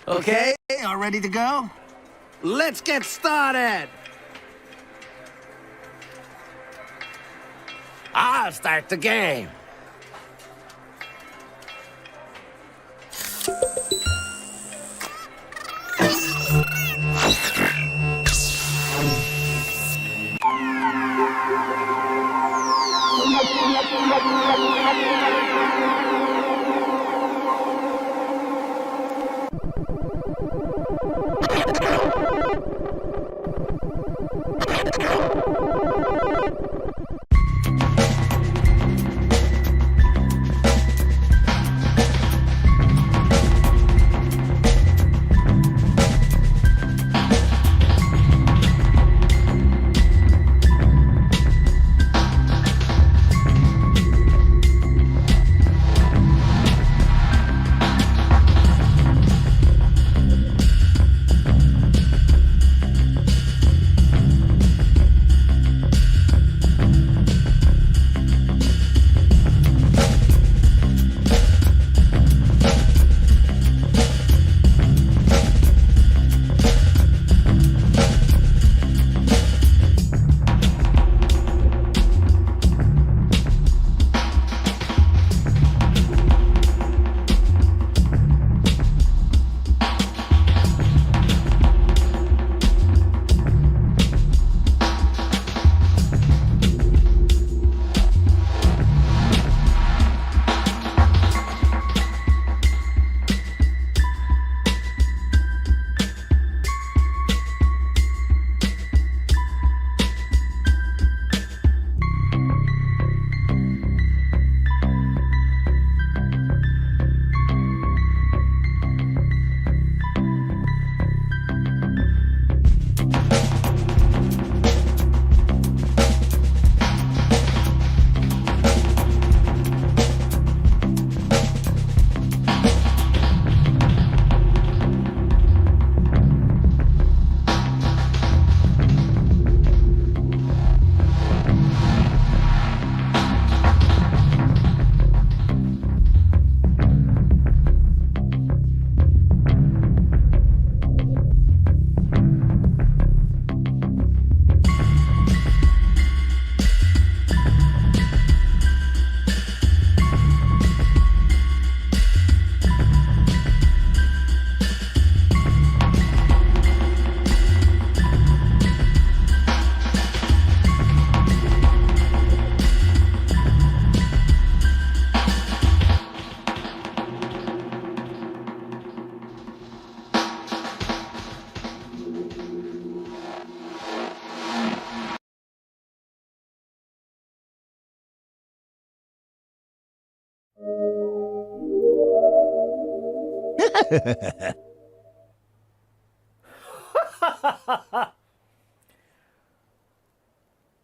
Okay, all ready to go? Let's get started! I'll start the game.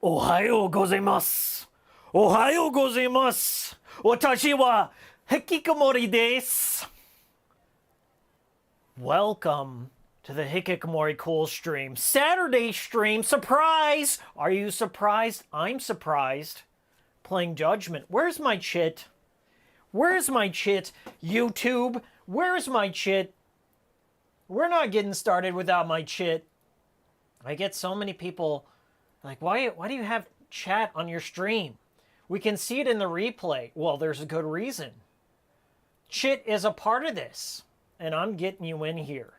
Ohayou gozaimasu. Ohayou gozaimasu. Watashi wa Hikikomori desu. Welcome to the Hikikomori Cool Stream. Saturday stream. Surprise! Are you surprised? I'm surprised. Playing Judgment. Where's my chit? Where's my chit? YouTube. Where's my chit? We're not getting started without my chit. I get so many people like, why do you have chat on your stream? We can see it in the replay. Well, there's a good reason. Chit is a part of this, and I'm getting you in here.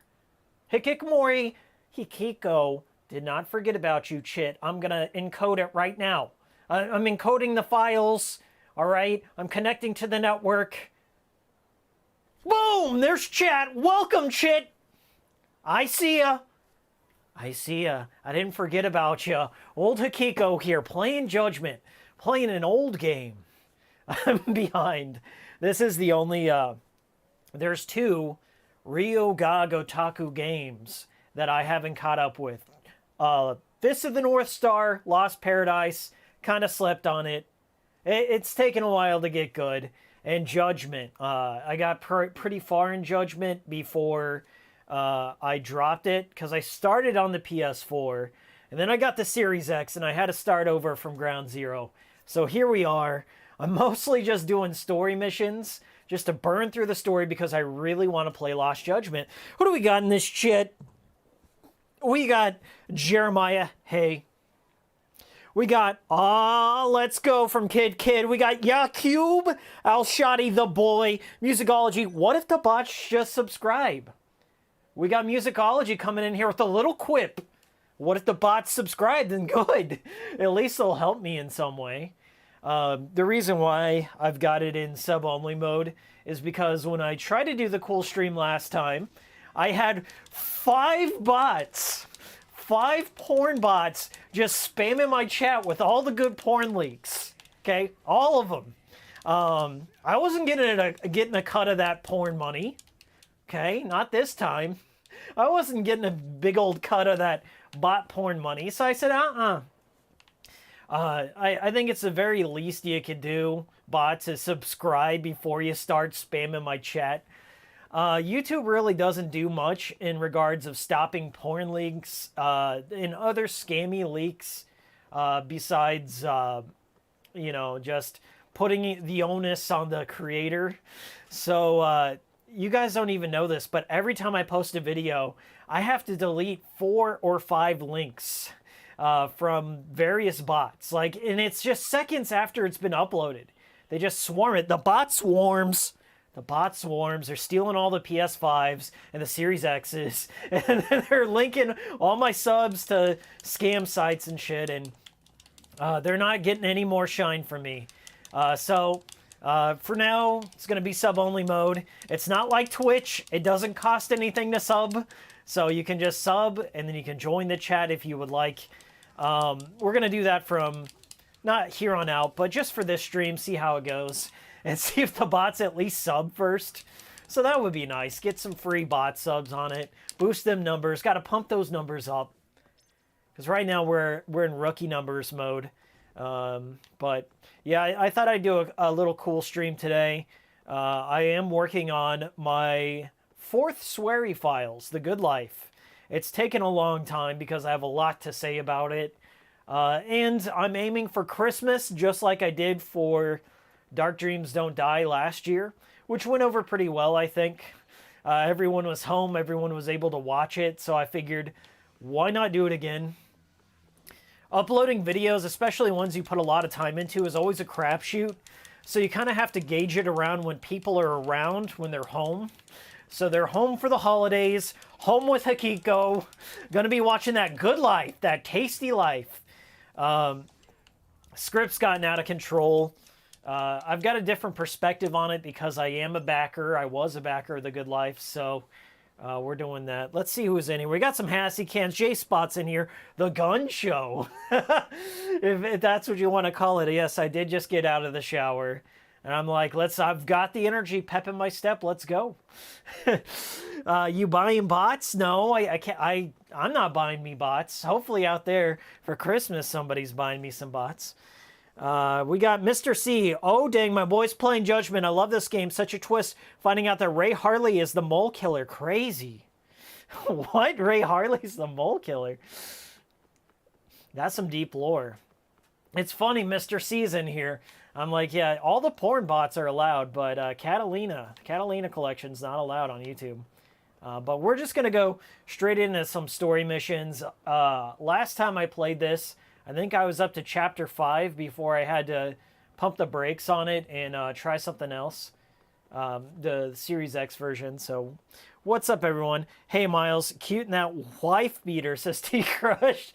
Hikikomori, Hikiko, did not forget about you, Chit. I'm going to encode it right now. I'm encoding the files, all right? I'm connecting to the network. Boom! There's chat. Welcome, Chit. I see ya. I see ya. I didn't forget about ya. Old Hikiko here, playing Judgment, playing an old game. I'm behind. This is the only, there's 2 Ryoga Gotaku games that I haven't caught up with. Fist of the North Star, Lost Paradise, kind of slept on it. It's taken a while to get good. And Judgment. I got pretty far in Judgment before I dropped it, because I started on the PS4, and then I got the Series X, and I had to start over from ground zero. So here we are. I'm mostly just doing story missions, just to burn through the story because I really want to play Lost Judgment. Who do we got in this shit? We got Jeremiah. Hey. We got, let's go from Kid Kid. We got Yakub, Al Shadi the boy, Musicology. What if the bots just subscribe? We got Musicology coming in here with a little quip. What if the bots subscribe? Then good. At least they'll help me in some way. The reason why I've got it in sub-only mode is because when I tried to do the cool stream last time, I had 5 bots. 5 porn bots just spamming my chat with all the good porn leaks. Okay? All of them. I wasn't getting a cut of that porn money. Okay? Not this time. I wasn't getting a big old cut of that bot porn money. So I said, I think it's the very least you could do, bots, is subscribe before you start spamming my chat. YouTube really doesn't do much in regards of stopping porn leaks and other scammy leaks besides, just putting the onus on the creator. So you guys don't even know this, but every time I post a video, I have to delete 4 or 5 links from various bots. And it's just seconds after it's been uploaded. They just swarm it. The bot swarms. The bot swarms. They're stealing all the PS5s and the Series X's. And then they're linking all my subs to scam sites and shit. And they're not getting any more shine from me. So for now, it's going to be sub-only mode. It's not like Twitch. It doesn't cost anything to sub. So you can just sub, and then you can join the chat if you would like. We're going to do that from, not here on out, but just for this stream, see how it goes. And see if the bots at least sub first. So that would be nice. Get some free bot subs on it. Boost them numbers. Got to pump those numbers up. Because right now we're in rookie numbers mode. But yeah, I thought I'd do a little cool stream today. I am working on my 4th sweary files, The Good Life. It's taken a long time because I have a lot to say about it. And I'm aiming for Christmas, just like I did for Dark Dreams Don't Die last year, which went over pretty well, I think. Everyone was home, everyone was able to watch it, so I figured, why not do it again? Uploading videos, especially ones you put a lot of time into, is always a crapshoot. So you kind of have to gauge it around when people are around, when they're home. So they're home for the holidays, home with Hikiko, gonna be watching that good life, that tasty life. Script's gotten out of control. I've got a different perspective on it because I am a backer. I was a backer of The Good Life, so we're doing that. Let's see who's in here. We got some Hassy cans. J-Spot's in here. The Gun Show. if that's what you want to call it. Yes, I did just get out of the shower. And I'm like, I've got the energy, pep in my step. Let's go. You buying bots? No, I can't. I'm not buying me bots. Hopefully out there for Christmas, somebody's buying me some bots. We got Mr. C. Oh, dang, my boy's playing Judgment. I love this game. Such a twist. Finding out that Ray Harley is the mole killer. Crazy. What? Ray Harley's the mole killer? That's some deep lore. It's funny, Mr. C's in here. I'm like, yeah, all the porn bots are allowed, but Catalina Collection's not allowed on YouTube. But we're just going to go straight into some story missions. Last time I played this, I think I was up to chapter 5 before I had to pump the brakes on it and try something else. The Series X version. So what's up, everyone? Hey, Miles. Cute in that wife beater, says T-Crush.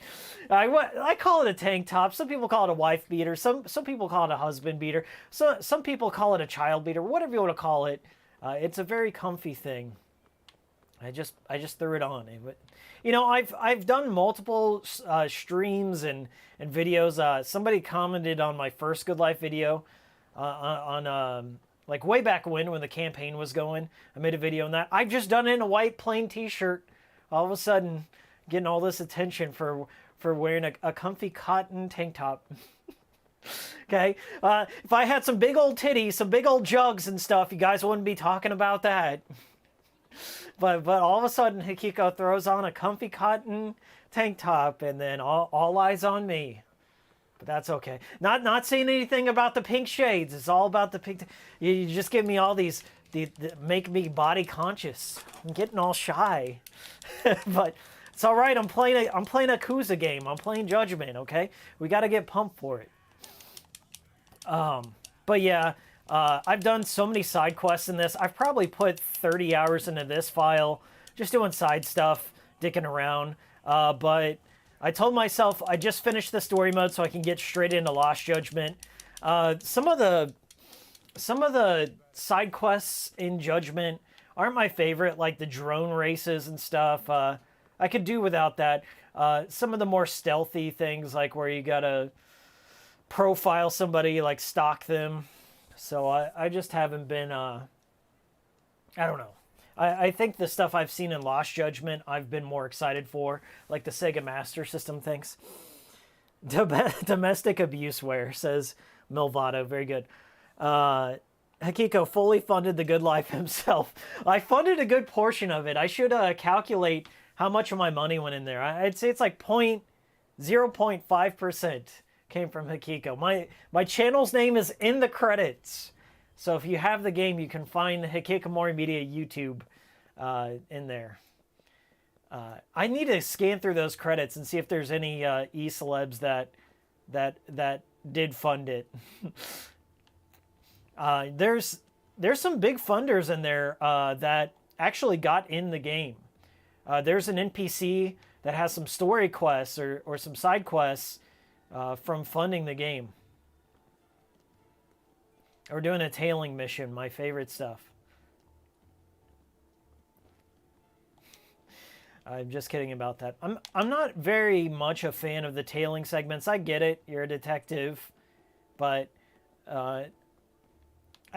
I call it a tank top. Some people call it a wife beater. Some people call it a husband beater. Some people call it a child beater. Whatever you want to call it. It's a very comfy thing. I just threw it on. But, you know, I've done multiple streams and videos. Somebody commented on my first Good Life video on like way back when the campaign was going. I made a video on that. I've just done it in a white plain t-shirt. All of a sudden, getting all this attention for wearing a comfy cotton tank top. Okay? If I had some big old titties, some big old jugs and stuff, you guys wouldn't be talking about that. But all of a sudden, Hikiko throws on a comfy cotton tank top, and then all eyes on me. But that's okay. Not saying anything about the pink shades. It's all about the pink. You just give me all these, make me body conscious. I'm getting all shy. But it's all right. I'm playing a Kuza game. I'm playing Judgment. Okay, we got to get pumped for it. But yeah, I've done so many side quests in this. I've probably put 30 hours into this file, just doing side stuff, dicking around. But I told myself I just finished the story mode so I can get straight into Lost Judgment. Some of the side quests in Judgment aren't my favorite, like the drone races and stuff. I could do without that. Some of the more stealthy things, like where you gotta profile somebody, like stalk them. So I just haven't been, I don't know. I think the stuff I've seen in Lost Judgment, I've been more excited for, like the Sega Master System things. Domestic abuseware, says Milvato. Very good. Hikiko fully funded The Good Life himself. I funded a good portion of it. I should calculate how much of my money went in there. I'd say it's like 0.5% came from Hikiko. My channel's name is in the credits. So if you have the game, you can find the Hikikomori Media YouTube in there. I need to scan through those credits and see if there's any e-celebs that did fund it. There's some big funders in there that actually got in the game. There's an NPC that has some story quests or some side quests from funding the game. We're doing a tailing mission, my favorite stuff. I'm just kidding about that. I'm not very much a fan of the tailing segments. I get it, you're a detective, but I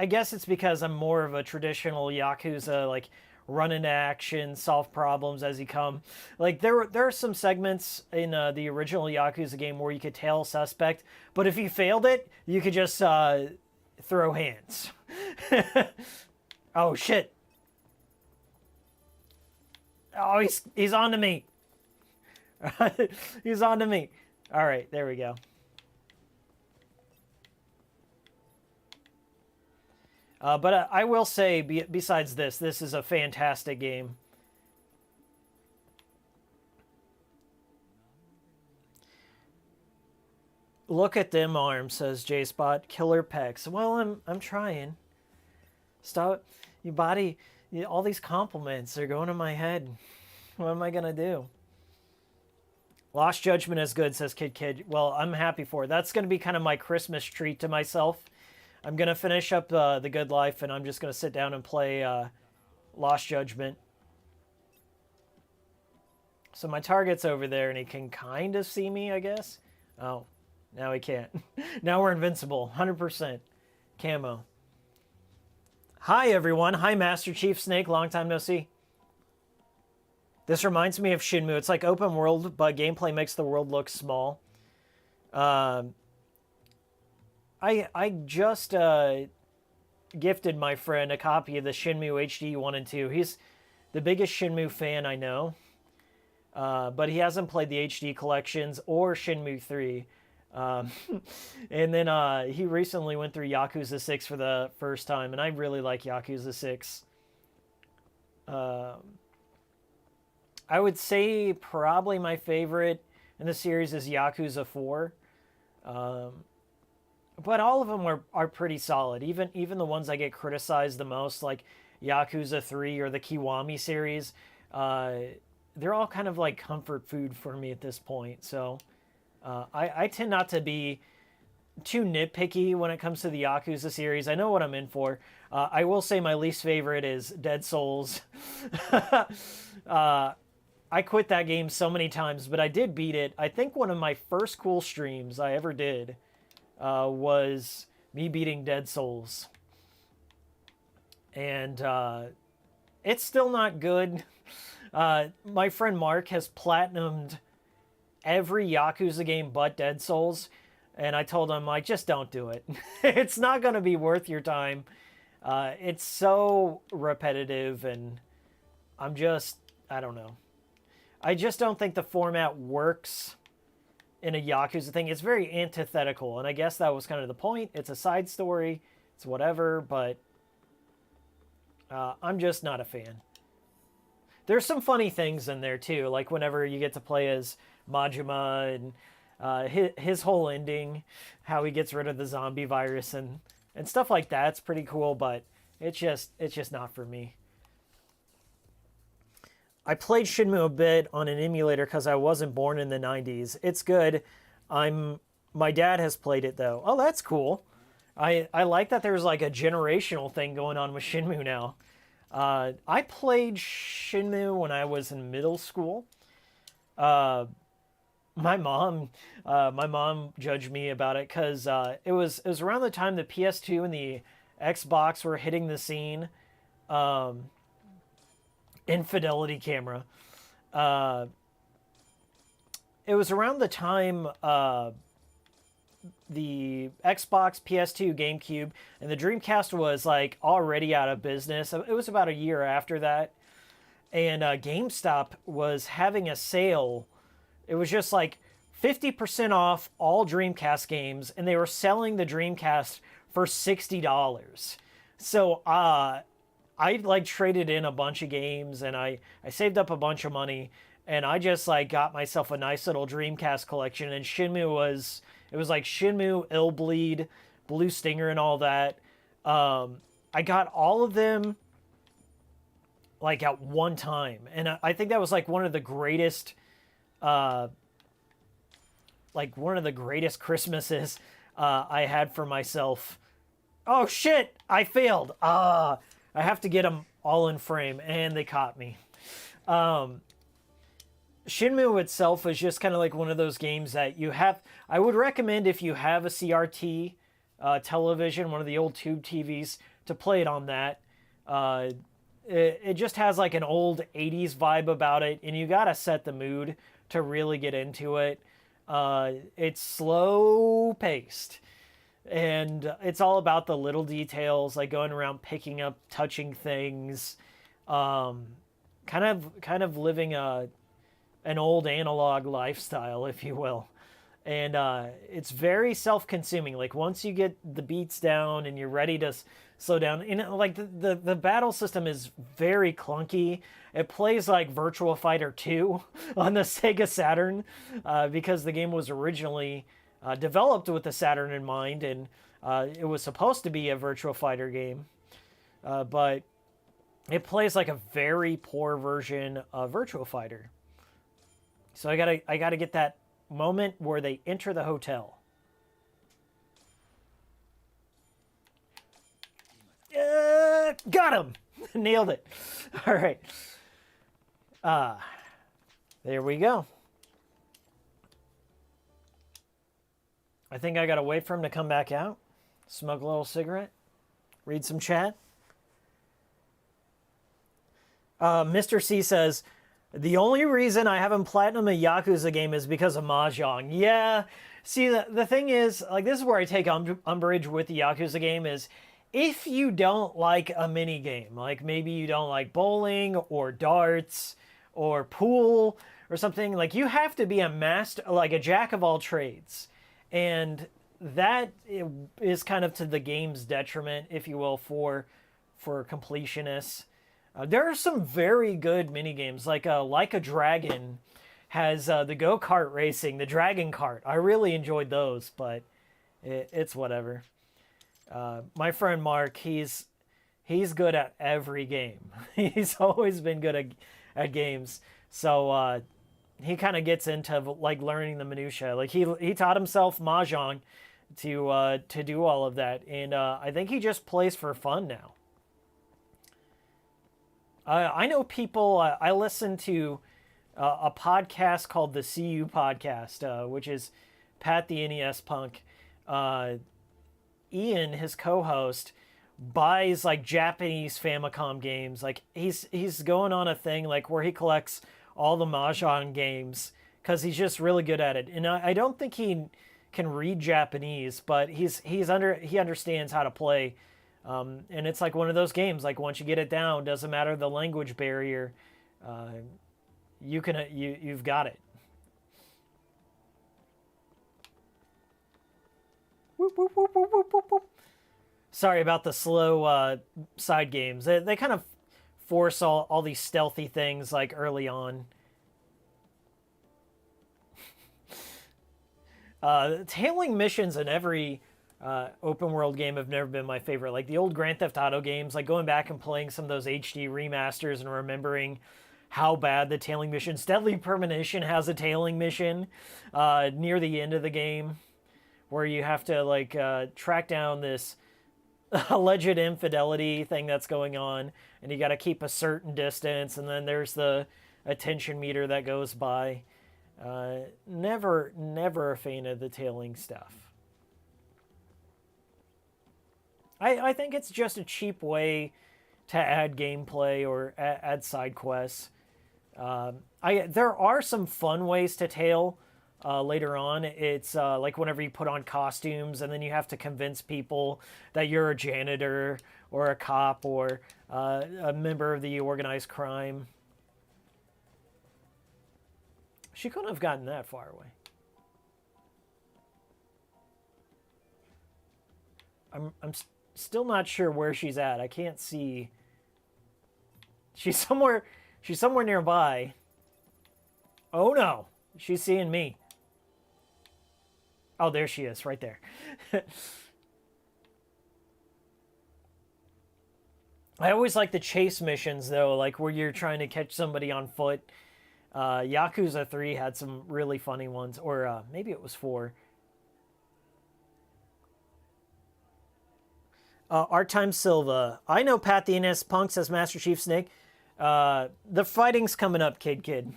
guess it's because I'm more of a traditional Yakuza, like run into action, solve problems as you come. Like there are some segments in the original Yakuza game where you could tail a suspect, but if you failed it, you could just throw hands. Oh shit. Oh, he's on to me. He's on to me. All right, there we go. But I will say, besides this is a fantastic game. Look at them arms, says J-Spot. Killer pecs. Well, I'm trying. Stop. Your body, all these compliments are going to my head. What am I going to do? Lost Judgment is good, says Kid. Well, I'm happy for it. That's going to be kind of my Christmas treat to myself. I'm going to finish up The Good Life, and I'm just going to sit down and play Lost Judgment. So my target's over there, and he can kind of see me, I guess. Oh, now he can't. Now we're invincible. 100% camo. Hi, everyone. Hi, Master Chief Snake. Long time no see. This reminds me of Shenmue. It's like open world, but gameplay makes the world look small. I just gifted my friend a copy of the Shenmue HD 1 and 2. He's the biggest Shenmue fan I know. But he hasn't played the HD collections or Shenmue 3. And then he recently went through Yakuza 6 for the first time, and I really like Yakuza 6. I would say probably my favorite in the series is Yakuza 4. But all of them are pretty solid. Even the ones I get criticized the most, like Yakuza 3 or the Kiwami series, they're all kind of like comfort food for me at this point. So I tend not to be too nitpicky when it comes to the Yakuza series. I know what I'm in for. I will say my least favorite is Dead Souls. I quit that game so many times, but I did beat it. I think one of my first cool streams I ever did was me beating Dead Souls. And it's still not good. My friend Mark has platinumed every Yakuza game but Dead Souls. And I told him, like, just don't do it. It's not going to be worth your time. It's so repetitive, and I don't know. I just don't think the format works in a Yakuza thing. It's very antithetical, and I guess that was kind of the point. It's a side story, it's whatever, but I'm just not a fan. There's some funny things in there too, like whenever you get to play as Majima and his whole ending, how he gets rid of the zombie virus and stuff like that's pretty cool, but it's just not for me. I played Shenmue a bit on an emulator because I wasn't born in the 90s. It's good. My dad has played it though. Oh, that's cool. I like that there's like a generational thing going on with Shenmue now. I played Shenmue when I was in middle school. My mom judged me about it because it was around the time the PS2 and the Xbox were hitting the scene. Infidelity camera. It was around the time the Xbox, PS2, GameCube, and the Dreamcast was like already out of business. It was about a year after that, and GameStop was having a sale. It was just like 50% off all Dreamcast games, and they were selling the Dreamcast for $60. So I like traded in a bunch of games, and I saved up a bunch of money, and I just like got myself a nice little Dreamcast collection. And it was like Shenmue, Illbleed, Blue Stinger, and all that. I got all of them like at one time, and I think that was like one of the greatest Christmases I had for myself. Oh shit, I failed. I have to get them all in frame, and they caught me. Shenmue itself is just kind of like one of those games that you have. I would recommend if you have a CRT television, one of the old tube TVs, to play it on that. It just has like an old 80s vibe about it, and you gotta set the mood to really get into it. It's slow paced, and it's all about the little details, like going around picking up, touching things, kind of living an old analog lifestyle, if you will. And it's very self-consuming. Like once you get the beats down and you're ready to slow down, and like the battle system is very clunky. It plays like Virtua Fighter 2 on the Sega Saturn, because the game was originally developed with the Saturn in mind, and it was supposed to be a Virtua Fighter game, but it plays like a very poor version of Virtua Fighter. So I gotta get that moment where they enter the hotel. Got him! Nailed it. All right. There we go. I think I gotta wait for him to come back out, smoke a little cigarette, read some chat. Mr. C says, the only reason I haven't platinum a Yakuza game is because of Mahjong. Yeah, see, the thing is, like, this is where I take umbrage with the Yakuza game is, if you don't like a mini game, like maybe you don't like bowling or darts or pool or something, like you have to be a master, like a jack of all trades. And that is kind of to the game's detriment, if you will, for completionists. There are some very good mini games, like a Dragon has the go-kart racing, the Dragon Kart. I really enjoyed those, but it's whatever. My friend Mark, he's good at every game. He's always been good at games, so he kind of gets into like learning the minutia. Like he taught himself Mahjong to do all of that, and I think he just plays for fun now. I know people. I listen to a podcast called the CU Podcast, which is Pat the NES Punk. Ian, his co-host, buys like Japanese Famicom games. Like he's going on a thing like where he collects all the Mahjong games because he's just really good at it. And I don't think he can read Japanese, but he understands how to play. And it's like one of those games, like once you get it down, doesn't matter the language barrier, you've got it. Sorry about the slow side games. They kind of force all these stealthy things like early on. Tailing missions in every open world game have never been my favorite. Like the old Grand Theft Auto games, like going back and playing some of those HD remasters and remembering how bad the tailing missions. Deadly Premonition has a tailing mission near the end of the game where you have to like track down this alleged infidelity thing that's going on, and you got to keep a certain distance, and then there's the attention meter that goes by. Never a fan of the tailing stuff. I think it's just a cheap way to add gameplay or add side quests. There are some fun ways to tail later on. It's like whenever you put on costumes and then you have to convince people that you're a janitor or a cop or a member of the organized crime. She couldn't have gotten that far away. I'm still not sure where she's at. I can't see. She's somewhere nearby. Oh no, she's seeing me. Oh, there she is, right there. I always like the chase missions though, like where you're trying to catch somebody on foot. Yakuza 3 had some really funny ones, or maybe it was 4. Art Time Silva. I know Pat the NS Punk, says Master Chief Snake. The fighting's coming up, kid.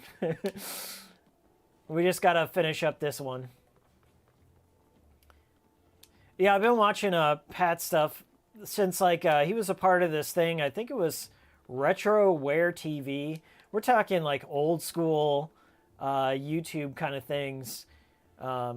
We just gotta finish up this one. Yeah, I've been watching Pat stuff since like he was a part of this thing. I think it was Retroware TV. We're talking like old school YouTube kind of things. I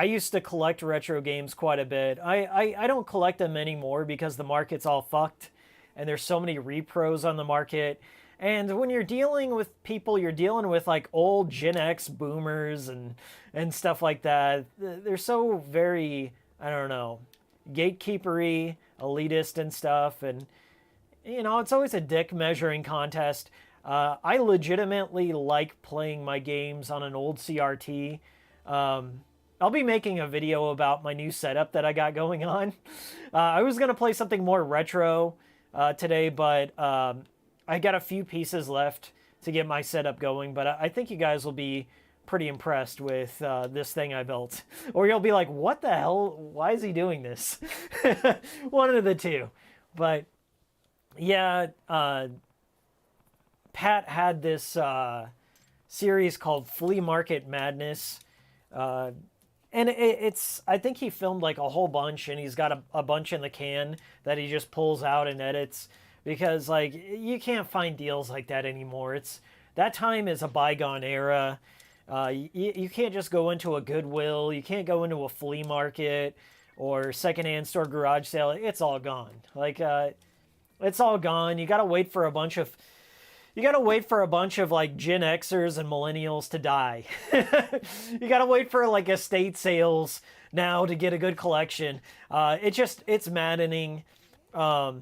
used to collect retro games quite a bit. I don't collect them anymore because the market's all fucked and there's so many repros on the market. And when you're dealing with people, you're dealing with like old Gen X boomers and stuff like that. They're so very, I don't know, gatekeepery, elitist and stuff. And, you know, it's always a dick measuring contest. I legitimately like playing my games on an old CRT. I'll be making a video about my new setup that I got going on. I was going to play something more retro today, but I got a few pieces left to get my setup going. But I think you guys will be pretty impressed with this thing I built. Or you'll be like, what the hell? Why is he doing this? One of the two. But yeah, Pat had this series called Flea Market Madness. And it's, I think he filmed like a whole bunch, and he's got a bunch in the can that he just pulls out and edits, because like you can't find deals like that anymore. That time is a bygone era. You can't just go into a Goodwill. You can't go into a flea market or secondhand store garage sale. It's all gone. Like it's all gone. You gotta wait for a bunch of like Gen Xers and millennials to die. You gotta wait for like estate sales now to get a good collection. It's maddening. I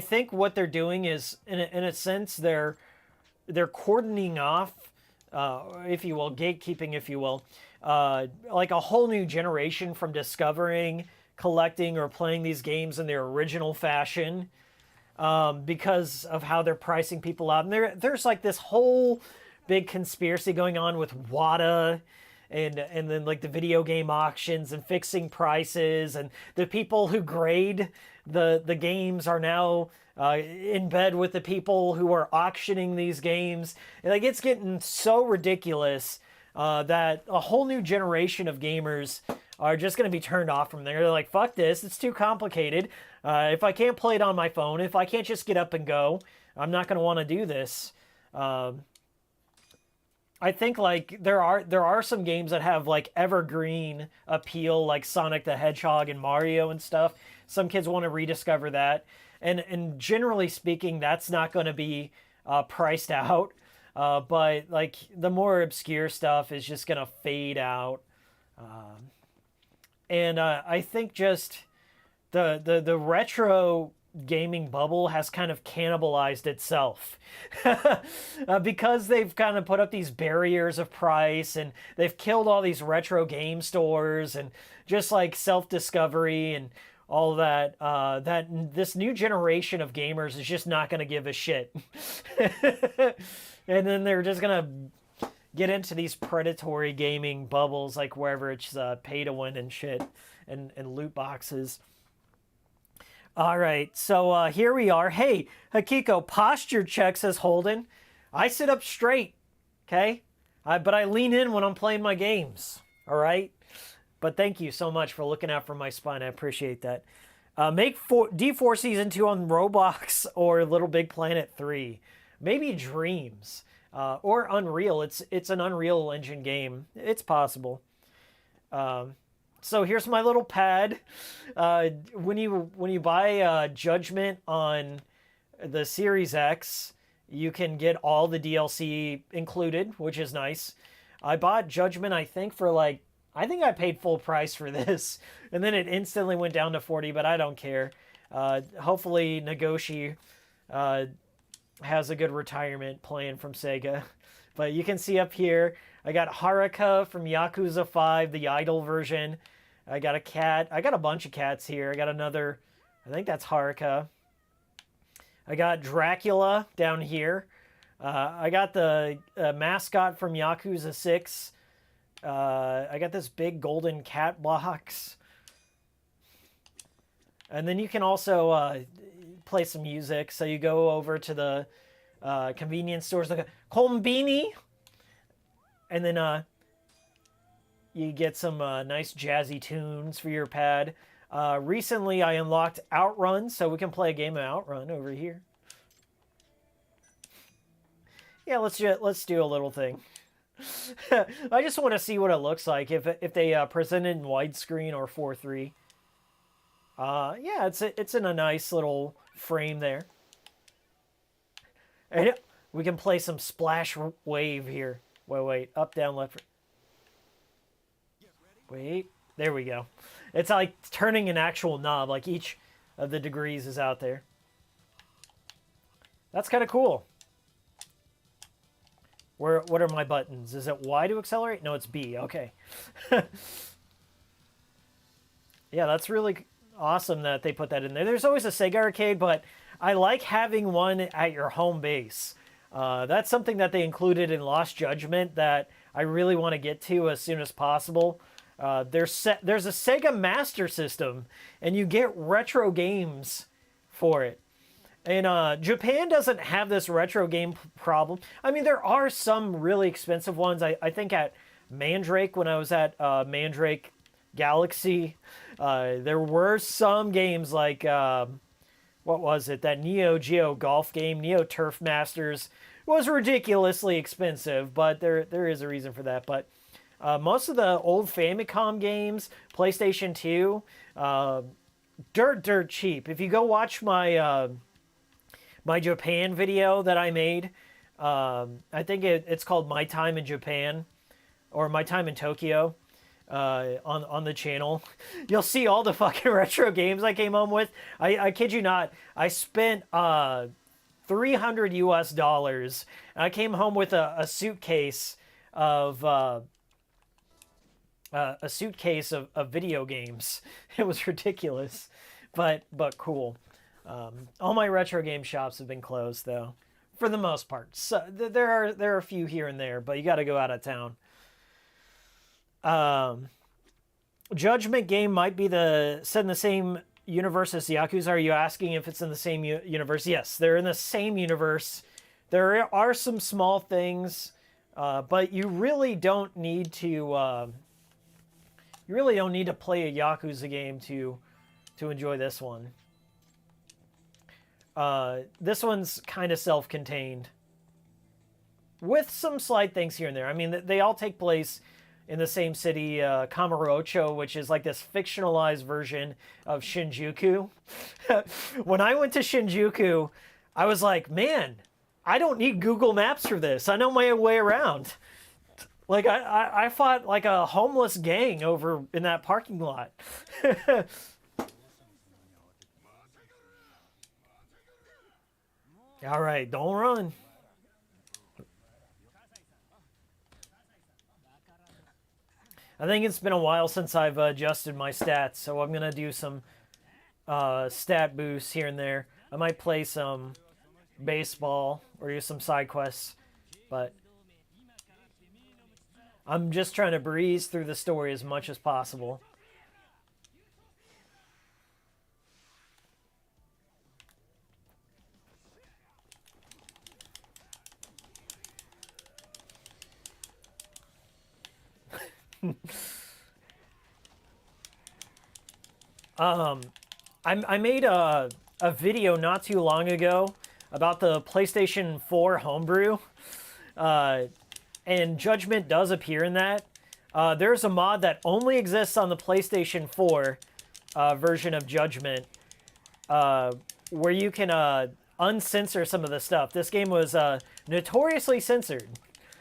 think what they're doing is, in a sense, they're cordoning off, if you will, gatekeeping, if you will, like a whole new generation from discovering, collecting, or playing these games in their original fashion. Because of how they're pricing people out. And there's like this whole big conspiracy going on with WADA and then like the video game auctions and fixing prices, and the people who grade the games are now in bed with the people who are auctioning these games. And like it's getting so ridiculous that a whole new generation of gamers are just going to be turned off from there. They're like, fuck this, it's too complicated. If I can't play it on my phone, if I can't just get up and go, I'm not going to want to do this. I think like there are some games that have like evergreen appeal, like Sonic the Hedgehog and Mario and stuff. Some kids want to rediscover that. And generally speaking, that's not going to be priced out. But like the more obscure stuff is just going to fade out. And I think just the retro gaming bubble has kind of cannibalized itself because they've kind of put up these barriers of price, and they've killed all these retro game stores and just like self-discovery and all that. That this new generation of gamers is just not going to give a shit. And then they're just going to get into these predatory gaming bubbles, like wherever it's pay to win and shit, and loot boxes. All right, so here we are. Hey, Hikiko, posture check, says Holden. I sit up straight, okay? But I lean in when I'm playing my games, all right? But thank you so much for looking out for my spine. I appreciate that. Make D4 Season 2 on Roblox or Little Big Planet 3. Maybe Dreams or Unreal. It's an Unreal Engine game. It's possible. So here's my little pad. When you buy Judgment on the Series X, you can get all the DLC included, which is nice. I bought Judgment, I think, for I paid full price for this, and then it instantly went down to 40, but I don't care. Hopefully Nagoshi has a good retirement plan from Sega. But you can see up here, I got Haruka from Yakuza 5, the idle version. I got a cat. I got a bunch of cats here. I got another, I think that's Haruka. I got Dracula down here. I got the mascot from Yakuza 6. I got this big golden cat box. And then you can also play some music. So you go over to the convenience stores like Kombini. And then you get some nice jazzy tunes for your pad. Recently, I unlocked Outrun, so we can play a game of Outrun over here. Yeah, let's do a little thing. I just want to see what it looks like if they present it in widescreen or 4:3. Yeah, it's in a nice little frame there. And we can play some Splash Wave here. Wait, up, down, left. Wait, there we go. It's like turning an actual knob, like each of the degrees is out there. That's kind of cool. What are my buttons? Is it Y to accelerate? No, it's B. Okay. Yeah, that's really awesome that they put that in there. There's always a Sega arcade, but I like having one at your home base. That's something that they included in Lost Judgment that I really want to get to as soon as possible. There's a Sega Master System, and you get retro games for it. And Japan doesn't have this retro game problem. I mean, there are some really expensive ones. I think at Mandrake, when I was at Mandrake Galaxy, there were some games like, what was it? That Neo Geo golf game, Neo Turf Masters, was ridiculously expensive, but there is a reason for that. But most of the old Famicom games, PlayStation 2, dirt cheap. If you go watch my my Japan video that I made, I think it's called My Time in Japan, or My Time in Tokyo, on the channel. You'll see all the fucking retro games I came home with. I kid you not, I spent $300 US, and I came home with a suitcase of video games. It was ridiculous, but cool. All my retro game shops have been closed, though, for the most part. So there are a few here and there, but you got to go out of town. Judgment game might be set in the same universe as Yakuza. Are you asking if it's in the same universe? Yes, they're in the same universe. There are some small things, but you really don't need to. You really don't need to play a Yakuza game to enjoy this one. This one's kind of self-contained, with some slight things here and there. I mean, they all take place in the same city, Kamurocho, which is like this fictionalized version of Shinjuku. When I went to Shinjuku, I was like, man, I don't need Google Maps for this. I know my way around. Like I fought like a homeless gang over in that parking lot. All right, don't run. I think it's been a while since I've adjusted my stats, so I'm gonna do some stat boosts here and there. I might play some baseball or do some side quests, but I'm just trying to breeze through the story as much as possible. I made a video not too long ago about the PlayStation 4 homebrew, and Judgment does appear in that. There's a mod that only exists on the PlayStation 4 version of Judgment, where you can uncensor some of the stuff. This game was notoriously censored.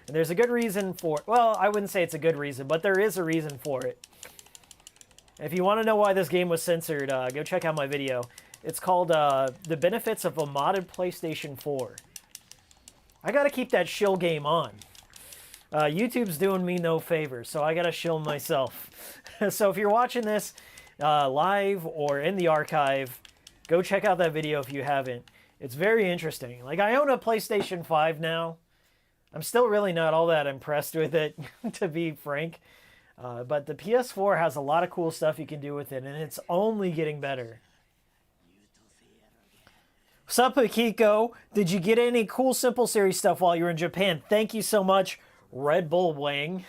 And there's a good reason for it. Well, I wouldn't say it's a good reason, but there is a reason for it. If you want to know why this game was censored, go check out my video. It's called The Benefits of a Modded PlayStation 4. I gotta keep that shill game on. YouTube's doing me no favor, so I gotta shill myself. So if you're watching this live or in the archive, go check out that video if you haven't. It's very interesting. Like, I own a PlayStation 5 now. I'm still really not all that impressed with it, to be frank. But the PS4 has a lot of cool stuff you can do with it, and it's only getting better. What's up, Hikiko? Did you get any cool Simple Series stuff while you were in Japan? Thank you so much, Red Bull Wang.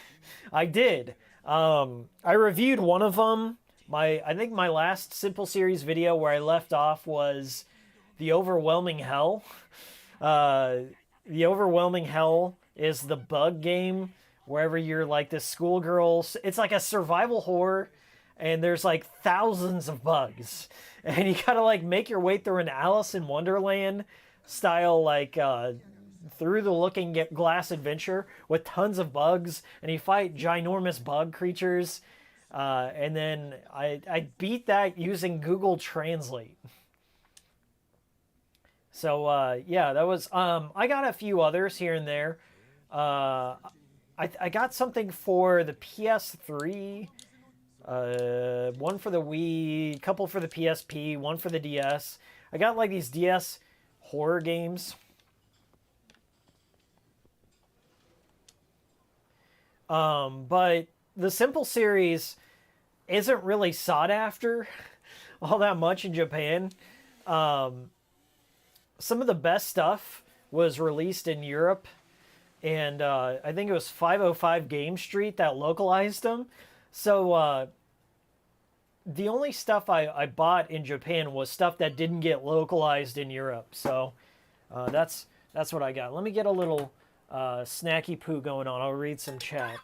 I did. I reviewed one of them. I think my last Simple Series video where I left off was The Overwhelming Hell. The Overwhelming Hell is the bug game wherever you're like this schoolgirl. It's like a survival horror, and there's like thousands of bugs. And you gotta like make your way through an Alice in Wonderland style, like through the looking glass adventure with tons of bugs, and you fight ginormous bug creatures. And then I beat that using Google Translate. So, yeah, that was, I got a few others here and there. I got something for the PS3, one for the Wii, a couple for the PSP, one for the DS. I got, like, these DS horror games. But the Simple Series isn't really sought after all that much in Japan. Some of the best stuff was released in Europe, and I think it was 505 Game Street that localized them. So the only stuff I bought in Japan was stuff that didn't get localized in Europe. So that's what I got. Let me get a little snacky poo going on. I'll read some chat.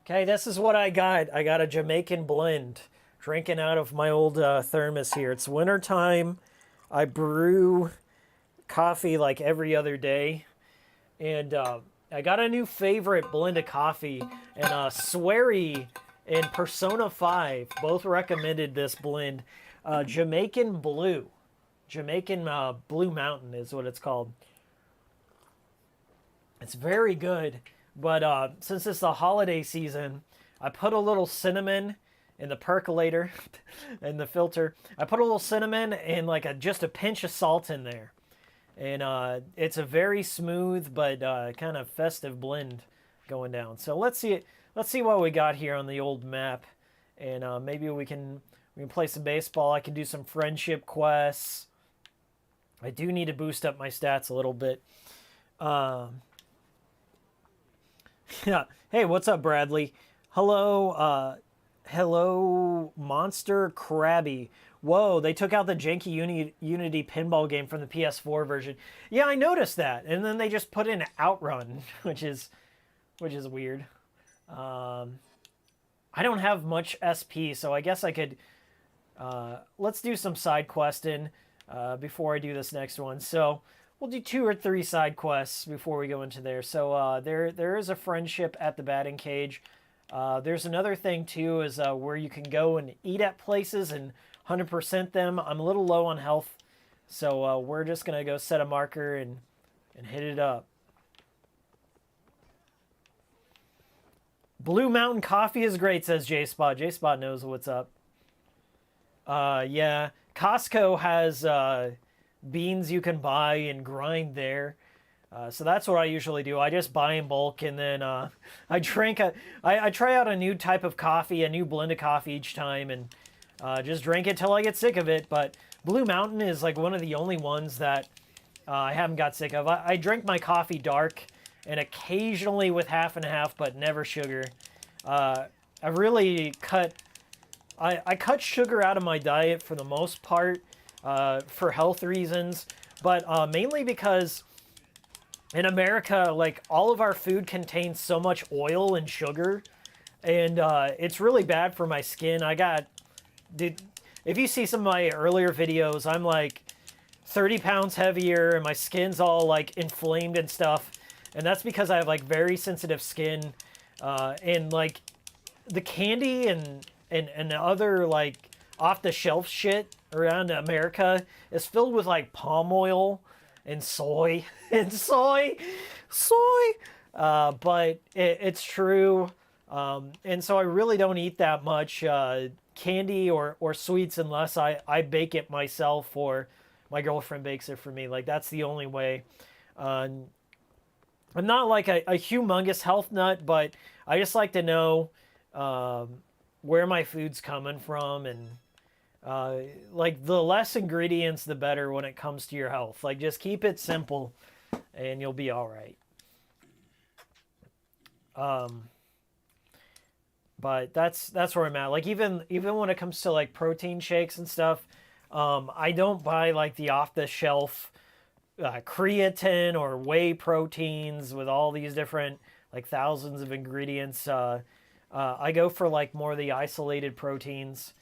Okay, this is what I got. I got a Jamaican blend. Drinking out of my old thermos here. It's wintertime. I brew coffee like every other day. And I got a new favorite blend of coffee. And Swery and Persona 5 both recommended this blend. Jamaican Blue. Jamaican Blue Mountain is what it's called. It's very good. But since it's the holiday season, I put a little cinnamon in the percolator and the filter. I put a little cinnamon and like just a pinch of salt in there. And it's a very smooth but kind of festive blend going down. So let's see what we got here on the old map. And maybe we can play some baseball. I can do some friendship quests. I do need to boost up my stats a little bit. Yeah. Hey, what's up, Bradley? Hello, hello, Monster Krabby. Whoa, they took out the janky Unity pinball game from the PS4 version. Yeah, I noticed that. And then they just put in Outrun, which is weird. I don't have much SP, so I guess I could... let's do some side questing before I do this next one. So, we'll do 2 or 3 side quests before we go into there. So there is a friendship at the batting cage. There's another thing too, is where you can go and eat at places and 100% them. I'm a little low on health, so we're just gonna go set a marker and hit it up. Blue Mountain Coffee is great, says J-Spot. J-Spot knows what's up. Yeah, Costco has beans you can buy and grind there. So that's what I usually do. I just buy in bulk, and then I try out a new type of coffee, a new blend of coffee each time, and just drink it till I get sick of it. But Blue Mountain is like one of the only ones that I haven't got sick of. I drink my coffee dark and occasionally with half and half, but never sugar. I really cut sugar out of my diet for the most part for health reasons, but mainly because in America, like, all of our food contains so much oil and sugar, and it's really bad for my skin. Dude, if you see some of my earlier videos, I'm like 30 pounds heavier, and my skin's all like inflamed and stuff. And that's because I have like very sensitive skin, and like the candy and other like off the shelf shit around America is filled with like palm oil and soy and soy. But it's true. And so I really don't eat that much candy or sweets unless I bake it myself or my girlfriend bakes it for me. Like, that's the only way. I'm not like a humongous health nut, but I just like to know where my food's coming from, and like, the less ingredients, the better when it comes to your health. Like, just keep it simple, and you'll be all right. But that's where I'm at. Like, even when it comes to like protein shakes and stuff, I don't buy like the off the shelf creatine or whey proteins with all these different like thousands of ingredients. I go for like more of the isolated proteins.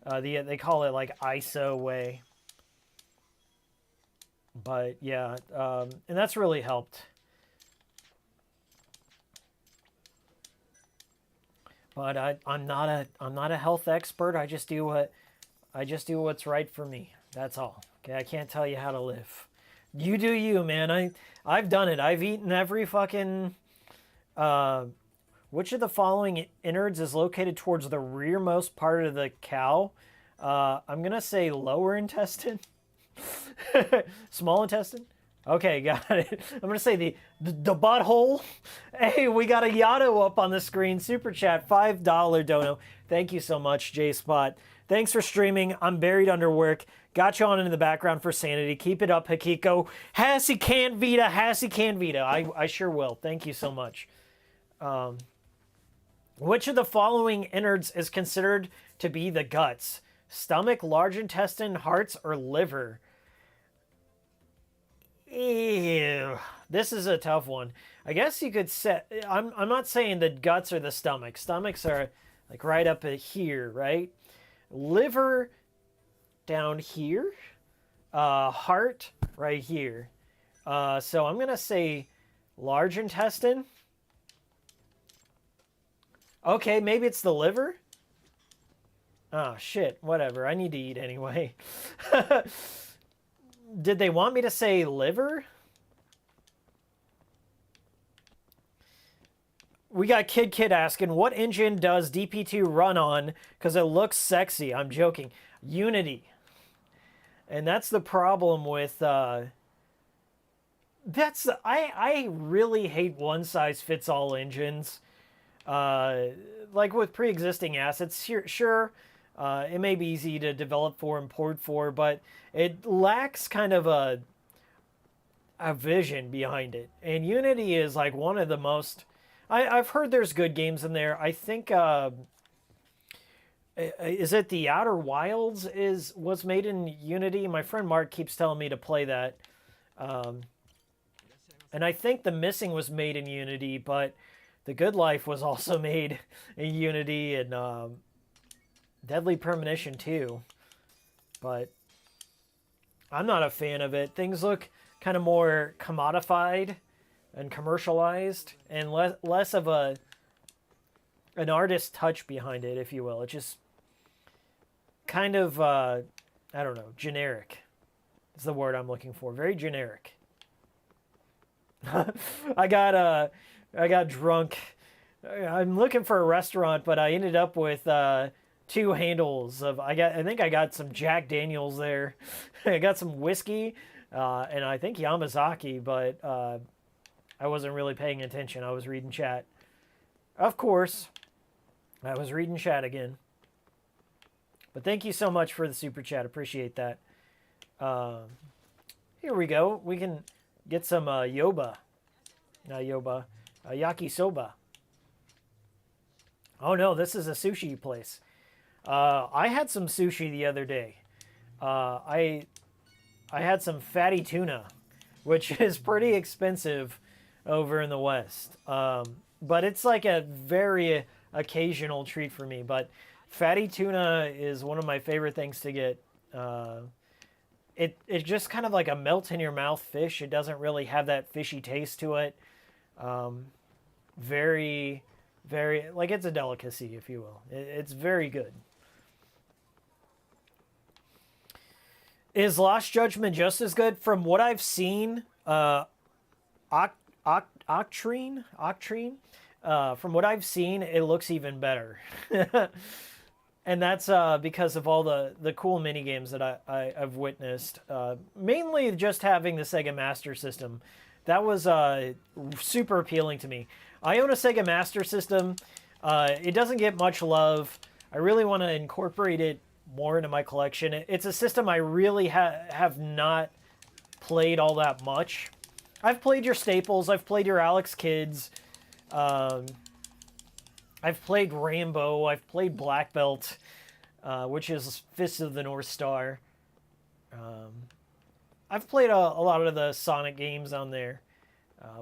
They call it like iso whey. But yeah, and that's really helped. But I'm not a health expert. I just do what's right for me. That's all. Okay, I can't tell you how to live. You do you, man. I've done it. I've eaten every fucking... which of the following innards is located towards the rearmost part of the cow? I'm going to say lower intestine. Small intestine? Okay, got it. I'm going to say the butthole. Hey, we got a Yato up on the screen. Super chat, $5 dono. Thank you so much, J-Spot. Thanks for streaming. I'm buried under work. Got you on in the background for sanity. Keep it up, Hikiko. Hassie can Vita. I sure will. Thank you so much. Which of the following innards is considered to be the guts? Stomach, large intestine, hearts, or liver? Ew. This is a tough one. I guess you could say... I'm not saying the guts or the stomach. Stomachs are like right up here, right? Liver down here. Heart right here. So I'm going to say large intestine. Okay, maybe it's the liver? Oh, shit. Whatever. I need to eat anyway. Did they want me to say liver? We got Kid asking, what engine does DP2 run on? Because it looks sexy. I'm joking. Unity. And that's the problem with... I really hate one-size-fits-all engines. Like with pre-existing assets, sure, it may be easy to develop for and port for, but it lacks kind of a vision behind it. And Unity is like one of the most... I've heard there's good games in there. I think, is it The Outer Wilds was made in Unity? My friend Mark keeps telling me to play that. And I think The Missing was made in Unity, but The Good Life was also made in Unity, and Deadly Premonition too. But I'm not a fan of it. Things look kind of more commodified and commercialized, and less of an artist touch behind it, if you will. It's just kind of I don't know, generic is the word I'm looking for. Very generic. I got drunk. I'm looking for a restaurant, but I ended up with two handles of I think I got some Jack Daniels there. I got some whiskey and I think Yamazaki, but I wasn't really paying attention. I was reading chat. Of course, I was reading chat again. But thank you so much for the super chat. Appreciate that. Here we go. We can get some yoba. Not yoba. Yakisoba. Oh no, this is a sushi place. I had some sushi the other day. I had some fatty tuna, which is pretty expensive over in the West. But it's like a very occasional treat for me. But fatty tuna is one of my favorite things to get. It's just kind of like a melt in your mouth fish. It doesn't really have that fishy taste to it. Very, very, like it's a delicacy, if you will. It's very good. Is Lost Judgment just as good? From what I've seen, Octrine, from what I've seen, it looks even better. And that's because of all the cool mini games that I've witnessed. Mainly just having the Sega Master System. That was super appealing to me. I own a Sega Master System. It doesn't get much love. I really want to incorporate it more into my collection. It's a system I really have not played all that much. I've played your staples. I've played your Alex Kids. I've played Rambo. I've played Black Belt, which is Fist of the North Star. I've played a lot of the Sonic games on there,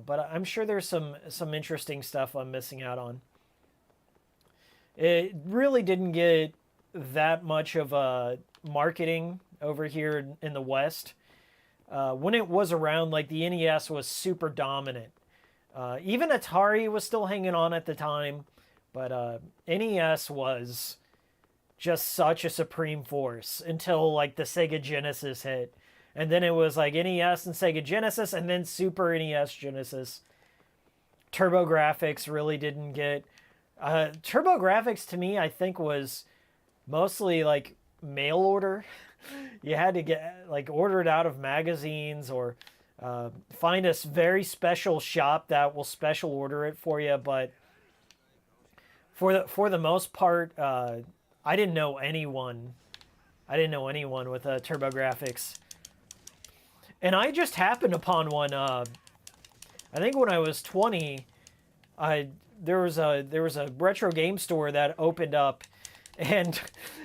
but I'm sure there's some interesting stuff I'm missing out on. It really didn't get that much of a marketing over here in the West. When it was around, like the NES was super dominant. Even Atari was still hanging on at the time, but NES was just such a supreme force until like the Sega Genesis hit. And then it was like NES and Sega Genesis and then Super NES Genesis. TurboGrafx really didn't get... TurboGrafx to me, I think, was mostly like mail order. You had to get like order it out of magazines or find a very special shop that will special order it for you. But for the most part, I didn't know anyone. I didn't know anyone with a TurboGrafx, and I just happened upon one. I think when I was 20, there was a retro game store that opened up. And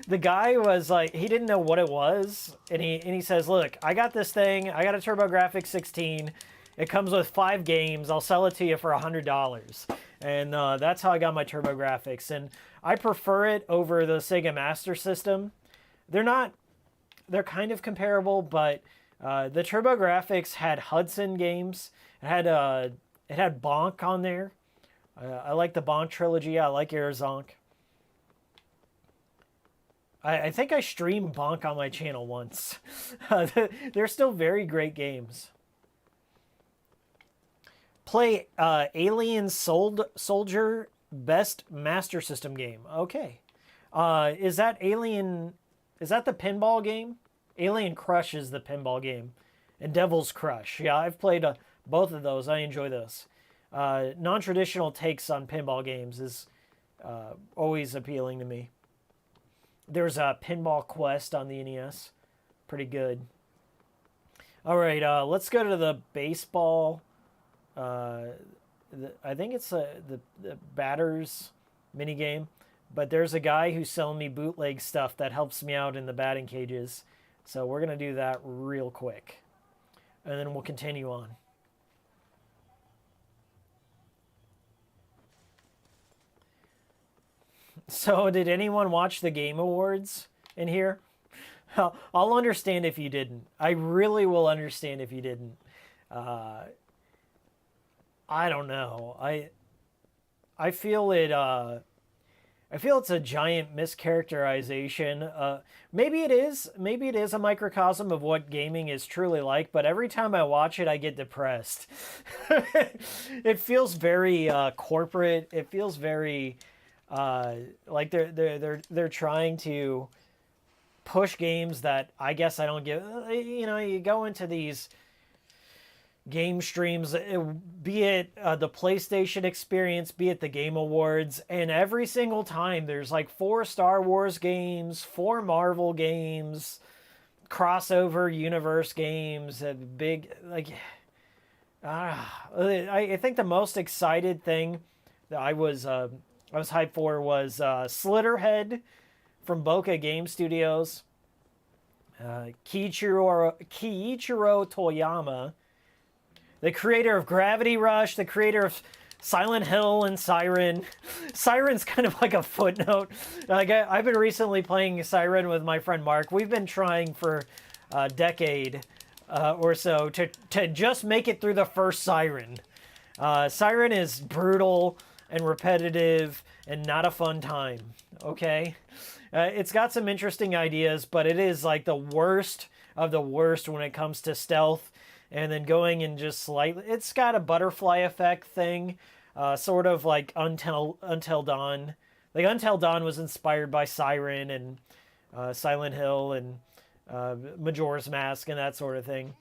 the guy was like, he didn't know what it was. And he says, look, I got this thing. I got a TurboGrafx 16. It comes with 5 games. I'll sell it to you for $100. And that's how I got my TurboGrafx. And I prefer it over the Sega Master System. They're kind of comparable, but the TurboGrafx had Hudson games. It had Bonk on there. I like the Bonk trilogy. I like Arizonk. I think I streamed Bonk on my channel once. They're still very great games. Play Alien Soldier Best Master System game. Okay. Is that Alien... Is that the pinball game? Alien Crush is the pinball game. And Devil's Crush. Yeah, I've played both of those. I enjoy those. Non-traditional takes on pinball games is always appealing to me. There's a Pinball Quest on the NES. Pretty good. All right, let's go to the baseball. I think it's the batters minigame. But there's a guy who's selling me bootleg stuff that helps me out in the batting cages. So we're going to do that real quick. And then we'll continue on. So, did anyone watch the Game Awards in here? I'll understand if you didn't. I really will understand if you didn't. I don't know. I feel it. I feel it's a giant mischaracterization. Maybe it is. Maybe it is a microcosm of what gaming is truly like. But every time I watch it, I get depressed. It feels very corporate. It feels very like they're trying to push games that I guess I don't give. You know, you go into these game streams, be it the PlayStation experience, be it the Game Awards, and every single time there's like 4 Star Wars games, 4 Marvel games, crossover universe games, a big like. I think the most excited thing that I was hyped for was Slitterhead from Boca Game Studios. Kiichiro Toyama, the creator of Gravity Rush, the creator of Silent Hill and Siren. Siren's kind of like a footnote. Like I've been recently playing Siren with my friend Mark. We've been trying for a decade or so to just make it through the first Siren. Siren is brutal and repetitive and not a fun time, okay? It's got some interesting ideas, but it is like the worst of the worst when it comes to stealth. And then going and just slightly, it's got a butterfly effect thing, sort of like Until Dawn. Like Until Dawn was inspired by Siren and Silent Hill and Majora's Mask and that sort of thing.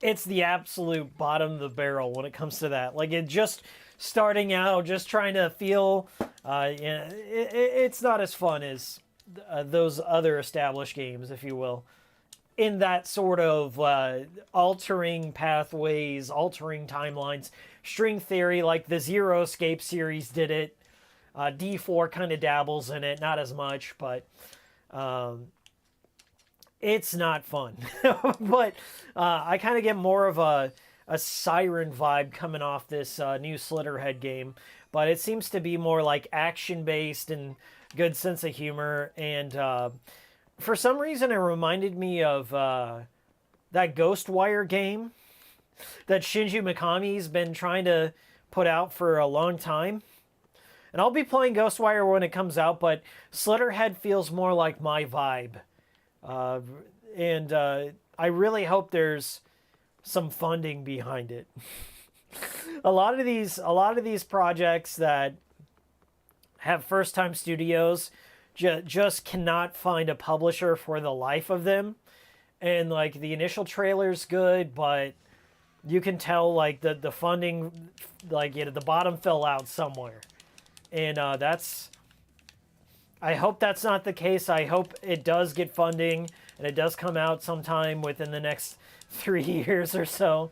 It's the absolute bottom of the barrel when it comes to that. Like it just starting out, just trying to feel, it's not as fun as those other established games, if you will. In that sort of altering pathways, altering timelines, string theory, like the Zero Escape series did it. D4 kind of dabbles in it, not as much, but it's not fun. But I kind of get more of a Siren vibe coming off this new Slitterhead game. But it seems to be more like action-based and good sense of humor, and for some reason, it reminded me of that Ghostwire game that Shinji Mikami's been trying to put out for a long time. And I'll be playing Ghostwire when it comes out, but Slitterhead feels more like my vibe. And I really hope there's some funding behind it. a lot of these projects that have first-time studios just cannot find a publisher for the life of them. And like the initial trailer's good, but you can tell like the funding, like the bottom fell out somewhere. And I hope that's not the case. I hope it does get funding and it does come out sometime within the next 3 years or so.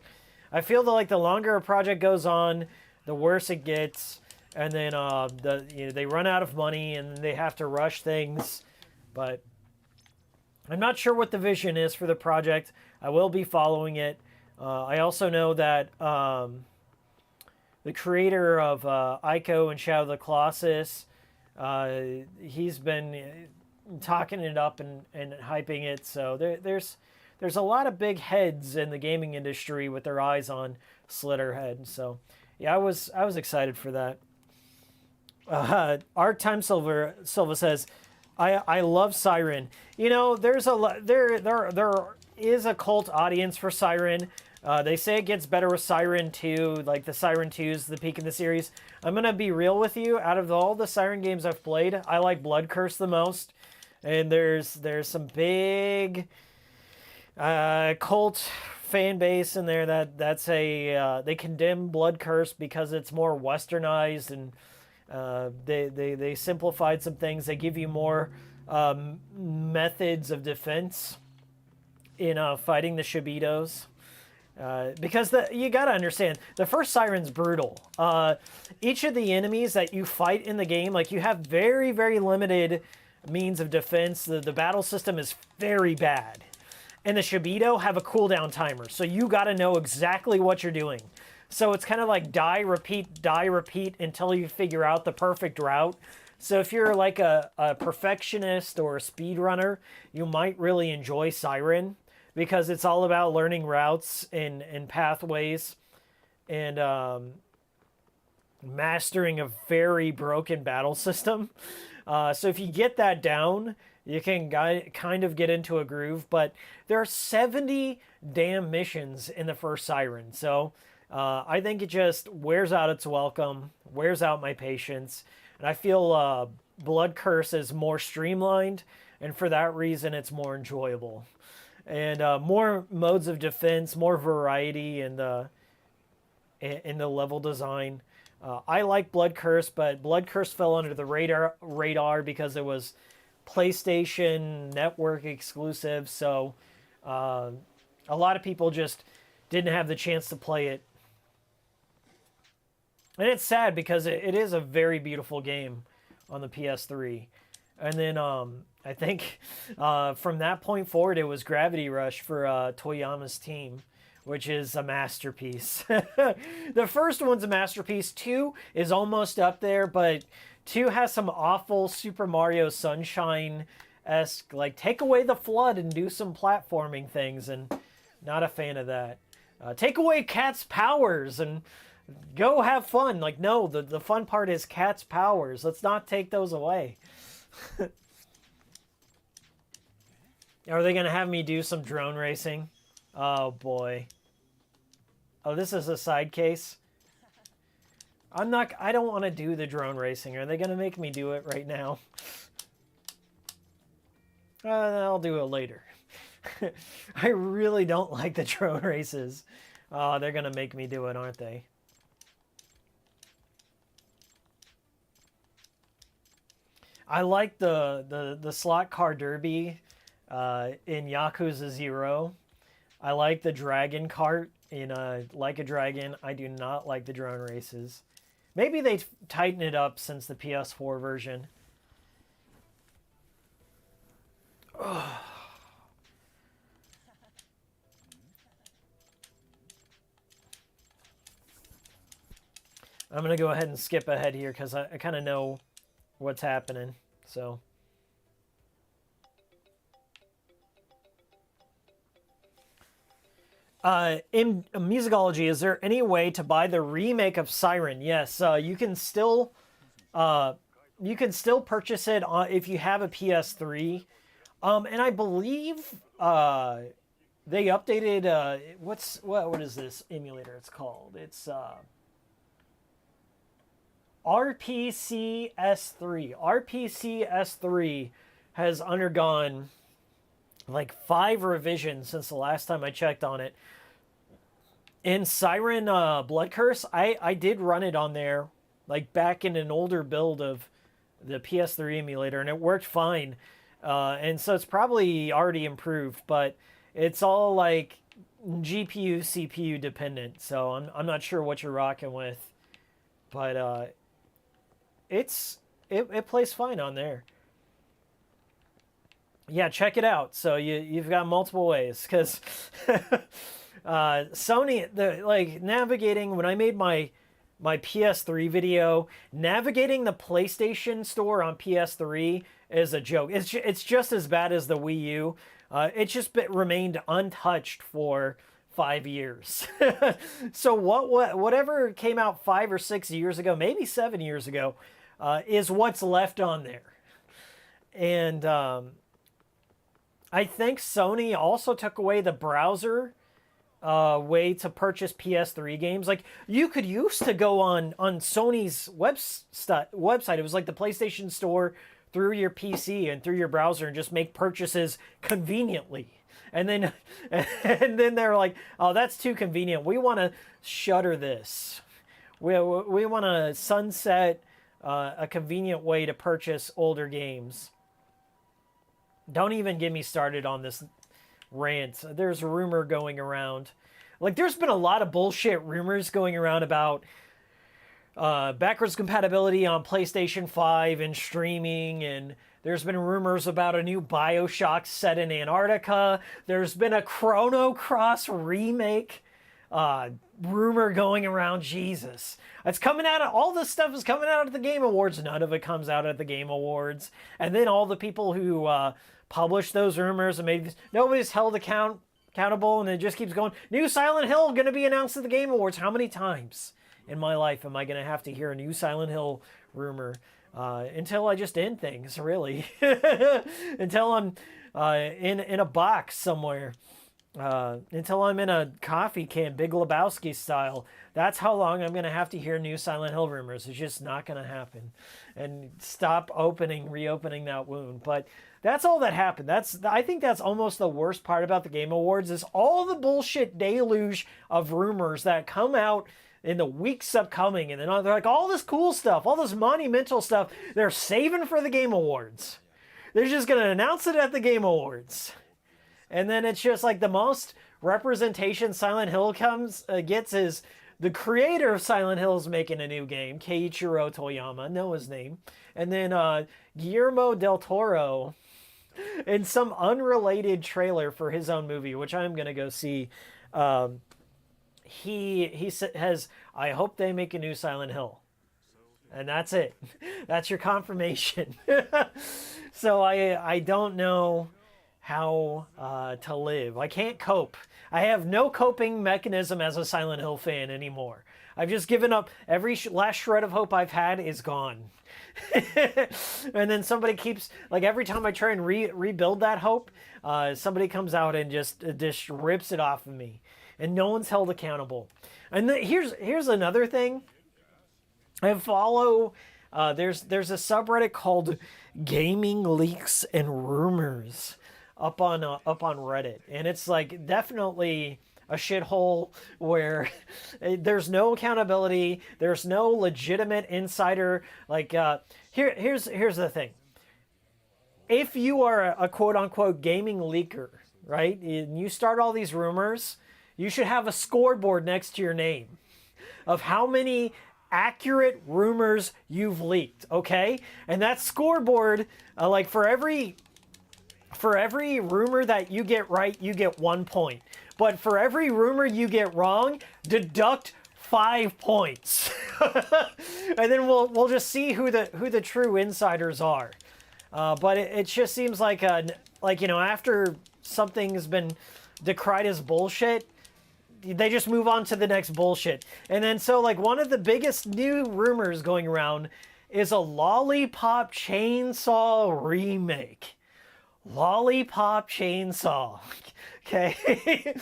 I feel that like the longer a project goes on, the worse it gets. And then they run out of money and they have to rush things. But I'm not sure what the vision is for the project. I will be following it. I also know that the creator of Ico and Shadow of the Colossus, he's been talking it up and hyping it. So there's a lot of big heads in the gaming industry with their eyes on Slitterhead. So yeah, I was excited for that. Art Time Silva says, I love Siren. You know, there is a cult audience for Siren. They say it gets better with Siren 2, like the Siren 2 is the peak of the series. I'm going to be real with you. Out of all the Siren games I've played, I like Blood Curse the most. And there's some big cult fan base in there that's they condemn Blood Curse because it's more westernized and they simplified some things. They give you more methods of defense in fighting the Shibitos. Because you gotta understand, the first Siren's brutal. Each of the enemies that you fight in the game, like you have very, very limited means of defense. The battle system is very bad. And the Shibito have a cooldown timer, so you gotta know exactly what you're doing. So it's kind of like die, repeat until you figure out the perfect route. So if you're like a perfectionist or a speedrunner, you might really enjoy Siren because it's all about learning routes and pathways and mastering a very broken battle system. So if you get that down, you can kind of get into a groove. But there are 70 damn missions in the first Siren. So I think it just wears out its welcome, wears out my patience. And I feel Blood Curse is more streamlined. And for that reason, it's more enjoyable. And more modes of defense, more variety in the level design. I like Blood Curse, but Blood Curse fell under the radar because it was PlayStation Network exclusive. So a lot of people just didn't have the chance to play it. And it's sad because it is a very beautiful game on the PS3. And then I think from that point forward, it was Gravity Rush for Toyama's team, which is a masterpiece. The first one's a masterpiece. 2 is almost up there, but 2 has some awful Super Mario Sunshine-esque, like, take away the FLUDD and do some platforming things, and not a fan of that. Take away Cat's powers and go have fun. Like, no, the fun part is Cat's powers. Let's not take those away. Are they going to have me do some drone racing? Oh, boy. Oh, this is a side case? I don't want to do the drone racing. Are they going to make me do it right now? I'll do it later. I really don't like the drone races. Oh, they're going to make me do it, aren't they? I like the slot car derby in Yakuza 0. I like the dragon cart in Like a Dragon. I do not like the drone races. Maybe they tighten it up since the PS4 version. Ugh. I'm going to go ahead and skip ahead here because I kind of know what's happening. So... in Musicology, is there any way to buy the remake of Siren? Yes, you can still purchase it if you have a PS3. And I believe they updated what is this emulator? It's called. It's RPCS3. RPCS3 has undergone like 5 revisions since the last time I checked on it. In Siren Blood Curse, I did run it on there, like back in an older build of the PS3 emulator, and it worked fine. And so it's probably already improved, but it's all like GPU, CPU dependent. So I'm not sure what you're rocking with, but it plays fine on there. Yeah, check it out. So you've got multiple ways, because Sony, navigating, when I made my PS3 video, navigating the PlayStation Store on PS3 is a joke. It's just as bad as the Wii U. It just remained untouched for 5 years. So whatever came out 5 or 6 years ago, maybe 7 years ago, is what's left on there. And I think Sony also took away the browser way to purchase PS3 games. Like, you could used to go on Sony's website. It was like the PlayStation Store through your PC and through your browser and just make purchases conveniently. And then they're like, oh, that's too convenient. We want to shutter this. We want to sunset a convenient way to purchase older games. Don't even get me started on this rant. There's a rumor going around. Like, there's been a lot of bullshit rumors going around about backwards compatibility on PlayStation 5 and streaming, and there's been rumors about a new BioShock set in Antarctica. There's been a Chrono Cross remake rumor going around. Jesus. It's coming out of, all this stuff is coming out at the Game Awards. None of it comes out at the Game Awards. And then all the people who published those rumors and nobody's held accountable, and it just keeps going. New Silent Hill going to be announced at the Game Awards. How many times in my life am I going to have to hear a new Silent Hill rumor? Until I just end things, really. Until I'm in a box somewhere. Until I'm in a coffee can, Big Lebowski style. That's how long I'm going to have to hear new Silent Hill rumors. It's just not going to happen. And stop reopening that wound. But that's all that happened. I think that's almost the worst part about the Game Awards is all the bullshit deluge of rumors that come out in the weeks upcoming. And then they're like, all this cool stuff, all this monumental stuff, they're saving for the Game Awards. They're just going to announce it at the Game Awards. And then it's just like the most representation Silent Hill gets is the creator of Silent Hill is making a new game, Keiichiro Toyama, know his name. And then Guillermo del Toro in some unrelated trailer for his own movie, which I'm going to go see. He has, I hope they make a new Silent Hill. And that's it. That's your confirmation. So I don't know how to live. I can't cope. I have no coping mechanism as a Silent Hill fan anymore. I've just given up. Every last shred of hope I've had is gone. And then somebody keeps, like every time I try and rebuild that hope, somebody comes out and just rips it off of me. And no one's held accountable. And here's another thing. I follow, there's a subreddit called Gaming Leaks and Rumors up on Reddit, and it's like definitely a shithole where there's no accountability, there's no legitimate insider. Like here's the thing: if you are a quote unquote gaming leaker, right, and you start all these rumors, you should have a scoreboard next to your name of how many accurate rumors you've leaked, okay? And that scoreboard, like for every rumor that you get right, you get 1 point. But for every rumor you get wrong, deduct 5 points. And then we'll just see who the true insiders are. But it just seems like after something's been decried as bullshit, they just move on to the next bullshit. And then so like one of the biggest new rumors going around is a Lollipop Chainsaw remake. Lollipop Chainsaw. Okay.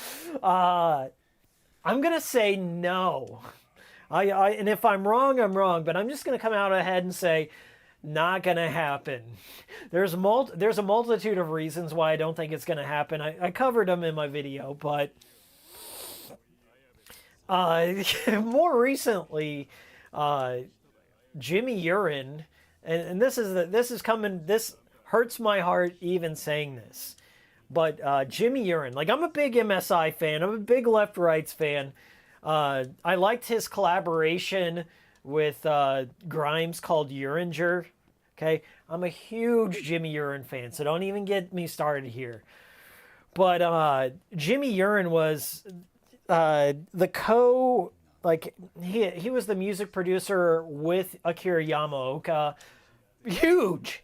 I'm going to say no. And if I'm wrong, I'm wrong, but I'm just going to come out ahead and say not going to happen. There's a multitude of reasons why I don't think it's going to happen. I covered them in my video, but more recently, Jimmy Urine, and this hurts my heart even saying this, but Jimmy Urine, like I'm a big MSI fan, I'm a big Left Rights fan. I liked his collaboration with Grimes called Uringer. Okay, I'm a huge Jimmy Urine fan, so don't even get me started here. But Jimmy Urine was he was the music producer with Akira Yamaoka. Huge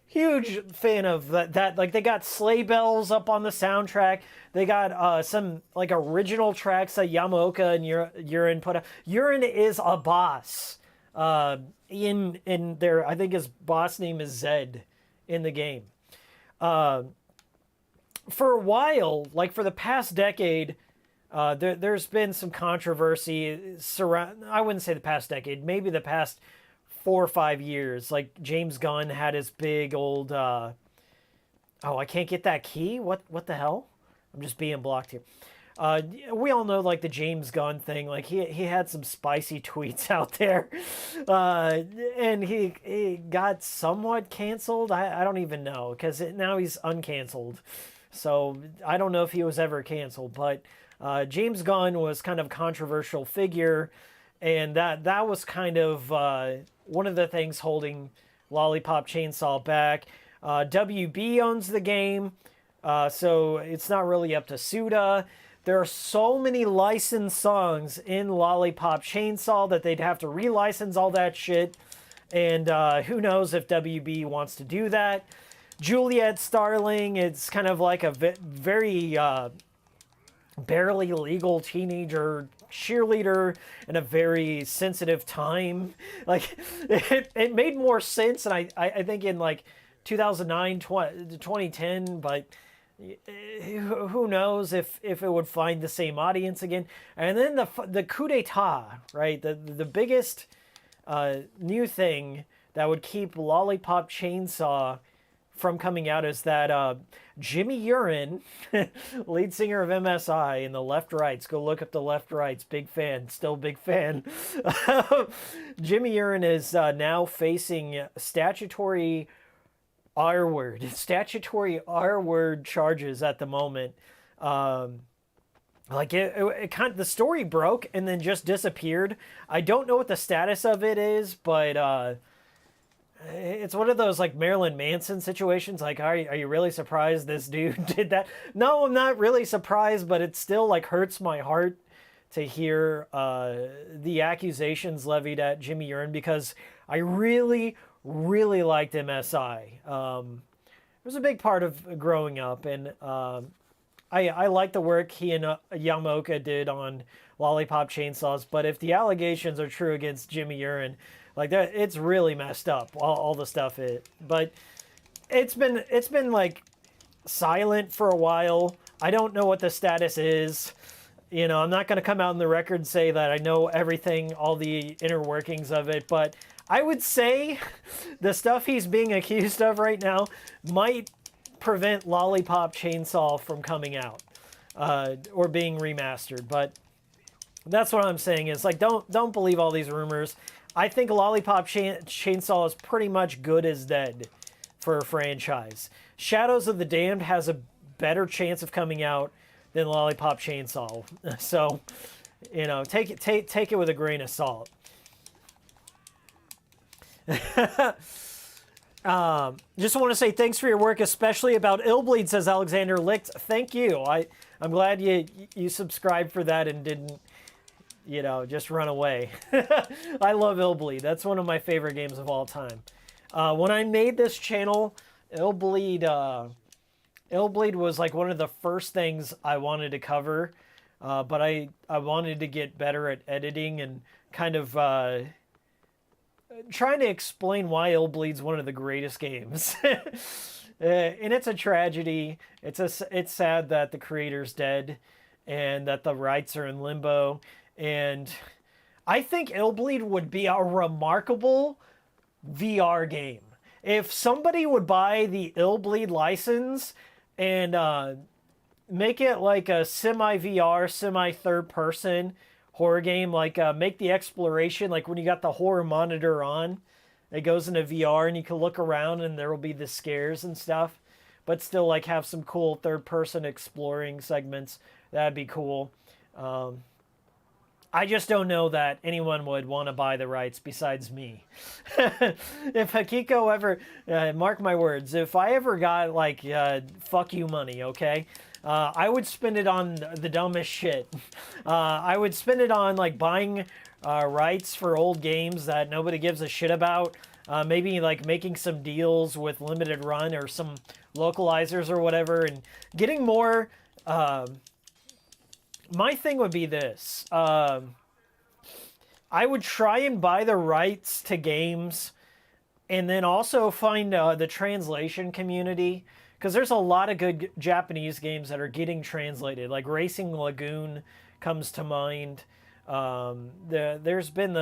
fan of that. Like they got Sleigh Bells up on the soundtrack. They got some like original tracks that Yamaoka and Urine put up. Urine is a boss. In there, I think his boss name is Zed in the game. For a while, like for the past decade, there's been some controversy surround. I wouldn't say the past decade, maybe the past 4 or 5 years. Like James Gunn had his big old. I can't get that key. What the hell? I'm just being blocked here. We all know like the James Gunn thing. Like he had some spicy tweets out there, and he got somewhat canceled. I don't even know because now he's uncanceled. So I don't know if he was ever canceled, but. James Gunn was kind of a controversial figure, and that was kind of one of the things holding Lollipop Chainsaw back. WB owns the game, so it's not really up to Suda. There are so many licensed songs in Lollipop Chainsaw that they'd have to relicense all that shit, and who knows if WB wants to do that. Juliet Starling, it's kind of like a very... barely legal teenager cheerleader in a very sensitive time. Like, it made more sense, and I think in like 2009, 2010, but who knows if it would find the same audience again. And then the coup d'etat, right? The biggest new thing that would keep Lollipop Chainsaw from coming out is that Jimmy Urine, lead singer of MSI, and the Left Rights, go look up the Left Rights, big fan, still big fan. Jimmy Urine is now facing statutory R-word charges at the moment. Like it kind of, the story broke and then just disappeared. I don't know what the status of it is, but it's one of those like Marilyn Manson situations. Like, are you really surprised this dude did that? No, I'm not really surprised, but it still like hurts my heart to hear the accusations levied at Jimmy Urine, because I really liked MSI. It was a big part of growing up, and I like the work he and Yamaoka did on Lollipop Chainsaws. But if the allegations are true against Jimmy Urine, like that, it's really messed up. All the stuff but it's been like silent for a while. I don't know what the status is. You know, I'm not going to come out on the record and say that I know everything, all the inner workings of it, but I would say the stuff he's being accused of right now might prevent Lollipop Chainsaw from coming out or being remastered. But that's what I'm saying is, like, don't believe all these rumors. I think Lollipop Chainsaw is pretty much good as dead for a franchise. Shadows of the Damned has a better chance of coming out than Lollipop Chainsaw. So, you know, take it with a grain of salt. Just want to say thanks for your work, especially about Illbleed, says Alexander Licht. Thank you. I'm glad you subscribed for that and didn't, you know, just run away. I love Illbleed. That's one of my favorite games of all time. When I made this channel, Illbleed was like one of the first things I wanted to cover, but I wanted to get better at editing and kind of trying to explain why Illbleed's one of the greatest games. And it's a tragedy. It's sad that the creator's dead and that the rights are in limbo. And I think Illbleed would be a remarkable VR game. If somebody would buy the Illbleed license and make it like a semi-VR, semi-third-person horror game, like make the exploration, like when you got the horror monitor on, it goes into VR and you can look around and there will be the scares and stuff, but still like have some cool third-person exploring segments. That'd be cool. I just don't know that anyone would want to buy the rights besides me. If Hikiko ever, mark my words, if I ever got like fuck you money, okay, I would spend it on the dumbest shit. I would spend it on like buying rights for old games that nobody gives a shit about. Maybe like making some deals with Limited Run or some localizers or whatever, and getting more. My thing would be this. I would try and buy the rights to games and then also find the translation community, because there's a lot of good Japanese games that are getting translated. Like Racing Lagoon comes to mind. There's been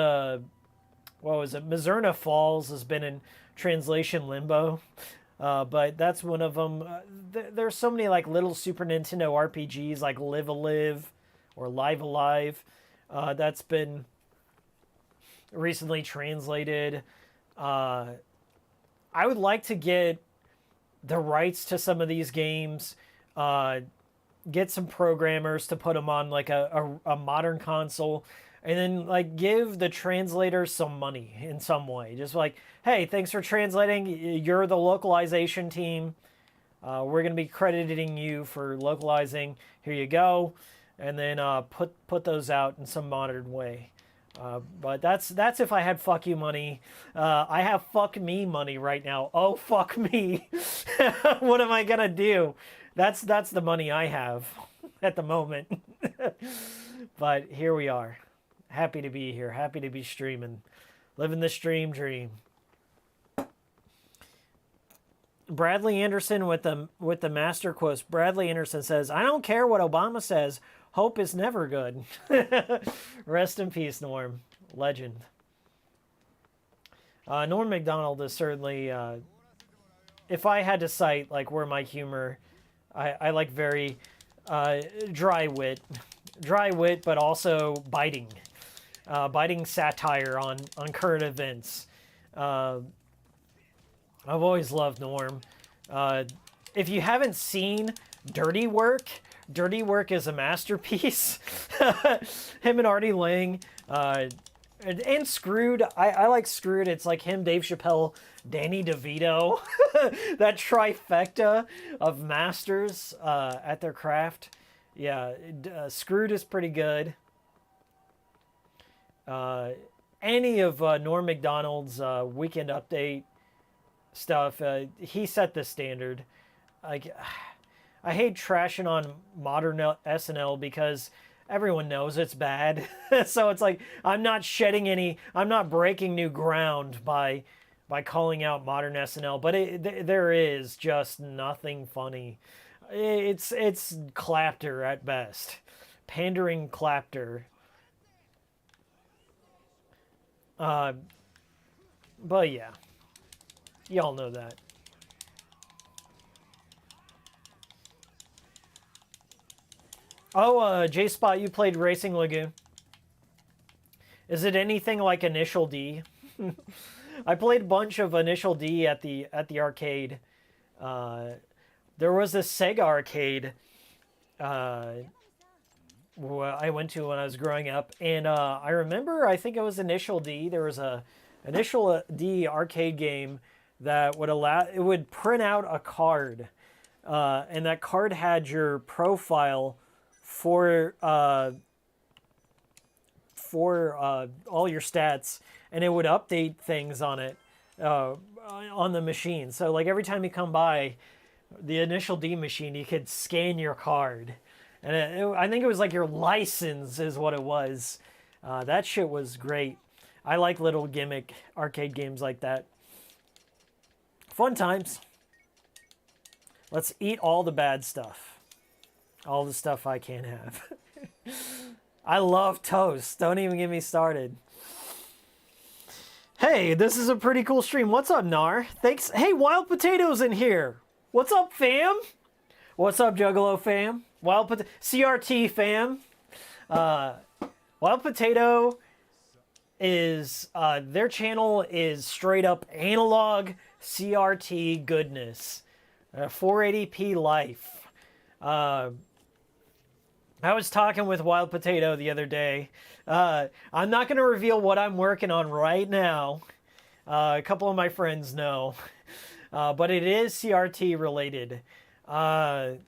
Mizurna Falls has been in translation limbo. But that's one of them. There's so many like little Super Nintendo RPGs like Live Alive or Live Alive that's been recently translated. I would like to get the rights to some of these games, get some programmers to put them on like a modern console, and then like give the translators some money in some way. Just like, hey, thanks for translating. You're the localization team. We're going to be crediting you for localizing. Here you go. And then put those out in some modern way. But that's if I had fuck you money. I have fuck me money right now. Oh, fuck me. What am I going to do? That's the money I have at the moment. But here we are. Happy to be here. Happy to be streaming. Living the stream dream. Bradley Anderson with the master quotes. Bradley Anderson says, "I don't care what Obama says. Hope is never good." Rest in peace, Norm. Legend. Norm Macdonald is certainly, if I had to cite like where my humor, I like very dry wit, but also biting satire on current events. I've always loved Norm. If you haven't seen Dirty Work is a masterpiece. Him and Artie Lang, and Screwed. I like Screwed. It's like him, Dave Chappelle, Danny DeVito. That trifecta of masters at their craft. Yeah, Screwed is pretty good. Any of Norm Macdonald's Weekend Update stuff, he set the standard. Like, I hate trashing on modern SNL because everyone knows it's bad. So it's like I'm not breaking new ground by calling out modern SNL, but there is just nothing funny. It's clapter at best, pandering clapter. But yeah, y'all know that. Oh, J-Spot, you played Racing Lagoon. Is it anything like Initial D? I played a bunch of Initial D at the arcade. There was this Sega arcade I went to when I was growing up, and I remember, I think it was Initial D. There was a Initial D arcade game that would print out a card, and that card had your profile for all your stats, and it would update things on it on the machine. So like every time you come by the Initial D machine, you could scan your card, and I think it was like your license is what it was. That shit was great. I like little gimmick arcade games like that. Fun times. Let's eat all the bad stuff. All the stuff I can't have. I love toast. Don't even get me started. Hey, this is a pretty cool stream. What's up, Nar? Thanks. Hey, Wild Potato's in here. What's up, fam? What's up, Juggalo fam? CRT fam. Wild Potato is, their channel is straight up analog CRT goodness. 480p life. I was talking with Wild Potato the other day. I'm not going to reveal what I'm working on right now. A couple of my friends know. But it is CRT related. I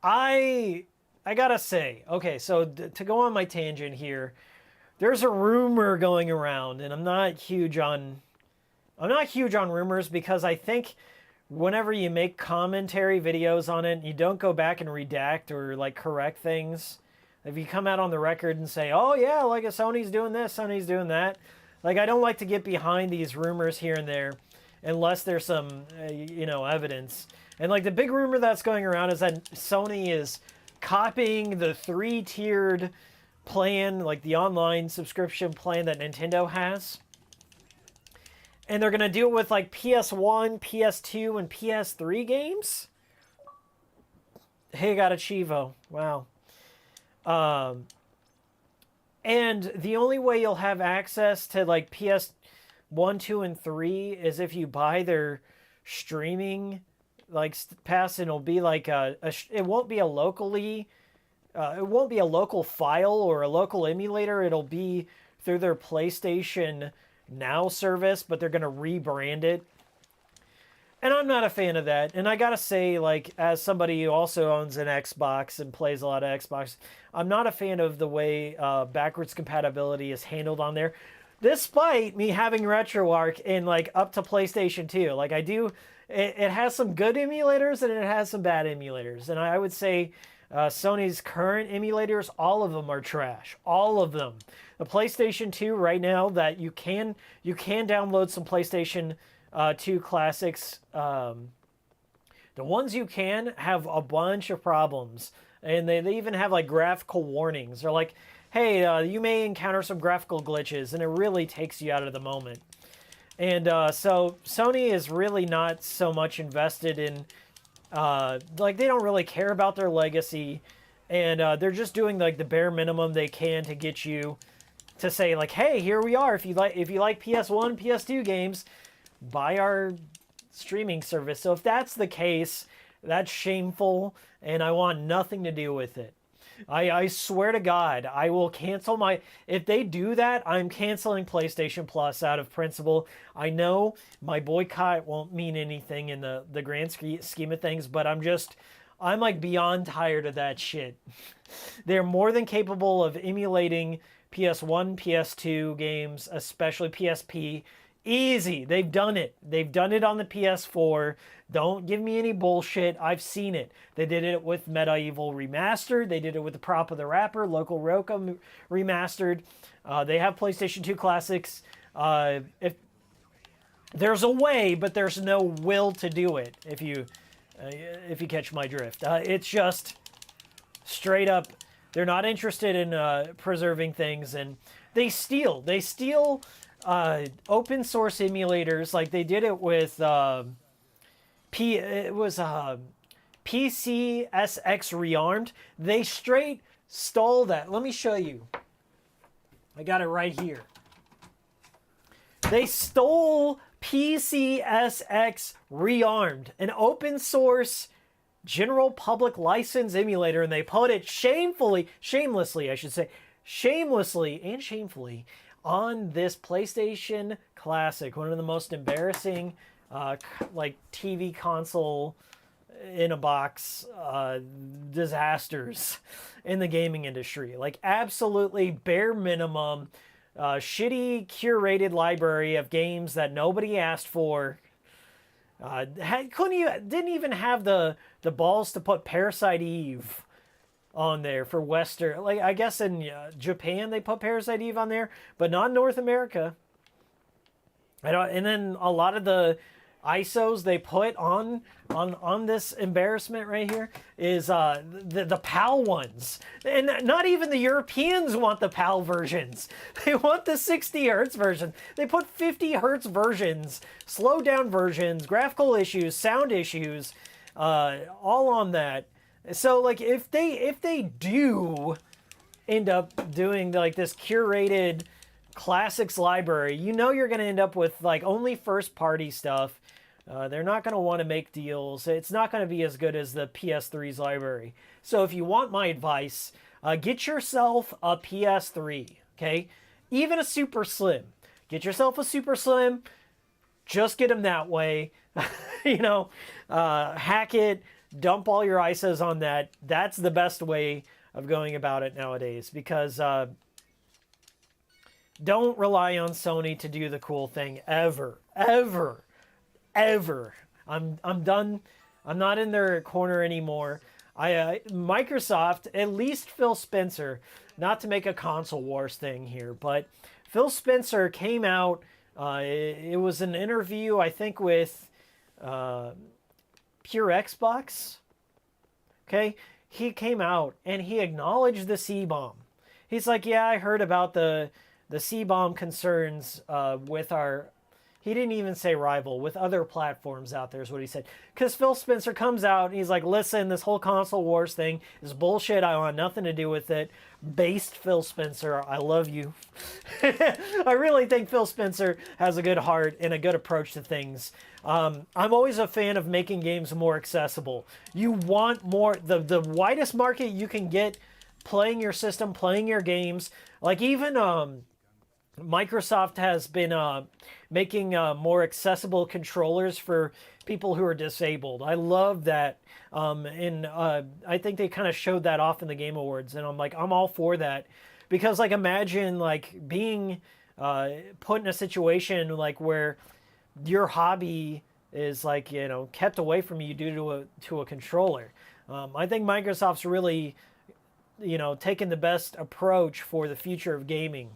gotta say, okay, so to go on my tangent here, there's a rumor going around, and I'm not huge on rumors because I think whenever you make commentary videos on it, you don't go back and redact or like correct things. If you come out on the record and say, oh yeah, like Sony's doing this, Sony's doing that. Like, I don't like to get behind these rumors here and there unless there's some, evidence. And like the big rumor that's going around is that Sony is copying the 3-tiered plan, like the online subscription plan that Nintendo has. And they're going to do it with like PS1, PS2, and PS3 games? Hey, got a Chivo. Wow. And the only way you'll have access to like PS1, 2, and 3 is if you buy their streaming like pass, and it'll be like it won't be a locally, it won't be a local file or a local emulator. It'll be through their PlayStation Now service, but they're going to rebrand it. And I'm not a fan of that. And I gotta say, like, as somebody who also owns an Xbox and plays a lot of Xbox, I'm not a fan of the way backwards compatibility is handled on there. Despite me having RetroArch and, like, up to PlayStation 2. Like, I do... It has some good emulators and it has some bad emulators. And I would say Sony's current emulators, all of them are trash. All of them. The PlayStation 2 right now, that you can download some PlayStation 2 classics. The ones you can have a bunch of problems, and they even have like graphical warnings. They're like, hey, you may encounter some graphical glitches, and it really takes you out of the moment. And so Sony is really not so much invested in, like, they don't really care about their legacy, and they're just doing like the bare minimum they can to get you to say like, hey, here we are. If you like PS1, PS2 games, buy our streaming service. So if that's the case, that's shameful, and I want nothing to do with it. I swear to God, I will cancel my... If they do that, I'm canceling PlayStation Plus out of principle. I know my boycott won't mean anything in the grand scheme of things, but I'm like beyond tired of that shit. They're more than capable of emulating PS1, PS2 games, especially PSP. Easy. They've done it. They've done it on the PS4. Don't give me any bullshit. I've seen it. They did it with Medieval Remastered. They did it with the Prop of the Rapper, Local Roca Remastered. They have PlayStation 2 classics. If there's a way, but there's no will to do it, if you catch my drift. It's just straight up, they're not interested in preserving things, and they steal open source emulators, like they did it with PCSX Rearmed. They straight stole that. Let me show you. I got it right here. They stole PCSX Rearmed, an open source general public license emulator, and they put it shamelessly on this PlayStation Classic, one of the most embarrassing like TV console in a box disasters in the gaming industry. Like, absolutely bare minimum, shitty curated library of games that nobody asked for. Didn't even have the balls to put Parasite Eve on there for Western. Like, I guess in Japan they put Parasite Eve on there, but not in North America. And then a lot of the ISOs they put on this embarrassment right here is the PAL ones. And not even the Europeans want the PAL versions. They want the 60 hertz version. They put 50 hertz versions, slowed down versions, graphical issues, sound issues, all on that. So, like, if they do end up doing like this curated classics library, you know you're going to end up with like only first party stuff. They're not going to want to make deals. It's not going to be as good as the PS3's library. So if you want my advice, get yourself a PS3, okay? Even a Super Slim. Get yourself a Super Slim. Just get them that way. Hack it. Dump all your ISOs on that. That's the best way of going about it nowadays, because don't rely on Sony to do the cool thing ever. I'm done. I'm not in their corner anymore. Microsoft, at least Phil Spencer, not to make a console wars thing here, but Phil Spencer came out. It was an interview, I think, with Pure Xbox. Okay, he came out and he acknowledged the C-bomb. He's like, yeah, I heard about the C-bomb concerns with our... He didn't even say rival, with other platforms out there is what he said. Because Phil Spencer comes out and he's like, listen, this whole console wars thing is bullshit. I want nothing to do with it. Based Phil Spencer, I love you. I really think Phil Spencer has a good heart and a good approach to things. I'm always a fan of making games more accessible. You want more, the widest market you can get playing your system, playing your games. Like, even Microsoft has been making more accessible controllers for people who are disabled. I love that. And I think they kind of showed that off in the Game Awards. And I'm all for that. Because, like, imagine, like, being put in a situation, like, where your hobby is like, kept away from you due to a controller. I think Microsoft's really, taking the best approach for the future of gaming.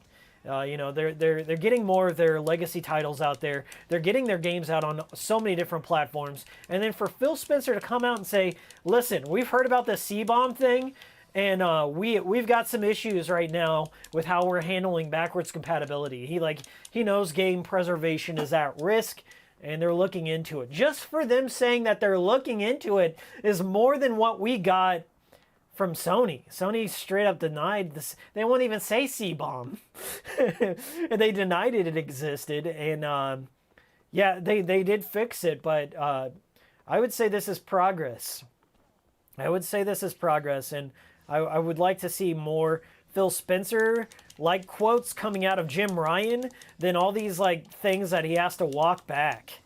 They're getting more of their legacy titles out there. They're getting their games out on so many different platforms. And then for Phil Spencer to come out and say, "Listen, we've heard about the C-bomb thing, and we've got some issues right now with how we're handling backwards compatibility." He knows game preservation is at risk, and they're looking into it. Just for them saying that they're looking into it is more than what we got from Sony. Sony straight up denied this. They won't even say C-bomb. And they denied it existed. And yeah, they did fix it, but I would say this is progress. I would say this is progress, and I would like to see more Phil Spencer like quotes coming out of Jim Ryan than all these like things that he has to walk back.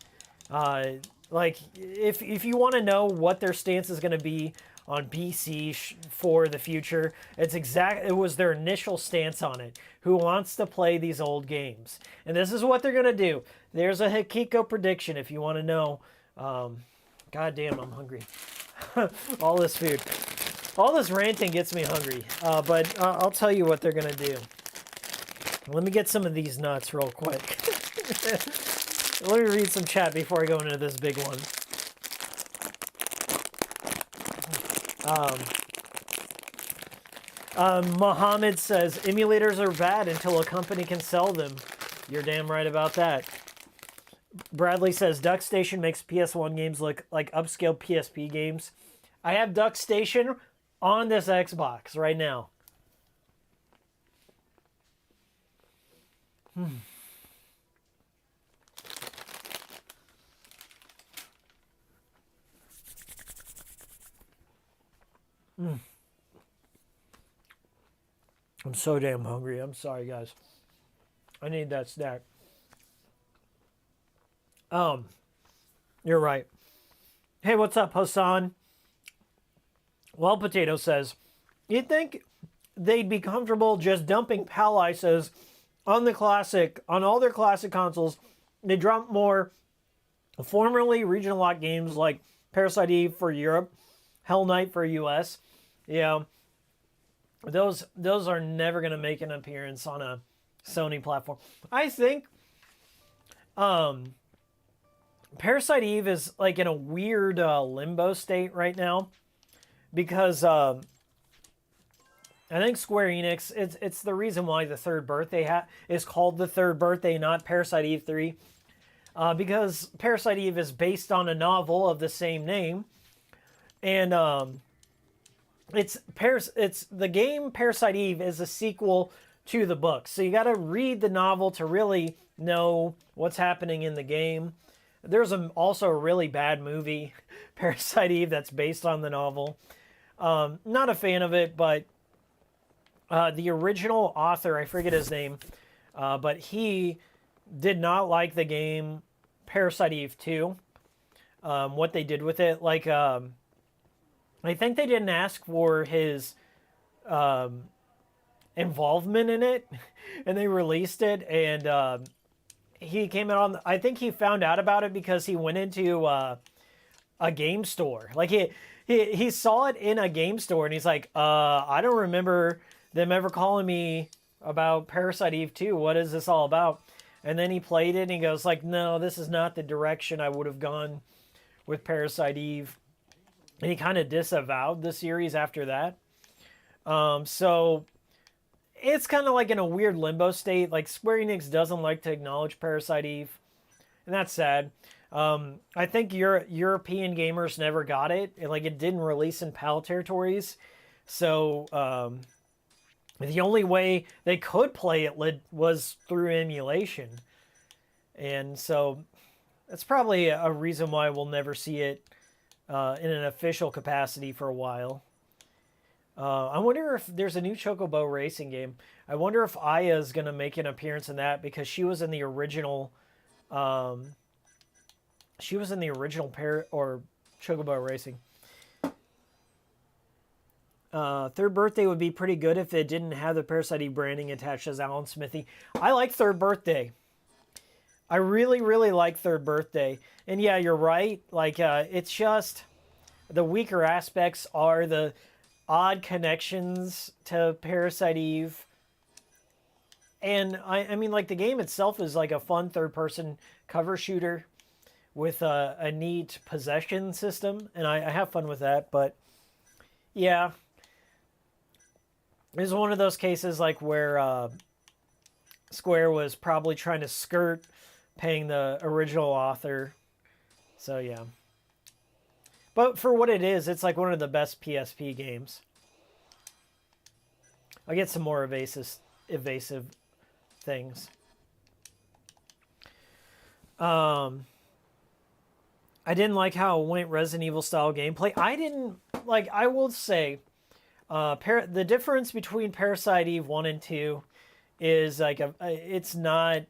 Like if you want to know what their stance is going to be on PC for the future, it was their initial stance on it. Who wants to play these old games? And this is what they're gonna do. There's a Hikiko prediction if you want to know. God damn, I'm hungry. All this food, all this ranting gets me hungry. But I'll tell you what they're gonna do. Let me get some of these nuts real quick. Let me read some chat before I go into this big one. Mohammed says, emulators are bad until a company can sell them. You're damn right about that. Bradley says, DuckStation makes PS1 games look like upscale PSP games. I have DuckStation on this Xbox right now. I'm so damn hungry. I'm sorry, guys. I need that snack. You're right. Hey, what's up, Hassan? Well, Potato says, you'd think they'd be comfortable just dumping PAL ISOs on all their classic consoles. They drop more formerly regional lock games like Parasite Eve for Europe, Hell Knight for US. Yeah, those are never going to make an appearance on a Sony platform. I think Parasite Eve is like in a weird limbo state right now because I think Square Enix, it's the reason why the third birthday is called the third birthday, not Parasite Eve 3. Because Parasite Eve is based on a novel of the same name. And it's the game Parasite Eve is a sequel to the book. So you got to read the novel to really know what's happening in the game. There's also a really bad movie, Parasite Eve, that's based on the novel. Not a fan of it, but the original author, I forget his name, but he did not like the game Parasite Eve 2. What they did with it, like I think they didn't ask for his involvement in it, and they released it, and he came out on. I think he found out about it because he went into a game store. Like he saw it in a game store, and he's like, I don't remember them ever calling me about Parasite Eve 2. What is this all about? And then he played it, and he goes like, no, this is not the direction I would have gone with Parasite Eve. And he kind of disavowed the series after that. So it's kind of like in a weird limbo state. Like Square Enix doesn't like to acknowledge Parasite Eve. And that's sad. I think European gamers never got it. It didn't release in PAL territories. So the only way they could play it was through emulation. And so that's probably a reason why we'll never see it in an official capacity for a while. I wonder if there's a new Chocobo racing game. I wonder if Aya is going to make an appearance in that because she was in the original. She was in the original Chocobo racing. Third Birthday would be pretty good if it didn't have the Parasite Eve branding attached as Alan Smithy. I like Third Birthday. I really, really like Third Birthday. And yeah, you're right. Like, it's just the weaker aspects are the odd connections to Parasite Eve. And I mean, like, the game itself is like a fun third person cover shooter with a neat possession system. And I have fun with that. But yeah, it's one of those cases like where Square was probably trying to skirt paying the original author. So yeah. But for what it is, it's like one of the best PSP games. I'll get some more evasive things. I didn't like how it went Resident Evil style gameplay. I didn't like. I will say, the difference between Parasite Eve 1 and 2 is like it's not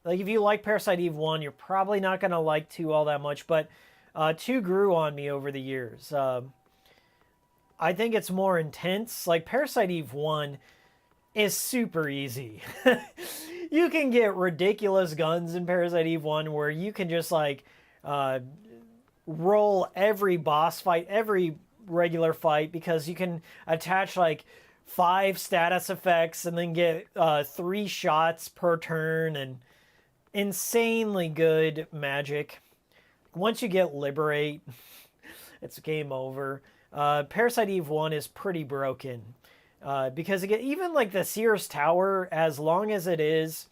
like if you like Parasite Eve 1, you're probably not gonna like 2 all that much. But 2 grew on me over the years. I think it's more intense. Like Parasite Eve 1 is super easy. You can get ridiculous guns in Parasite Eve 1 where you can just like roll every boss fight, every regular fight, because you can attach like 5 status effects and then get 3 shots per turn and insanely good magic. Once you get Liberate, it's game over. Parasite Eve 1 is pretty broken. Because again, even like the Sears Tower, as long as it is,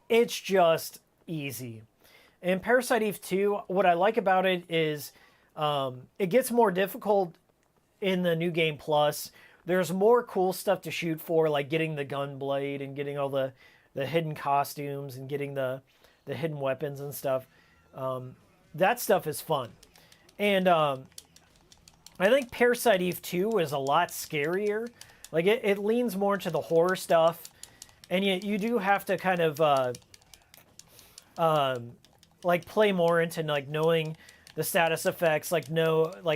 it's just easy. And Parasite Eve 2, what I like about it is it gets more difficult in the New Game Plus. There's more cool stuff to shoot for, like getting the gun blade and getting all the hidden costumes and getting the hidden weapons and stuff. That stuff is fun. And I think Parasite Eve 2 is a lot scarier. Like, it leans more into the horror stuff. And yet you do have to kind of, like, play more into, like, knowing the status effects. Like,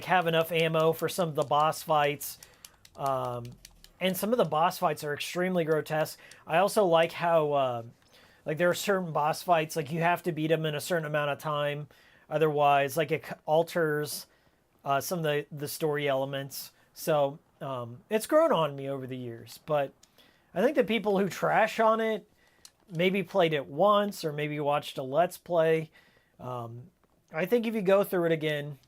have enough ammo for some of the boss fights. And some of the boss fights are extremely grotesque. I also like how, like, there are certain boss fights, like, you have to beat them in a certain amount of time. Otherwise, like, it alters some of the story elements. So it's grown on me over the years. But I think the people who trash on it maybe played it once or maybe watched a Let's Play. I think if you go through it again,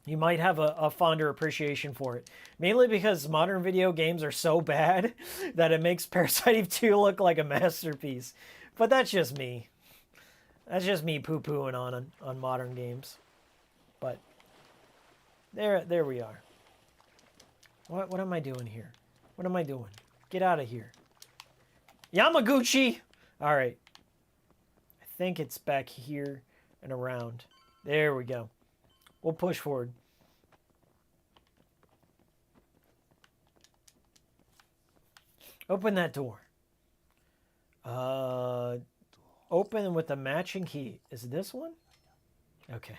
you might have a fonder appreciation for it. Mainly because modern video games are so bad that it makes Parasite Eve 2 look like a masterpiece. But that's just me. That's just me poo-pooing on modern games. But there we are. What am I doing here? What am I doing? Get out of here. Yamaguchi! Alright. I think it's back here and around. There we go. We'll push forward. Open that door. Open with the matching key. Is it this one? Okay.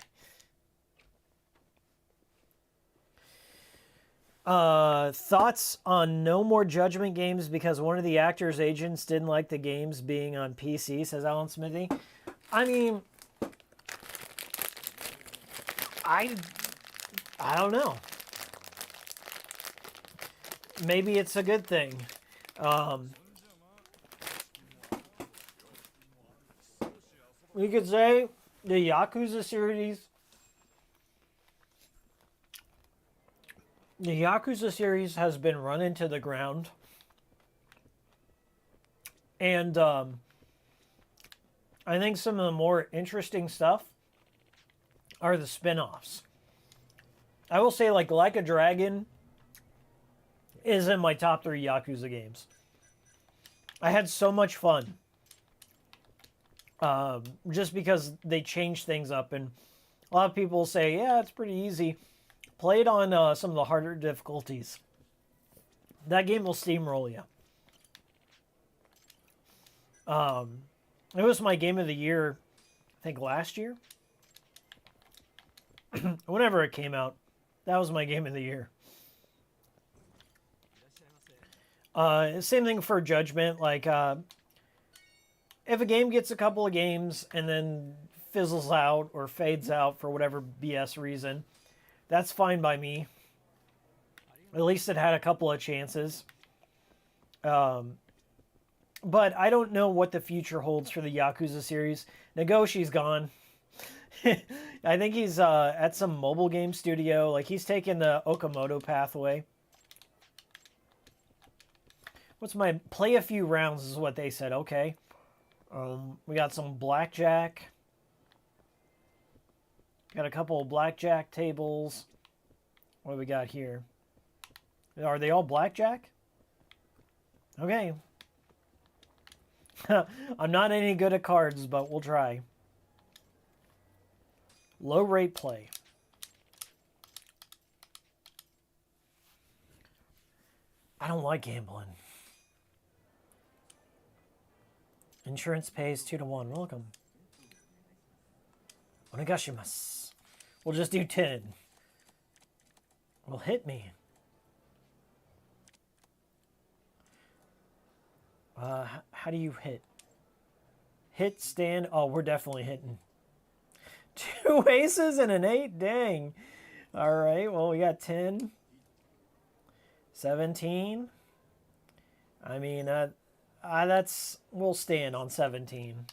Thoughts on no more Judgment games because one of the actors' agents didn't like the games being on PC, says Alan Smithy. I mean, I don't know. Maybe it's a good thing. We could say the Yakuza series. The Yakuza series has been run into the ground. And I think some of the more interesting stuff are the spin-offs. I will say, like a Dragon is in my top 3 Yakuza games. I had so much fun. Just because they changed things up. And a lot of people say, yeah, it's pretty easy. Play it on some of the harder difficulties. That game will steamroll you. It was my game of the year, I think last year. Whenever it came out, that was my game of the year. Same thing for Judgment. Like, if a game gets a couple of games and then fizzles out or fades out for whatever BS reason, that's fine by me. At least it had a couple of chances. But I don't know what the future holds for the Yakuza series. Nagoshi's gone. I think he's at some mobile game studio. Like, he's taken the Okamoto pathway. What's my... Play a few rounds is what they said. Okay. We got some blackjack. Got a couple of blackjack tables. What do we got here? Are they all blackjack? Okay. I'm not any good at cards, but we'll try. Low rate play. I don't like gambling. Insurance pays 2 to 1. Welcome. Onegashimasu. We'll just do 10. Well, hit me. How do you hit? Hit, stand. Oh, we're definitely hitting. 2 aces and an 8? Dang. All right, well, we got 10. 17. I mean, that's... We'll stand on 17.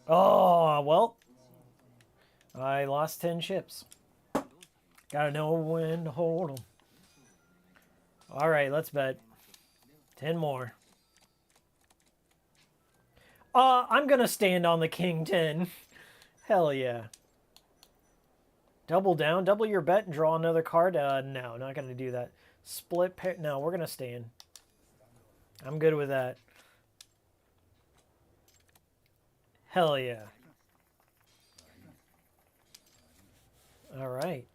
Oh, well. I lost 10 chips. Gotta know when to hold them. All right, let's bet. 10 more. I'm going to stand on the King 10. Hell yeah. Double down. Double your bet and draw another card. No, not going to do that. Split pair. No, we're going to stand. I'm good with that. Hell yeah. All right.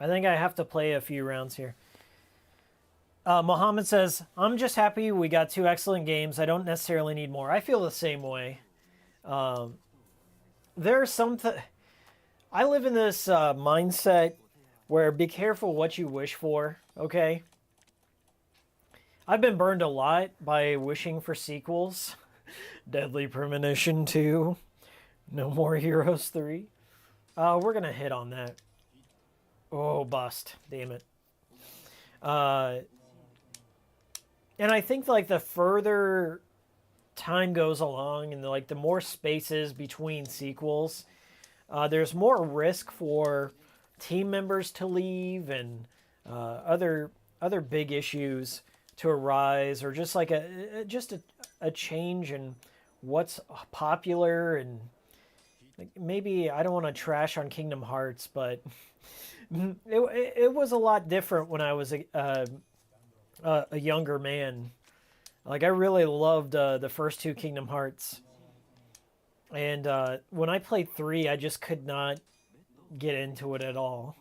I think I have to play a few rounds here. Mohammed says, I'm just happy we got 2 excellent games. I don't necessarily need more. I feel the same way. There's something... I live in this mindset where be careful what you wish for, okay? I've been burned a lot by wishing for sequels. Deadly Premonition 2. No More Heroes 3. We're going to hit on that. Oh, bust. Damn it. And I think, like, the further time goes along and, like, the more spaces between sequels, there's more risk for team members to leave and other big issues to arise, or just, like, a change in what's popular. And like, maybe I don't want to trash on Kingdom Hearts, but... It was a lot different when I was a younger man. Like, I really loved the first 2 Kingdom Hearts. And when I played 3, I just could not get into it at all.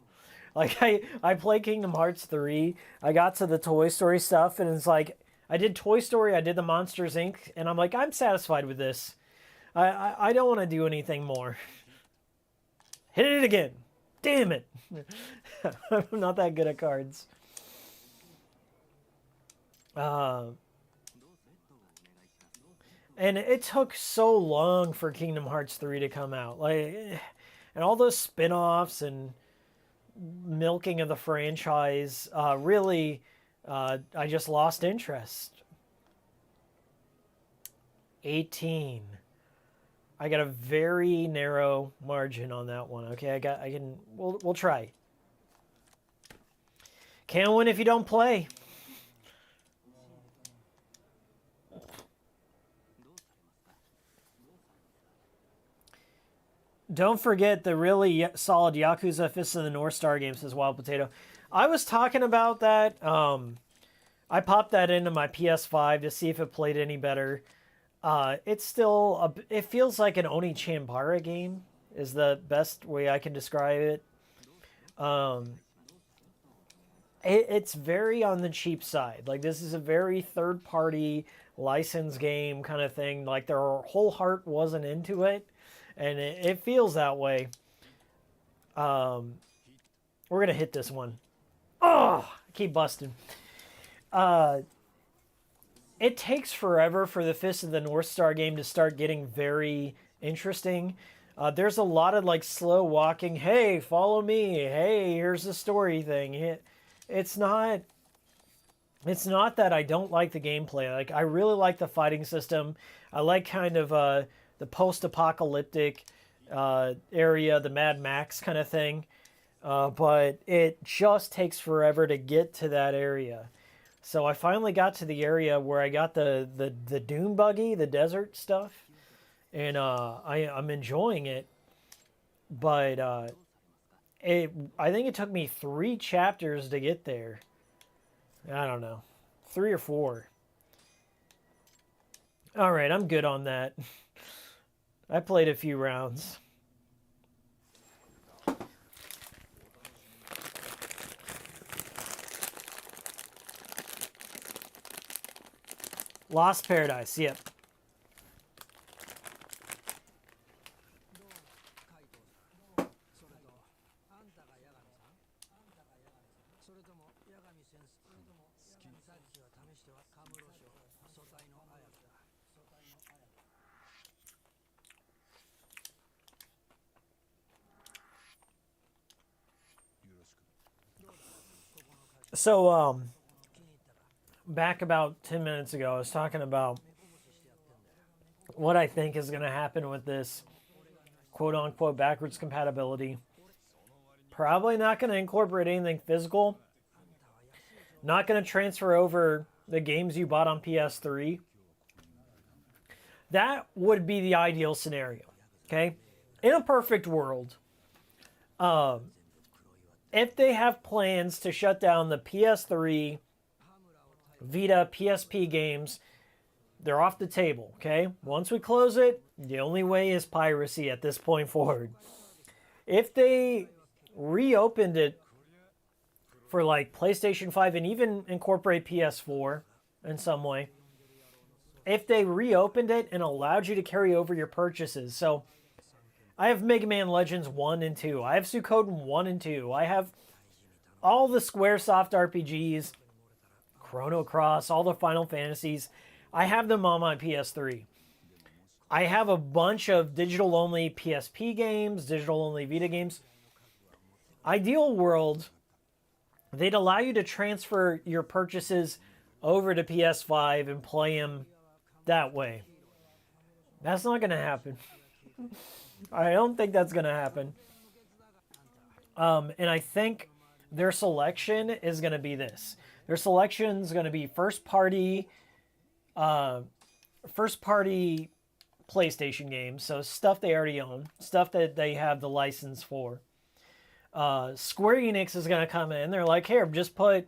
Like, I played Kingdom Hearts 3, I got to the Toy Story stuff, and it's like, I did Toy Story, I did the Monsters, Inc., and I'm like, I'm satisfied with this. I don't want to do anything more. Hit it again. Damn it. I'm not that good at cards. And it took so long for Kingdom Hearts 3 to come out. Like, and all those spin-offs and milking of the franchise, really, I just lost interest. 18. I got a very narrow margin on that one. Okay, we'll try. Can't win if you don't play. Don't forget the really solid Yakuza Fist of the North Star game, says Wild Potato. I was talking about that. I popped that into my PS5 to see if it played any better. It's still... it feels like an Oni Chambara game, is the best way I can describe it. It's very on the cheap side. Like, this is a very third-party licensed game kind of thing. Like, their whole heart wasn't into it. And it feels that way. We're going to hit this one. Oh, I keep busting. It takes forever for the Fist of the North Star game to start getting very interesting. There's a lot of like slow walking. Hey, follow me. Hey, here's the story thing. It's not. It's not that I don't like the gameplay. Like I really like the fighting system. I like kind of the post-apocalyptic area, the Mad Max kind of thing. But it just takes forever to get to that area. So I finally got to the area where I got the dune buggy, the desert stuff, and I'm enjoying it. But I think it took me 3 chapters to get there. I don't know, 3 or 4. All right, I'm good on that. I played a few rounds. Lost Paradise, yep. So, back about 10 minutes ago, I was talking about what I think is going to happen with this quote-unquote backwards compatibility. Probably not going to incorporate anything physical. Not going to transfer over the games you bought on PS3. That would be the ideal scenario, okay? In a perfect world, if they have plans to shut down the PS3, Vita, PSP games, they're off the table, okay? Once we close it, the only way is piracy at this point forward. If they reopened it for like PlayStation 5 and even incorporate PS4 in some way, if they reopened it and allowed you to carry over your purchases, so I have Mega Man Legends 1 and 2. I have Suikoden 1 and 2. I have all the Squaresoft RPGs, Chrono Cross, all the Final Fantasies. I have them on my PS3. I have a bunch of digital-only PSP games, digital-only Vita games. Ideal world, they'd allow you to transfer your purchases over to PS5 and play them that way. That's not going to happen. I don't think that's going to happen. And I think their selection is going to be this. Their selection is going to be first party PlayStation games. So stuff they already own, stuff that they have the license for. Square Enix is going to come in. They're like, here, just put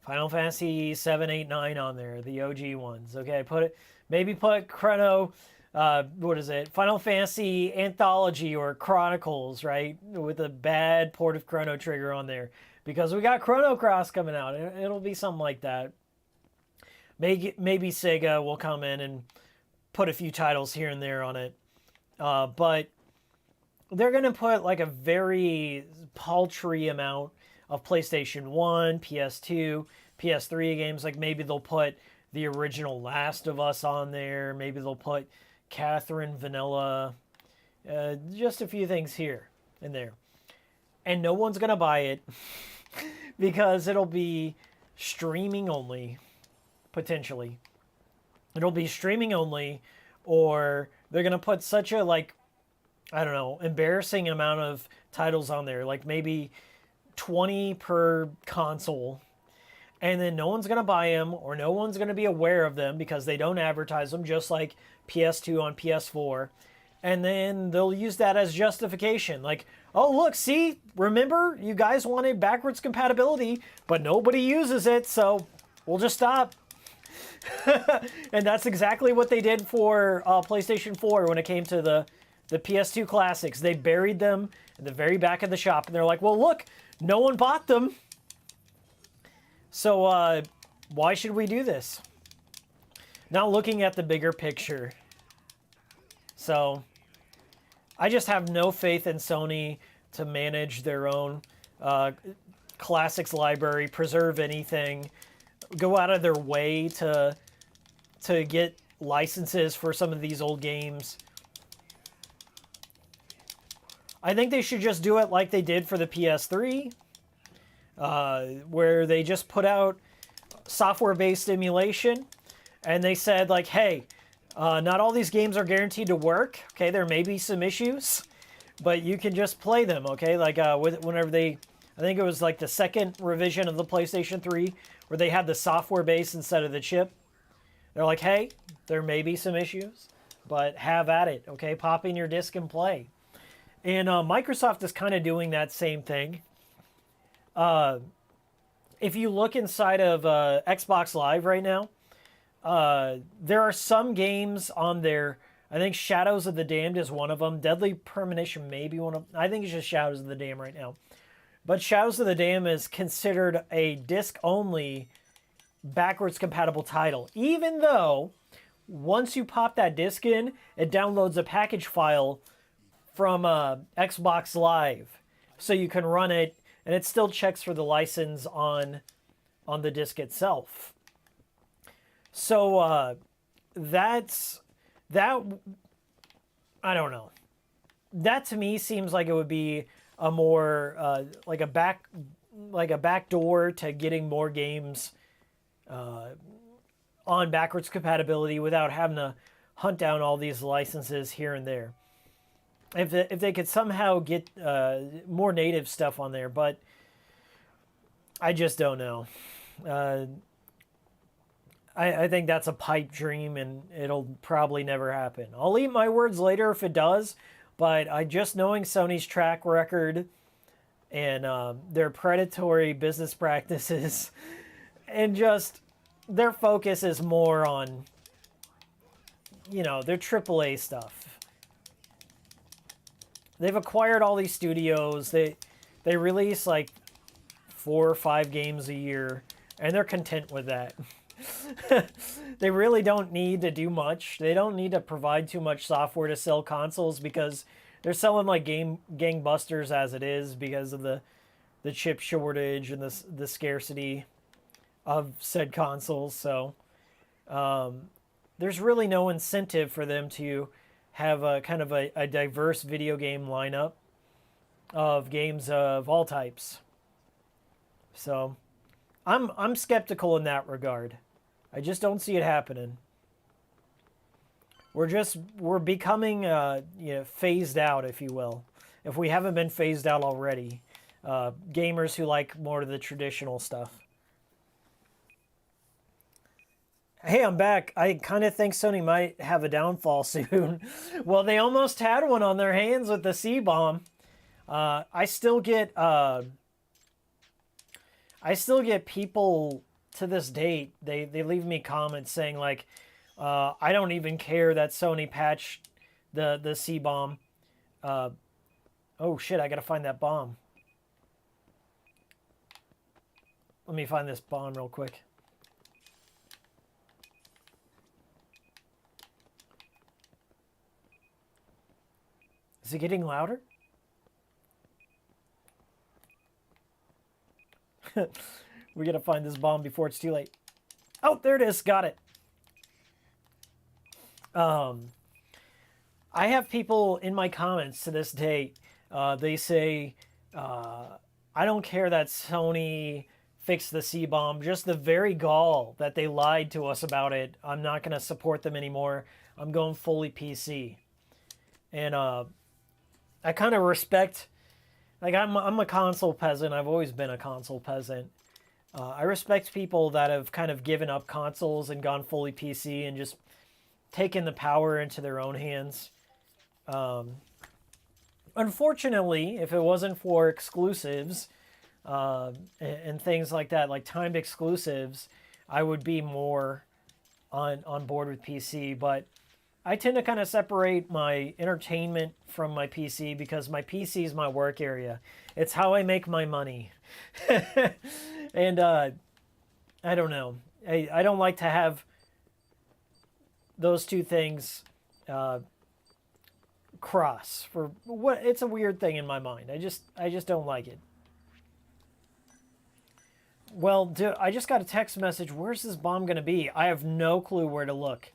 Final Fantasy 7, 8, 9 on there, the OG ones. Okay, maybe put Chrono. Final Fantasy Anthology or Chronicles, right? With a bad port of Chrono Trigger on there. Because we got Chrono Cross coming out. It'll be something like that. Maybe Sega will come in and put a few titles here and there on it. But they're going to put like a very paltry amount of PlayStation 1, PS2, PS3 games. Like maybe they'll put the original Last of Us on there. Maybe they'll put Catherine Vanilla, just a few things here and there. And no one's going to buy it because it'll be streaming only, potentially. It'll be streaming only, or they're going to put such a, like, I don't know, embarrassing amount of titles on there, like maybe 20 per console. And then no one's going to buy them, or no one's going to be aware of them because they don't advertise them, just like PS2 on PS4. And then they'll use that as justification. Like, oh, look, see? Remember? You guys wanted backwards compatibility, but nobody uses it, so we'll just stop. And that's exactly what they did for PlayStation 4 when it came to the PS2 classics. They buried them in the very back of the shop, and they're like, well, look, no one bought them. So, why should we do this? Now looking at the bigger picture. So, I just have no faith in Sony to manage their own classics library, preserve anything. go out of their way to get licenses for some of these old games. I think they should just do it like they did for the PS3, where they just put out software-based emulation, and they said, like, hey, not all these games are guaranteed to work. Okay, there may be some issues, but you can just play them. Okay, like whenever I think it was like the second revision of the PlayStation 3, where they had the software base instead of the chip. They're like, hey, there may be some issues, but have at it. Okay, pop in your disc and play. And Microsoft is kind of doing that same thing. If you look inside of Xbox Live right now, there are some games on there. I think Shadows of the Damned is one of them. Deadly Premonition may be one of them. I think it's just Shadows of the Damned right now. But Shadows of the Damned is considered a disc-only, backwards compatible title. Even though, once you pop that disc in, it downloads a package file from Xbox Live, so you can run it, and it still checks for the license on the disc itself. So that I don't know. That to me seems like it would be a more like a back door to getting more games on backwards compatibility without having to hunt down all these licenses here and there. If they could somehow get more native stuff on there, but I just don't know. I think that's a pipe dream, and it'll probably never happen. I'll eat my words later if it does, but just knowing Sony's track record and their predatory business practices, and just their focus is more on, their AAA stuff. They've acquired all these studios. They release like 4 or 5 games a year, and they're content with that. They really don't need to do much. They don't need to provide too much software to sell consoles, because they're selling like gangbusters as it is, because of the chip shortage and the scarcity of said consoles. So there's really no incentive for them to have a kind of a diverse video game lineup of games of all types. So I'm skeptical in that regard. I just don't see it happening. We're becoming phased out, if you will, if we haven't been phased out already. Gamers who like more of the traditional stuff. Hey, I'm back. I kind of think Sony might have a downfall soon. Well, they almost had one on their hands with the C-bomb. I still get people to this date. They leave me comments saying like, I don't even care that Sony patched the C-bomb. Oh shit! I gotta find that bomb. Let me find this bomb real quick. Is it getting louder? We gotta find this bomb before it's too late. Oh, there it is. Got it. I have people in my comments to this day. They say, I don't care that Sony fixed the C-bomb. Just the very gall that they lied to us about it. I'm not going to support them anymore. I'm going fully PC. And I kind of respect... Like, I'm a console peasant. I've always been a console peasant. I respect people that have kind of given up consoles and gone fully PC and just taken the power into their own hands. Unfortunately, if it wasn't for exclusives and things like that, like timed exclusives, I would be more on board with PC. But I tend to kind of separate my entertainment from my PC, because my PC is my work area. It's how I make my money. And I don't know. I don't like to have those two things cross. For what? It's a weird thing in my mind. I just don't like it. Well, dude, I just got a text message. Where's this bomb going to be? I have no clue where to look.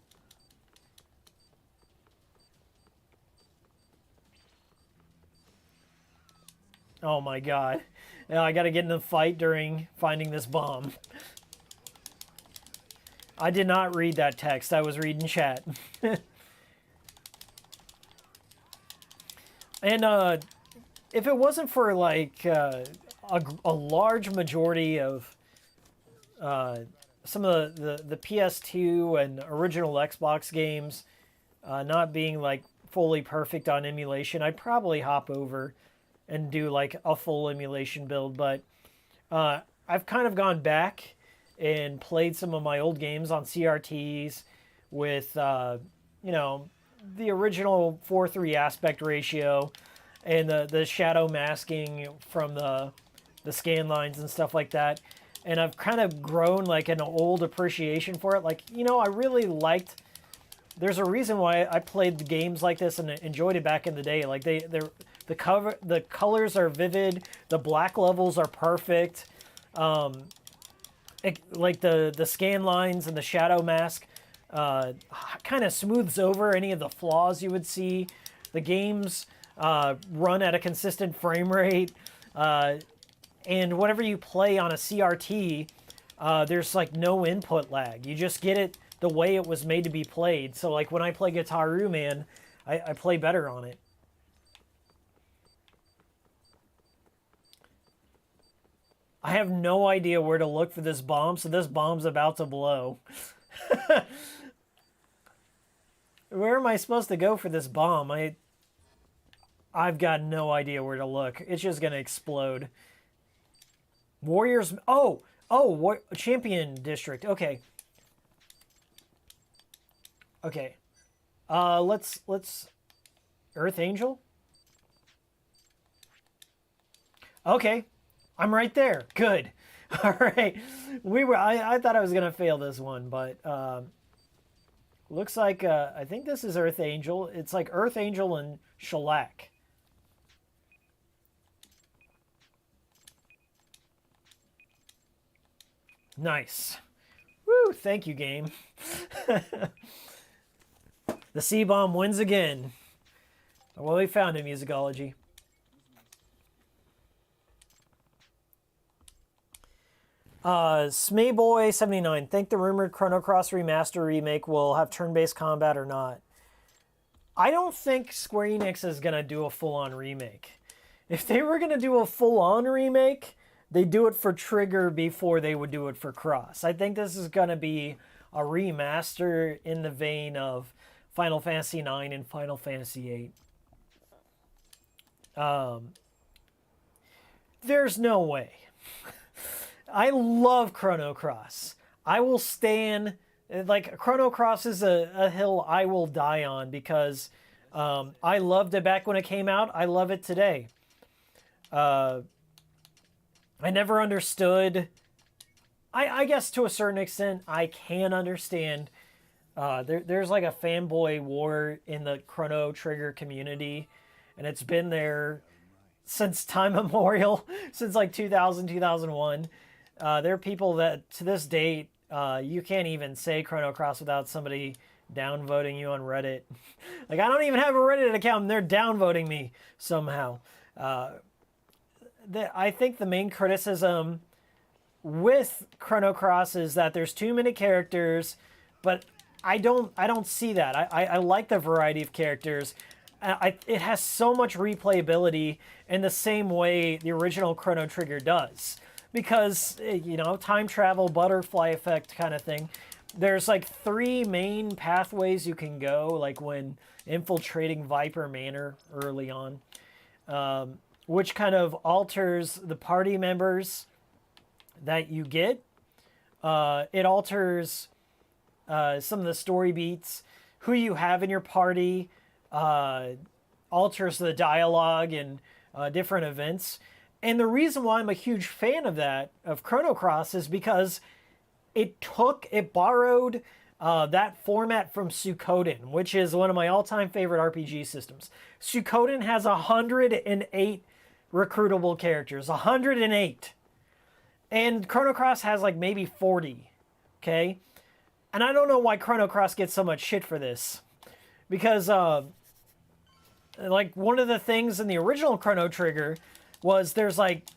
Oh my god. Now I got to get in the fight during finding this bomb. I did not read that text. I was reading chat. And if it wasn't for like a large majority of some of the PS2 and original Xbox games not being like fully perfect on emulation, I'd probably hop over and do like a full emulation build. But I've kind of gone back and played some of my old games on CRTs with, you know, the original 4:3 aspect ratio and the shadow masking from the scan lines and stuff like that. And I've kind of grown like an old appreciation for it. Like, you know, I really liked, there's a reason why I played the games like this and enjoyed it back in the day. Like the colors are vivid, the black levels are perfect. Like the scan lines and the shadow mask kind of smooths over any of the flaws you would see. The games run at a consistent frame rate. And whenever you play on a CRT, there's like no input lag. You just get it the way it was made to be played. So like when I play Guitar Man, I play better on it. I have no idea where to look for this bomb, so this bomb's about to blow. Where am I supposed to go for this bomb? I've got no idea where to look. It's just gonna explode. Warriors. Champion District. Okay. Okay. Let's Earth Angel. Okay. I'm right there. Good. All right. I thought I was gonna fail this one, but looks like I think this is Earth Angel. It's like Earth Angel and Shellac. Nice. Woo, thank you, game. The C-bomb wins again. Well, we found it, Musicology. Smayboy79, think the rumored Chrono Cross remaster remake will have turn-based combat or not? I don't think Square Enix is going to do a full-on remake. If they were going to do a full-on remake, they do it for Trigger before they would do it for Cross. I think this is going to be a remaster in the vein of Final Fantasy IX and Final Fantasy VIII. There's no way. I love Chrono Cross. I will stand, like, Chrono Cross is a hill I will die on because I loved it back when it came out. I love it today. I never understood. I guess to a certain extent, I can understand. There's like a fanboy war in the Chrono Trigger community, and it's been there since time immemorial, since like 2000, 2001. There are people that, to this date, you can't even say Chrono Cross without somebody downvoting you on Reddit. Like, I don't even have a Reddit account, and they're downvoting me somehow. I think the main criticism with Chrono Cross is that there's too many characters, but I don't see that. I like the variety of characters. It has so much replayability in the same way the original Chrono Trigger does. Because, you know, time travel, butterfly effect kind of thing. There's like 3 main pathways you can go, like when infiltrating Viper Manor early on, which kind of alters the party members that you get. It alters some of the story beats, who you have in your party, alters the dialogue and different events. And the reason why I'm a huge fan of that, of Chrono Cross, is because it borrowed that format from Suikoden, which is one of my all-time favorite RPG systems. Suikoden has 108 recruitable characters, 108. And Chrono Cross has like maybe 40. Okay? And I don't know why Chrono Cross gets so much shit for this. Because, like, one of the things in the original Chrono Trigger was there's like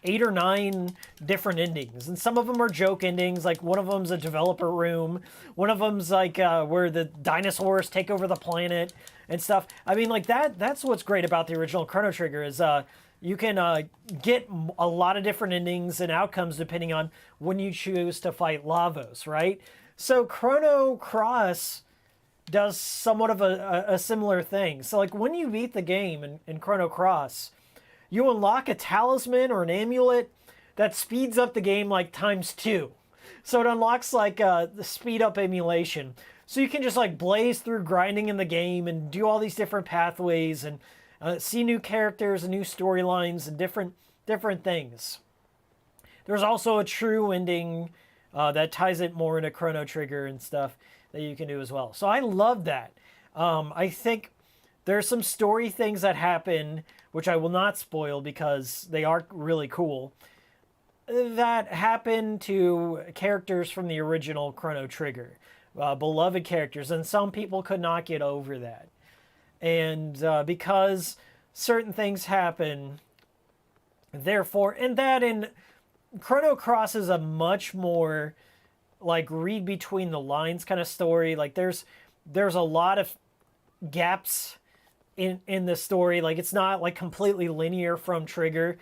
8 or 9 different endings, and some of them are joke endings. Like one of them's a developer room, one of them's like where the dinosaurs take over the planet and stuff. I mean, like that's what's great about the original Chrono Trigger is you can get a lot of different endings and outcomes depending on when you choose to fight Lavos, right? So Chrono Cross does somewhat of a similar thing. So like when you beat the game in Chrono Cross, you unlock a talisman or an amulet that speeds up the game like ×2. So it unlocks like the speed up emulation. So you can just like blaze through grinding in the game and do all these different pathways and see new characters and new storylines and different things. There's also a true ending that ties it more into Chrono Trigger and stuff that you can do as well. So I love that. I think there's some story things that happen, which I will not spoil because they are really cool, that happen to characters from the original Chrono Trigger. Beloved characters, and some people could not get over that. And because certain things happen, therefore, and that in Chrono Cross is a much more like read between the lines kind of story. Like there's a lot of gaps in the story. Like it's not like completely linear from Trigger.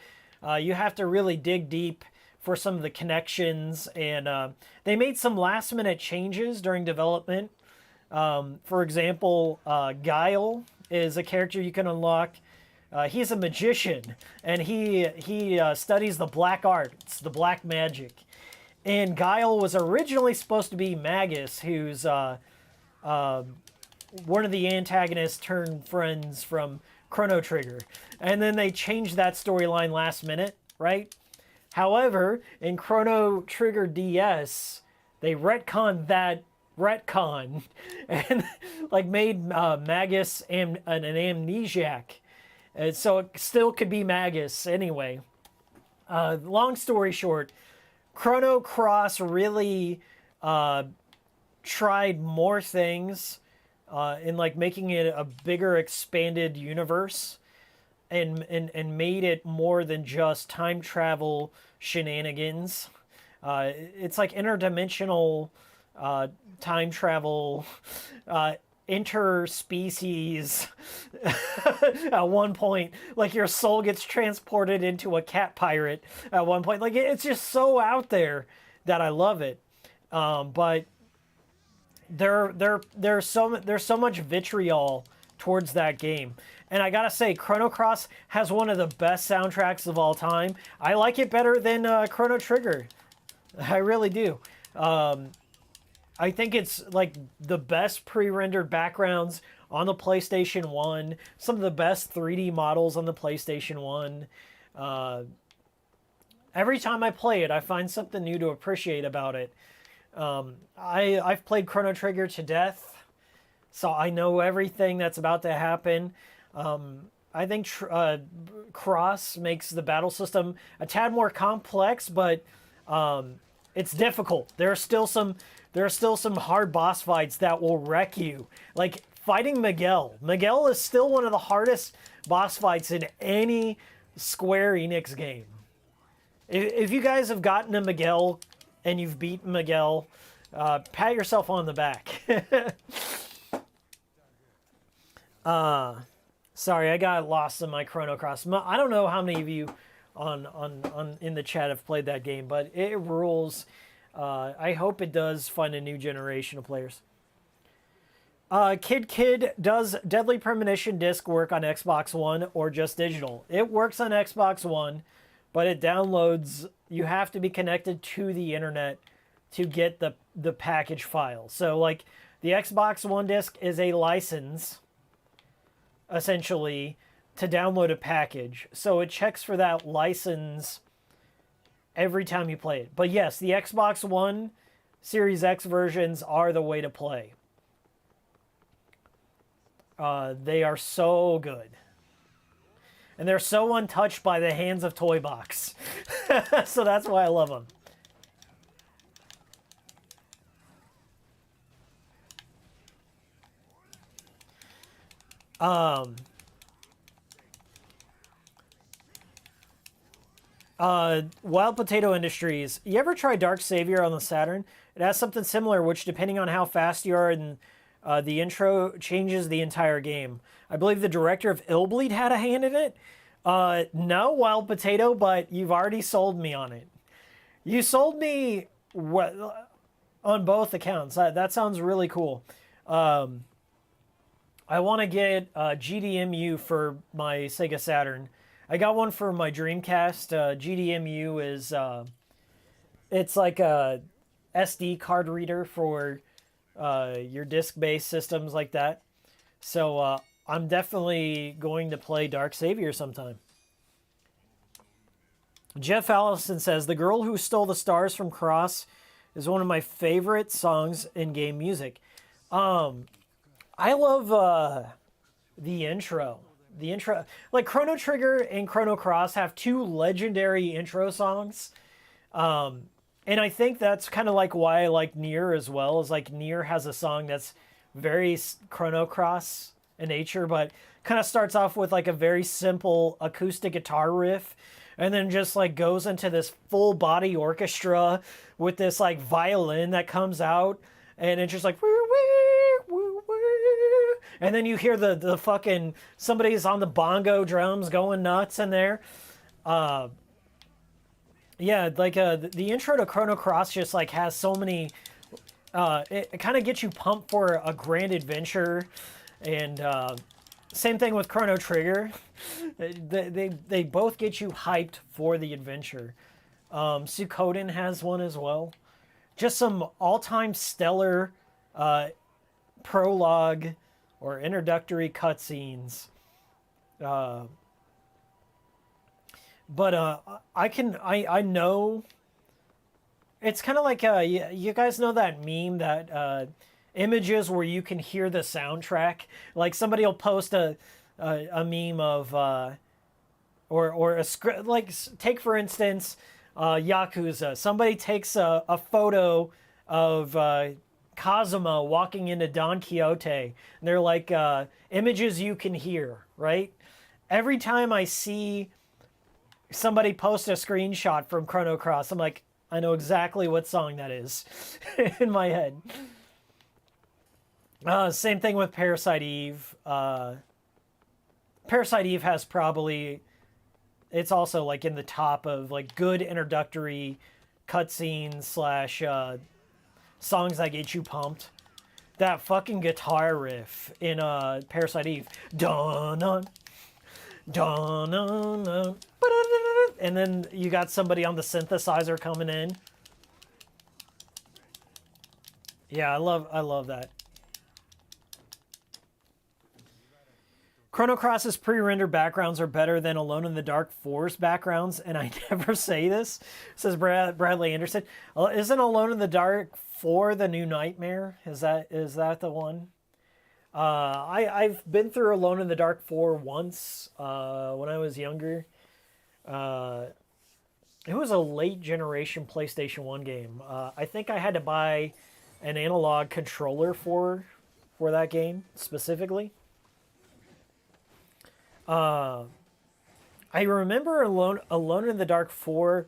You have to really dig deep for some of the connections, and they made some last minute changes during development. For example, Guile is a character you can unlock. He's a magician, and he studies the black arts, the black magic. And Guile was originally supposed to be Magus, who's one of the antagonists turned friends from Chrono Trigger. And then they changed that storyline last minute, right? However, in Chrono Trigger DS, they retconned that retcon and like made Magus an amnesiac. So it still could be Magus anyway. Long story short, Chrono Cross really tried more things in like making it a bigger expanded universe and made it more than just time travel shenanigans. It's like interdimensional time travel, interspecies. At one point, like your soul gets transported into a cat pirate at one point. Like it's just so out there that I love it. But there's so much vitriol towards that game. And I gotta say, Chrono Cross has one of the best soundtracks of all time. I like it better than Chrono Trigger. I really do. I think it's like the best pre-rendered backgrounds on the PlayStation 1. Some of the best 3D models on the PlayStation 1. Every time I play it, I find something new to appreciate about it. I've played Chrono Trigger to death, so I know everything that's about to happen. I think Cross makes the battle system a tad more complex, but it's difficult. There are still some hard boss fights that will wreck you. Like fighting Miguel. Miguel is still one of the hardest boss fights in any Square Enix game. If you guys have gotten to Miguel and you've beaten Miguel, pat yourself on the back. Sorry, I got lost in my Chrono Cross. I don't know how many of you on in the chat have played that game, but it rules. I hope it does find a new generation of players. Kid, does Deadly Premonition disc work on Xbox One or just digital? It works on Xbox One, but it downloads. You have to be connected to the internet to get the package file. So, like, the Xbox One disc is a license, essentially, to download a package. So it checks for that license every time you play it. But yes, the Xbox One Series X versions are the way to play. They are so good. And they're so untouched by the hands of Toy Box. So that's why I love them. Wild Potato Industries. You ever try Dark Savior on the Saturn? It has something similar, which, depending on how fast you are in the intro, changes the entire game. I believe the director of Illbleed had a hand in it. No, Wild Potato, but you've already sold me on it. You sold me on both accounts. That sounds really cool. I want to get GDMU for my Sega Saturn. I got one for my Dreamcast. GDMU is it's like a SD card reader for your disc-based systems like that. So I'm definitely going to play Dark Savior sometime. Jeff Allison says, "The Girl Who Stole the Stars from Cross is one of my favorite songs in game music." I love the intro. The intro, like Chrono Trigger and Chrono Cross have two legendary intro songs. And I think that's kind of like why I like Nier as well, is like Nier has a song that's very Chrono Cross in nature, but kind of starts off with like a very simple acoustic guitar riff and then just like goes into this full body orchestra with this like violin that comes out, and it's just like woo, woo, woo, woo. And then you hear the fucking somebody's on the bongo drums going nuts in there. Yeah, like the intro to Chrono Cross just like has so many. It kind of gets you pumped for a grand adventure, and same thing with Chrono Trigger. They both get you hyped for the adventure. Suikoden has one as well. Just some all-time stellar prologue or introductory cutscenes. But I know it's kind of like you guys know that meme that images where you can hear the soundtrack. Like somebody will post a meme of or a script. Like take for instance Yakuza. Somebody takes a photo of Kazuma walking into Don Quixote, and they're like images you can hear, right? Every time I see somebody post a screenshot from Chrono Cross, I'm like, I know exactly what song that is in my head. Same thing with Parasite Eve. Parasite Eve has probably, it's also like in the top of like good introductory cutscenes slash songs that get you pumped. That fucking guitar riff in Parasite Eve. Dun dun dun dun dun. And then you got somebody on the synthesizer coming in. Yeah, I love that. Chrono Cross's pre-rendered backgrounds are better than Alone in the Dark 4's backgrounds, and I never say this, says Bradley Anderson. Isn't Alone in the Dark 4 the new Nightmare? Is that the one? I've been through Alone in the Dark 4 once when I was younger. It was a late generation PlayStation 1 game. I think I had to buy an analog controller for that game specifically. I remember Alone in the Dark 4.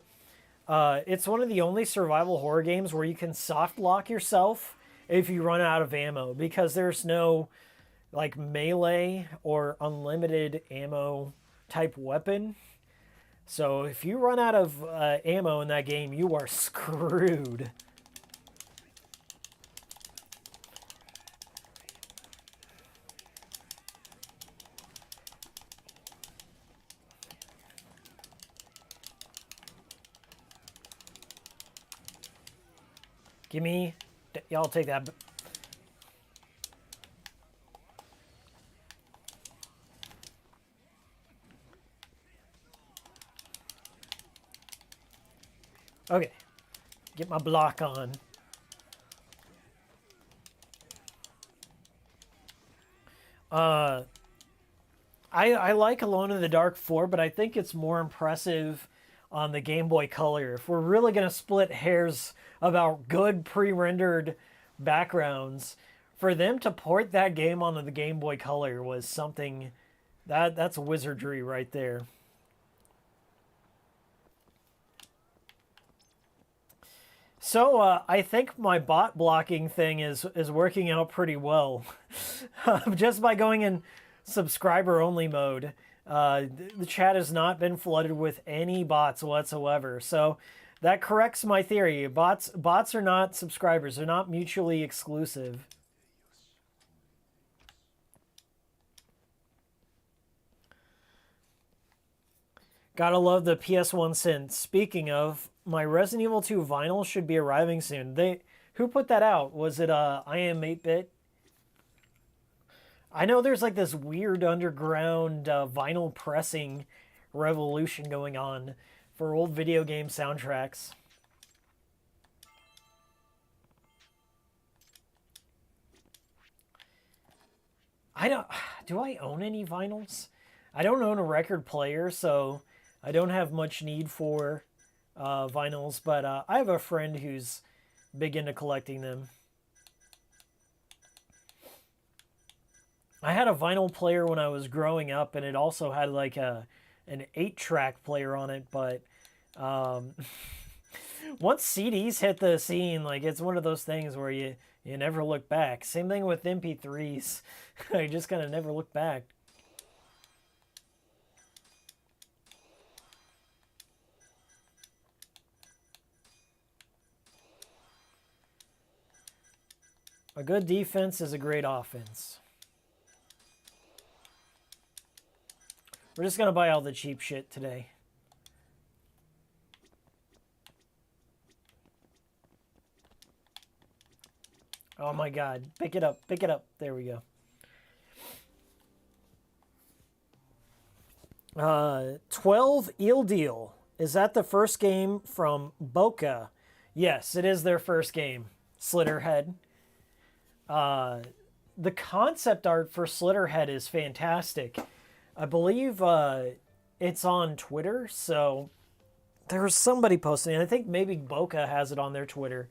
It's one of the only survival horror games where you can soft lock yourself if you run out of ammo, because there's no like melee or unlimited ammo type weapon. So if you run out of ammo in that game, you are screwed. Give me, y'all take that. Okay, get my block on. I like Alone in the Dark 4, but I think it's more impressive on the Game Boy Color. If we're really going to split hairs about good pre-rendered backgrounds, for them to port that game onto the Game Boy Color was something that's wizardry right there. So I think my bot blocking thing is working out pretty well. Just by going in subscriber only mode, the chat has not been flooded with any bots whatsoever. So that corrects my theory. Bots are not subscribers. They're not mutually exclusive. Gotta love the PS1 synth. Speaking of, my Resident Evil 2 vinyl should be arriving soon. Who put that out? Was it I Am 8-Bit? I know there's like this weird underground vinyl pressing revolution going on for old video game soundtracks. Do I own any vinyls? I don't own a record player, so I don't have much need for vinyls, but I have a friend who's big into collecting them. I had a vinyl player when I was growing up, and it also had like an 8-track player on it, but once CDs hit the scene, like it's one of those things where you never look back. Same thing with MP3s. You just kind of never look back. A good defense is a great offense. We're just going to buy all the cheap shit today. Oh my god. Pick it up. Pick it up. There we go. 12 Eel Deal. Is that the first game from Boca? Yes, it is their first game. Slitterhead. The concept art for Slitterhead is fantastic. I believe it's on Twitter, so there was somebody posting it. I think maybe Boca has it on their Twitter,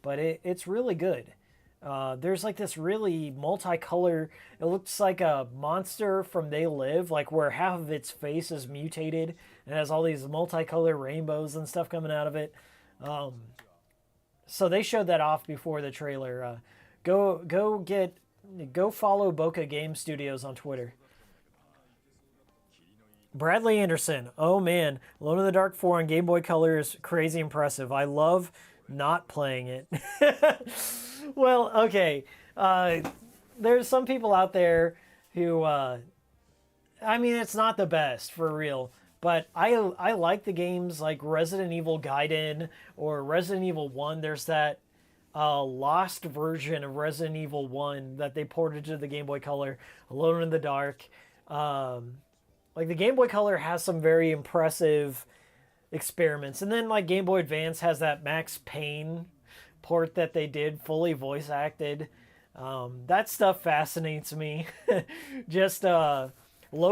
but it's really good. There's like this really multicolor, it looks like a monster from They Live, like where half of its face is mutated and has all these multicolor rainbows and stuff coming out of it. So they showed that off before the trailer. Go follow Boca Game Studios on Twitter. Bradley Anderson. Oh man, Alone in the Dark 4 on Game Boy Color is crazy impressive. I love not playing it. Well, okay. There's some people out there who, I mean, it's not the best for real, but I like the games like Resident Evil Gaiden or Resident Evil 1. There's that lost version of Resident Evil 1 that they ported to the Game Boy Color, Alone in the Dark. Like the Game Boy Color has some very impressive experiments. And then like Game Boy Advance has that Max Payne port that they did, fully voice acted. That stuff fascinates me. Just low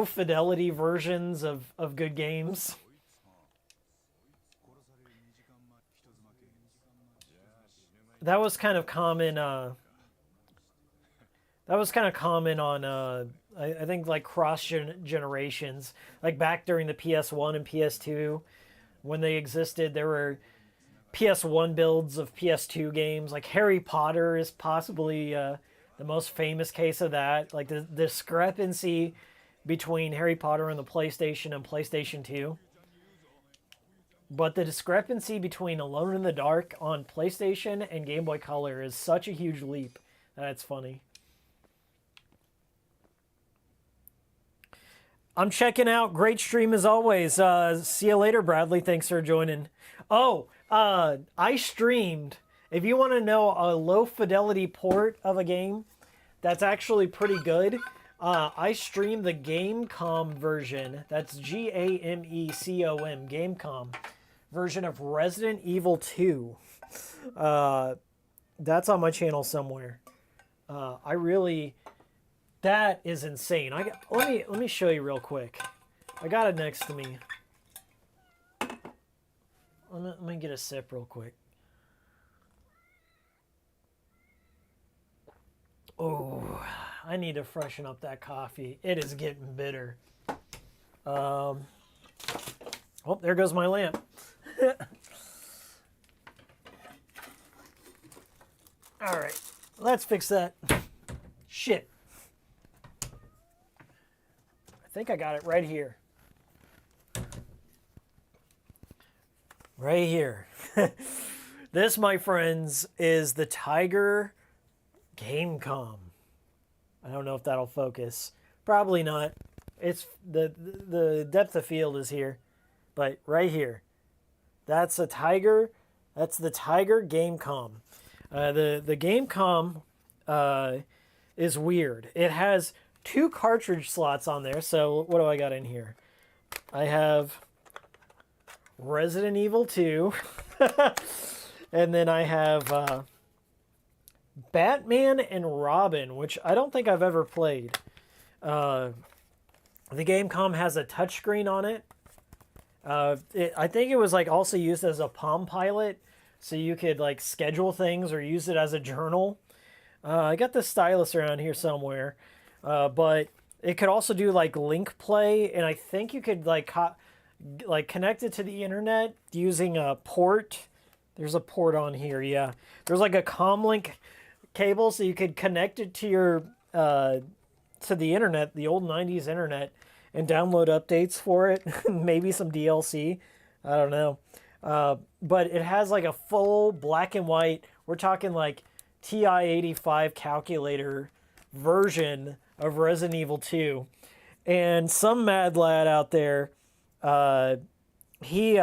fidelity versions of good games. That was kind of common. That was kind of common on I think like cross generations, like back during the PS1 and PS2 when they existed. There were PS1 builds of PS2 games. Like Harry Potter is possibly the most famous case of that. Like the discrepancy between Harry Potter and the PlayStation and PlayStation 2. But the discrepancy between Alone in the Dark on PlayStation and Game Boy Color is such a huge leap that it's funny. I'm checking out. Great stream as always. See you later, Bradley. Thanks for joining. Oh, I streamed. If you want to know a low fidelity port of a game that's actually pretty good, I streamed the Gamecom version. That's Gamecom, Gamecom version of Resident Evil 2. That's on my channel somewhere. That is insane. Let me show you real quick. I got it next to me. Let me get a sip real quick. Oh, I need to freshen up that coffee. It is getting bitter. Oh, there goes my lamp. All right, let's fix that. Shit. I think I got it right here. Right here. This, my friends, is the Tiger Gamecom. I don't know if that'll focus. Probably not. It's the depth of field is here. But right here. That's a Tiger. That's the Tiger Gamecom. The Gamecom is weird. It has 2 cartridge slots on there. So what do I got in here? I have Resident Evil 2. And then I have Batman and Robin, which I don't think I've ever played. The Gamecom has a touchscreen on it. I think it was like also used as a Palm Pilot, so you could like schedule things or use it as a journal. I got the stylus around here somewhere, but it could also do like link play, and I think you could like connect it to the internet using a port. There's a port on here, yeah. There's like a comlink cable, so you could connect it to your to the internet, the old 90s internet, and download updates for it. Maybe some DLC. I don't know. But it has like a full black and white, we're talking like TI-85 calculator version of Resident Evil 2. And some mad lad out there, he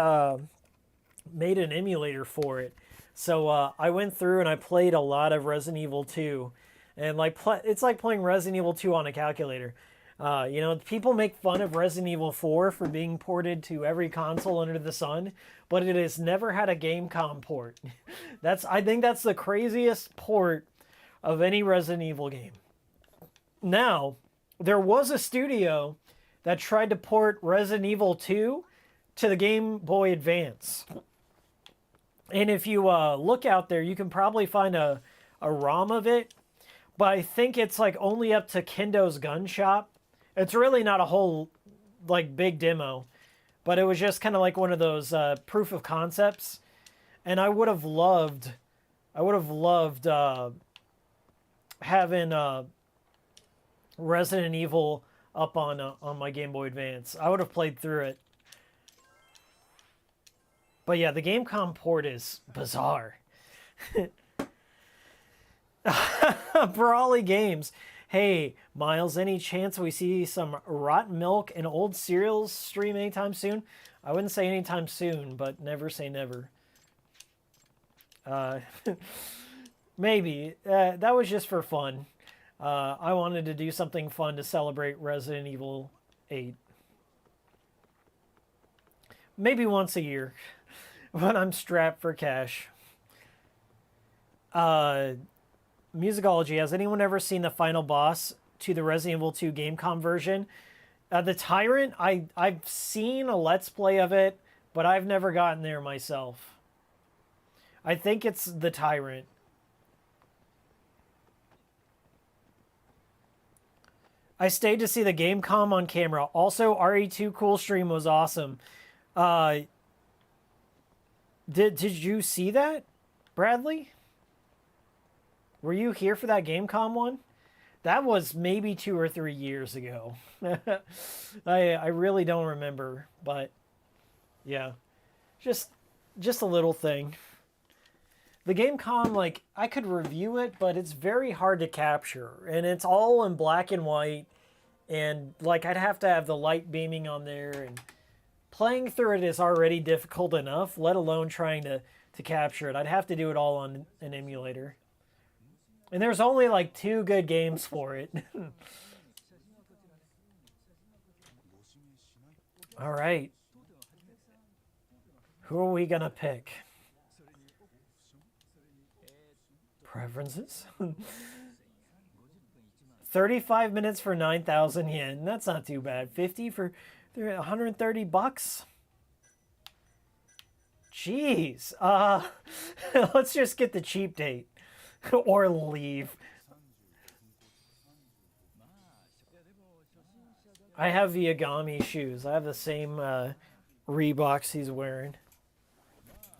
made an emulator for it. So I went through and I played a lot of Resident Evil 2. And like it's like playing Resident Evil 2 on a calculator. You know, people make fun of Resident Evil 4 for being ported to every console under the sun, but it has never had a Gamecom port. I think that's the craziest port of any Resident Evil game. Now, there was a studio that tried to port Resident Evil 2 to the Game Boy Advance. And if you look out there, you can probably find a ROM of it, but I think it's like only up to Kendo's Gun Shop. It's really not a whole like big demo, but it was just kind of like one of those proof of concepts. And I would have loved having Resident Evil up on my Game Boy Advance. I would have played through it. But yeah, the Gamecom port is bizarre. Brawly Games. Hey, Miles, any chance we see some rotten milk and old cereals stream anytime soon? I wouldn't say anytime soon, but never say never. Maybe. That was just for fun. I wanted to do something fun to celebrate Resident Evil 8. Maybe once a year, when I'm strapped for cash. Musicology, has anyone ever seen the final boss to the Resident Evil 2 Gamecom version? The Tyrant, I've seen a Let's Play of it, but I've never gotten there myself. I think it's the Tyrant. I stayed to see the Gamecom on camera. Also, RE2 Cool Stream was awesome. Did you see that, Bradley? Were you here for that Gamecom one? That was maybe 2 or 3 years ago. I really don't remember, but yeah, just a little thing. The Gamecom, like, I could review it, but it's very hard to capture, and it's all in black and white, and like I'd have to have the light beaming on there, and playing through it is already difficult enough, let alone trying to capture it. I'd have to do it all on an emulator. And there's only like 2 good games for it. All right. Who are we going to pick? Preferences? 35 minutes for 9,000 yen. That's not too bad. 50 for $130 bucks. Jeez. Let's just get the cheap date. Or leave. I have the Agami shoes. I have the same Reeboks he's wearing.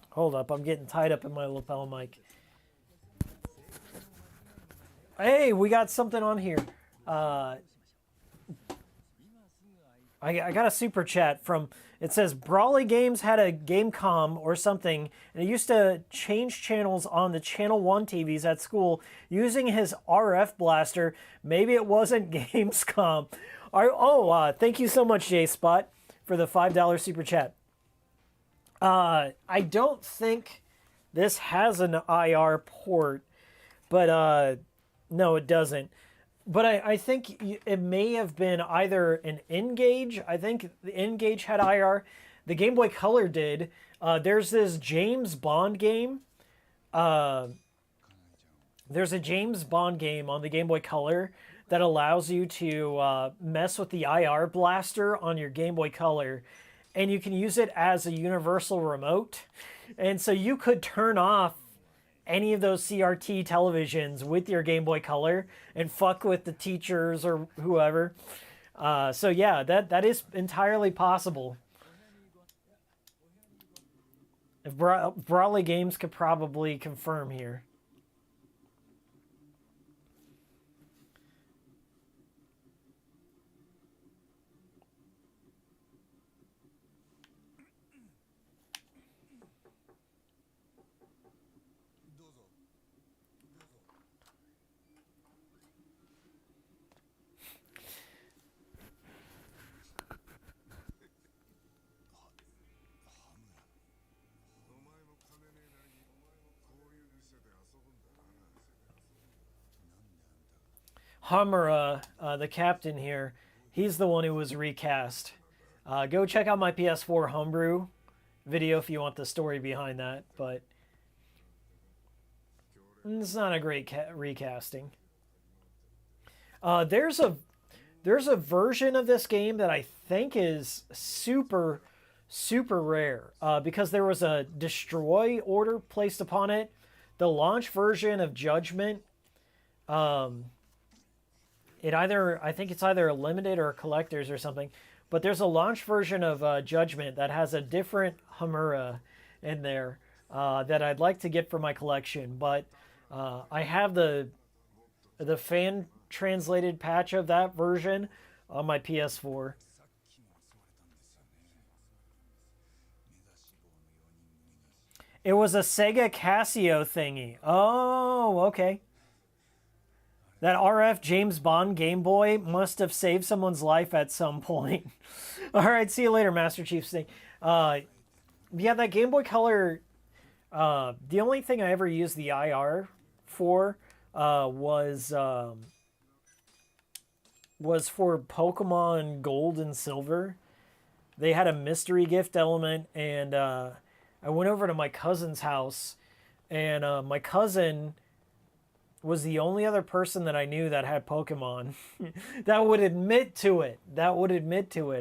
Hold up, I'm getting tied up in my lapel mic. Hey, we got something on here. I got a super chat from, it says, Brawley Games had a Gamecom or something, and he used to change channels on the Channel 1 TVs at school using his RF blaster. Maybe it wasn't Gamescom. Thank you so much, J-Spot, for the $5 super chat. I don't think this has an IR port, but no, it doesn't. But I think it may have been either an N-Gage. I think the N-Gage had IR. The Game Boy Color did. There's this James Bond game. There's a James Bond game on the Game Boy Color that allows you to mess with the IR blaster on your Game Boy Color. And you can use it as a universal remote. And so you could turn off any of those CRT televisions with your Game Boy Color and fuck with the teachers or whoever. So yeah, that is entirely possible. If Brawley Games could probably confirm here. Hamura, the captain here, he's the one who was recast. Go check out my PS4 homebrew video if you want the story behind that, but it's not a great recasting. There's a version of this game that I think is super rare because there was a destroy order placed upon it. The launch version of Judgment, I think it's either a limited or a collector's or something, but there's a launch version of Judgment that has a different Hamura in there that I'd like to get for my collection, but I have the fan translated patch of that version on my PS4. It was a Sega Casio thingy. Oh, okay. That RF James Bond Game Boy must have saved someone's life at some point. All right, see you later, Master Chief Snake. Yeah, that Game Boy Color, the only thing I ever used the IR for was for Pokemon Gold and Silver. They had a mystery gift element, and I went over to my cousin's house, and my cousin was the only other person that I knew that had Pokemon that would admit to it.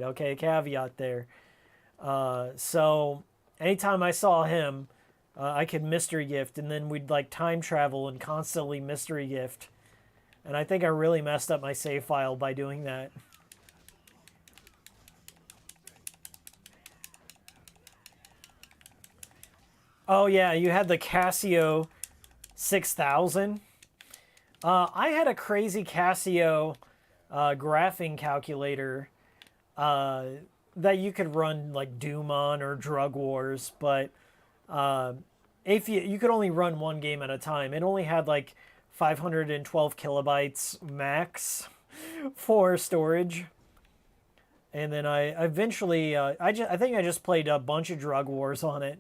Okay, caveat there. So anytime I saw him, I could mystery gift, and then we'd like time travel and constantly mystery gift. And I think I really messed up my save file by doing that. Oh yeah, you had the Casio 6000. I had a crazy Casio graphing calculator that you could run like Doom on or Drug Wars, but if you could only run one game at a time. It only had like 512 kilobytes max for storage. And then I eventually, I think I just played a bunch of Drug Wars on it.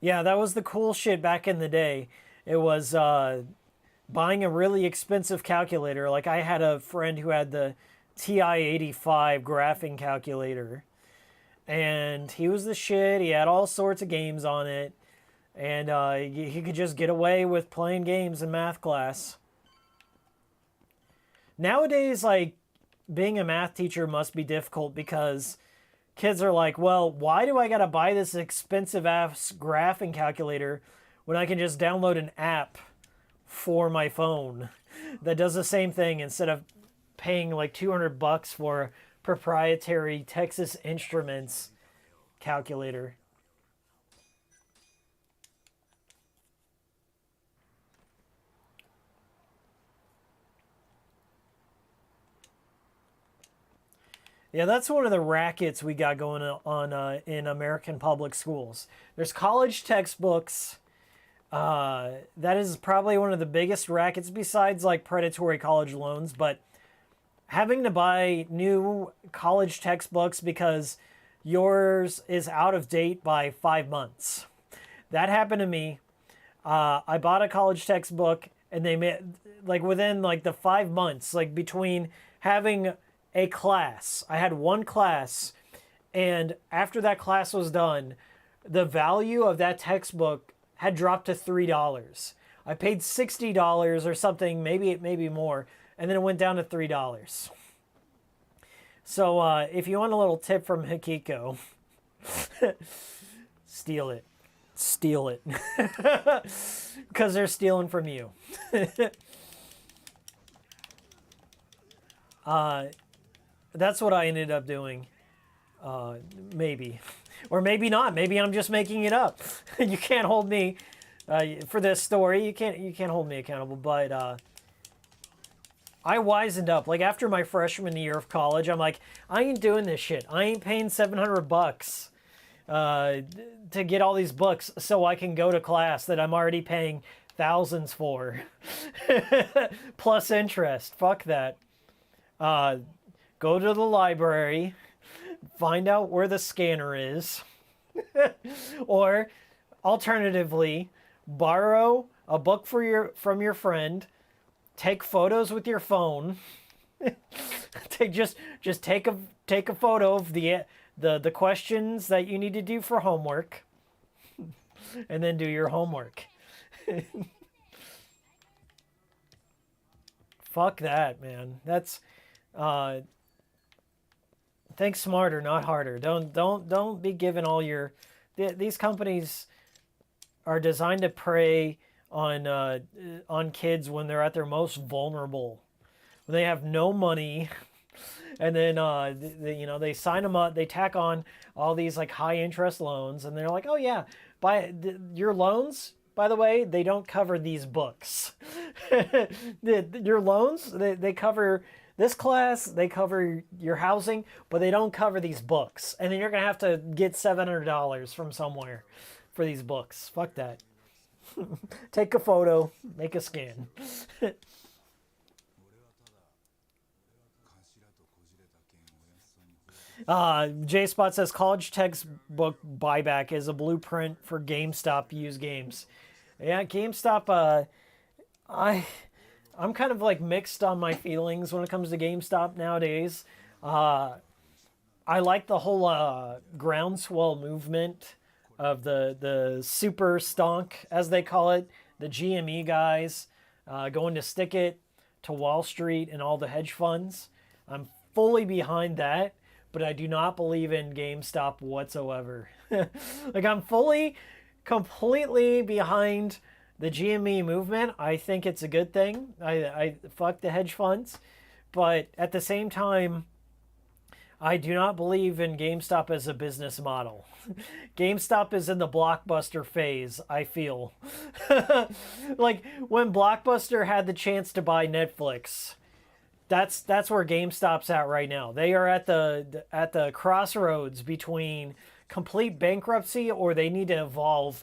Yeah, that was the cool shit back in the day. It was buying a really expensive calculator. Like I had a friend who had the TI-85 graphing calculator. And he was the shit. He had all sorts of games on it. And he could just get away with playing games in math class. Nowadays, like, being a math teacher must be difficult because kids are like, well, why do I gotta buy this expensive ass graphing calculator when I can just download an app for my phone that does the same thing instead of paying like $200 for a proprietary Texas Instruments calculator. Yeah, that's one of the rackets we got going on in American public schools. There's college textbooks. That is probably one of the biggest rackets besides like predatory college loans, but having to buy new college textbooks because yours is out of date by 5 months. That happened to me. I bought a college textbook and they made like within like the 5 months, like between having a class. I had one class, and after that class was done, the value of that textbook had dropped to $3. I paid $60 or something, maybe more, and then it went down to $3. So if you want a little tip from Hikiko, steal it. Steal it. Because they're stealing from you. That's what I ended up doing. Maybe. Or maybe not. Maybe I'm just making it up. You can't hold me for this story. You can't hold me accountable. But I wisened up. Like after my freshman year of college, I'm like, I ain't doing this shit. I ain't paying $700 to get all these books so I can go to class that I'm already paying thousands for. Plus interest. Fuck that. Go to the library, find out where the scanner is, or alternatively, borrow a book from your friend, take photos with your phone, just take a photo of the questions that you need to do for homework, and then do your homework. Fuck that, man. That's think smarter, not harder. Don't be given all your. These companies are designed to prey on kids when they're at their most vulnerable, when they have no money, and then they sign them up. They tack on all these like high interest loans, and they're like, oh yeah, your loans. By the way, they don't cover these books. Your loans, they cover. This class, they cover your housing, but they don't cover these books. And then you're going to have to get $700 from somewhere for these books. Fuck that. Take a photo, make a scan. J-Spot says, college textbook buyback is a blueprint for GameStop used games. Yeah, GameStop, I'm kind of like mixed on my feelings when it comes to GameStop nowadays. I like the whole groundswell movement of the super stonk, as they call it, the GME guys going to stick it to Wall Street and all the hedge funds. I'm fully behind that, but I do not believe in GameStop whatsoever. Like I'm completely behind the GME movement. I think it's a good thing. I fuck the hedge funds. But at the same time, I do not believe in GameStop as a business model. GameStop is in the Blockbuster phase, I feel. Like when Blockbuster had the chance to buy Netflix, that's where GameStop's at right now. They are at the crossroads between complete bankruptcy or they need to evolve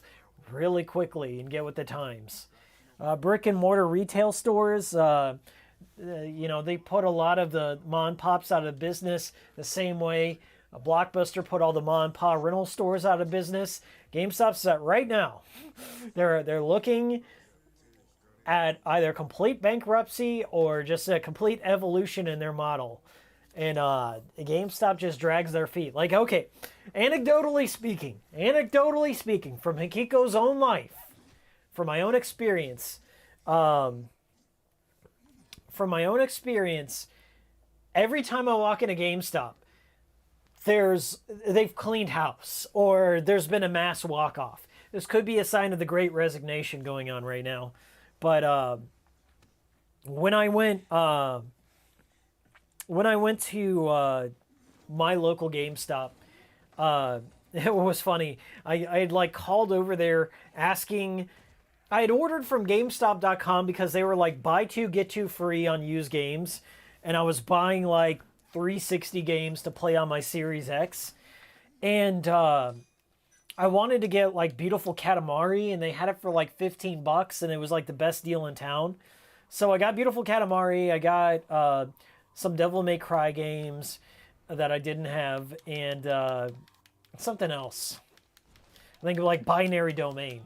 really quickly and get with the times. Brick and mortar retail stores, they put a lot of the mom and pops out of business the same way a Blockbuster put all the mom and pop rental stores out of business. GameStop's at right now. They're looking at either complete bankruptcy or just a complete evolution in their model. And GameStop just drags their feet. Like, okay, anecdotally speaking, from Hikiko's own life, from my own experience, every time I walk in a GameStop, they've cleaned house or there's been a mass walk off. This could be a sign of the Great Resignation going on right now. But when I went to my local GameStop, it was funny. I had like called over there asking. I had ordered from GameStop.com because they were like buy two get two free on used games, and I was buying like 360 games to play on my Series X, and I wanted to get like Beautiful Katamari, and they had it for like $15, and it was like the best deal in town. So I got Beautiful Katamari. I got some Devil May Cry games that I didn't have, and something else. I think like Binary Domain.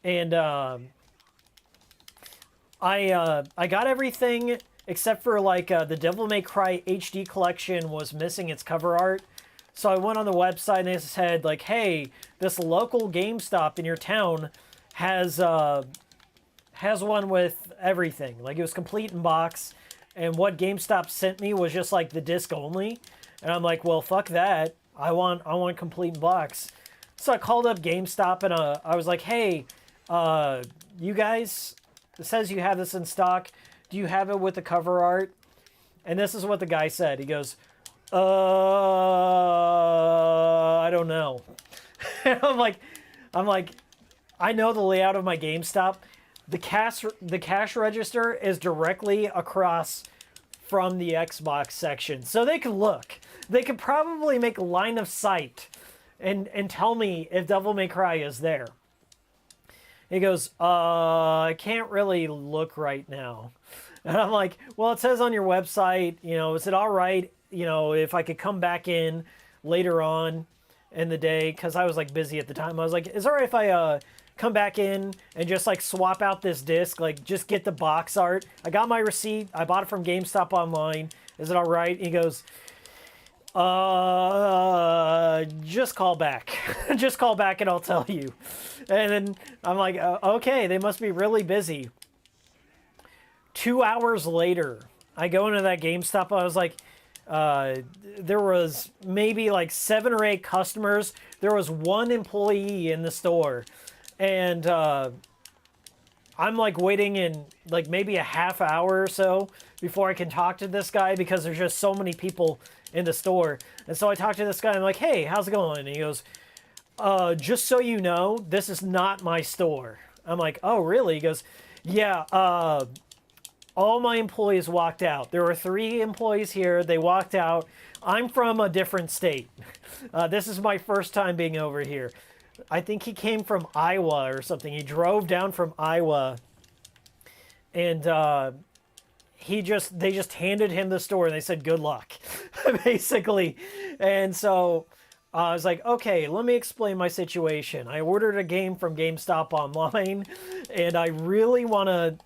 And I got everything except for like the Devil May Cry HD collection was missing its cover art. So I went on the website and it said like, hey, this local GameStop in your town has one with everything. Like it was complete in box. And what GameStop sent me was just like the disc only. And I'm like, well, fuck that. I want complete in box. So I called up GameStop and I was like, hey, you guys, it says you have this in stock. Do you have it with the cover art? And this is what the guy said. He goes, I don't know. And I'm like, I know the layout of my GameStop. The cash register is directly across from the Xbox section. So they can look. They could probably make a line of sight and tell me if Devil May Cry is there. He goes, I can't really look right now. And I'm like, well, it says on your website, is it all right, if I could come back in later on in the day? Because I was, like, busy at the time. I was like, is it all right if I come back in and just, like, swap out this disc? Like, just get the box art. I got my receipt. I bought it from GameStop online. Is it all right? And he goes, just call back. Just call back and I'll tell you. And then I'm like, okay, they must be really busy. 2 hours later, I go into that GameStop. I was like, there was maybe like 7 or 8 customers. There was 1 employee in the store. And I'm like waiting in like maybe a half hour or so before I can talk to this guy because there's just so many people in the store. And so I talked to this guy. I'm like, hey, how's it going? And he goes, just so you know, this is not my store. I'm like, oh, really? He goes, yeah, all my employees walked out. There were 3 employees here. They walked out. I'm from a different state. This is my first time being over here. I think he came from Iowa or something. He drove down from Iowa, and they just handed him the store and they said, good luck, basically. And so I was like, okay, let me explain my situation. I ordered a game from GameStop online, and I really want to,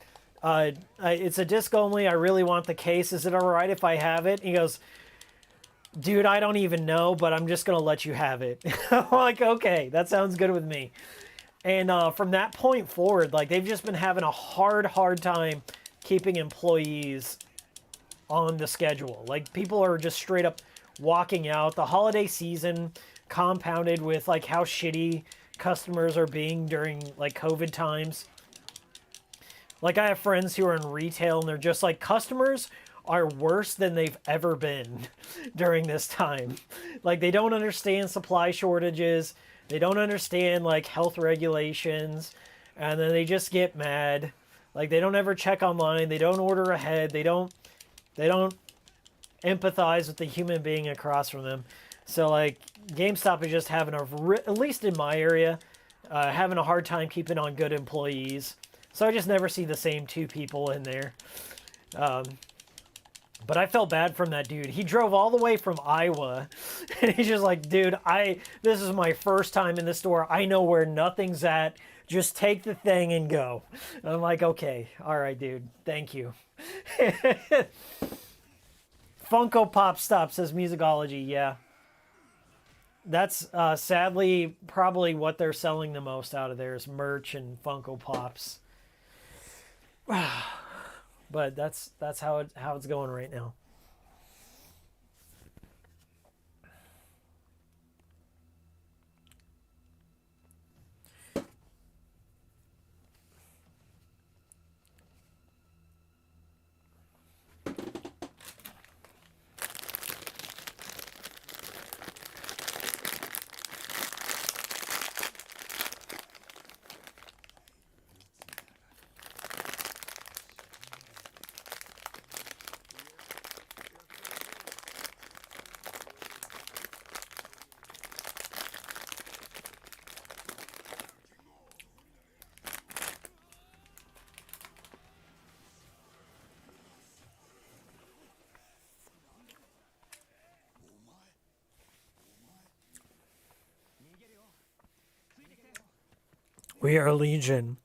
it's a disc only. I really want the case. Is it all right if I have it? And he goes, dude, I don't even know, but I'm just going to let you have it. I'm like, okay, that sounds good with me. And from that point forward, like, they've just been having a hard time keeping employees on the schedule. Like, people are just straight up walking out. The holiday season compounded with, like, how shitty customers are being during, like, COVID times. Like, I have friends who are in retail, and they're just like, customers are worse than they've ever been during this time. Like, they don't understand supply shortages. They don't understand, like, health regulations. And then they just get mad. Like, they don't ever check online. They don't order ahead. They don't empathize with the human being across from them. So, like, GameStop is just having at least in my area, having a hard time keeping on good employees. So I just never see the same 2 people in there. But I felt bad from that dude. He drove all the way from Iowa, and he's just like, dude, this is my first time in the store. I know where nothing's at. Just take the thing and go. And I'm like, okay, all right, dude, thank you. Funko Pop Stop, says Musicology, yeah. That's sadly probably what they're selling the most out of there is merch and Funko Pops. But that's how it's going right now. We are legion.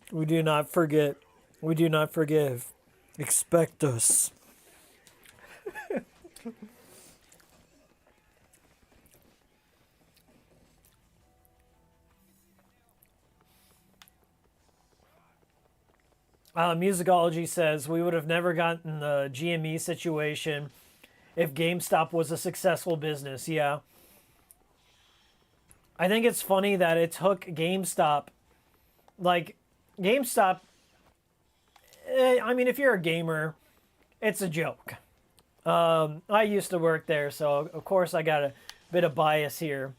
We do not forget. We do not forgive. Expect us. Musicology says we would have never gotten the GME situation if GameStop was a successful business. Yeah. I think it's funny that it took GameStop, like, GameStop, I mean, if you're a gamer, it's a joke. I used to work there, so of course I got a bit of bias here.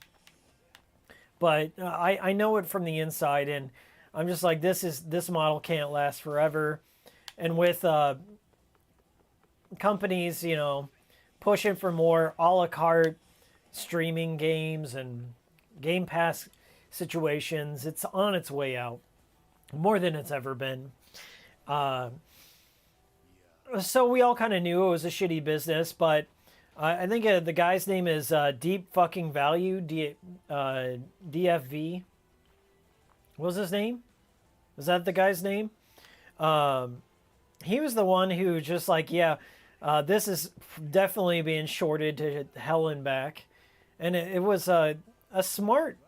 But I know it from the inside, and I'm just like, this model can't last forever. And with companies, you know, pushing for more a la carte streaming games and Game Pass situations, it's on its way out more than it's ever been. So we all kind of knew it was a shitty business, but I think the guy's name is Deep Fucking Value, DFV. What was his name? Was that the guy's name? He was the one who just like, yeah, this is definitely being shorted to hell and back. And it was a smart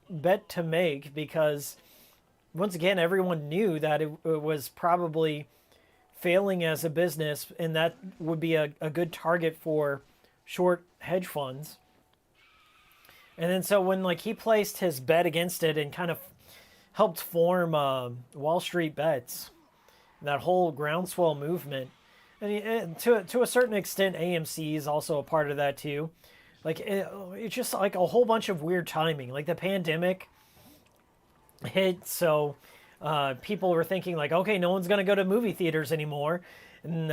bet to make because once again, everyone knew that it was probably failing as a business, and that would be a good target for short hedge funds. And then so when like he placed his bet against it and kind of helped form Wall Street Bets, that whole groundswell movement, and to a certain extent, AMC is also a part of that too. Like it's just like a whole bunch of weird timing. Like the pandemic hit, so people were thinking like, okay, no one's gonna go to movie theaters anymore, and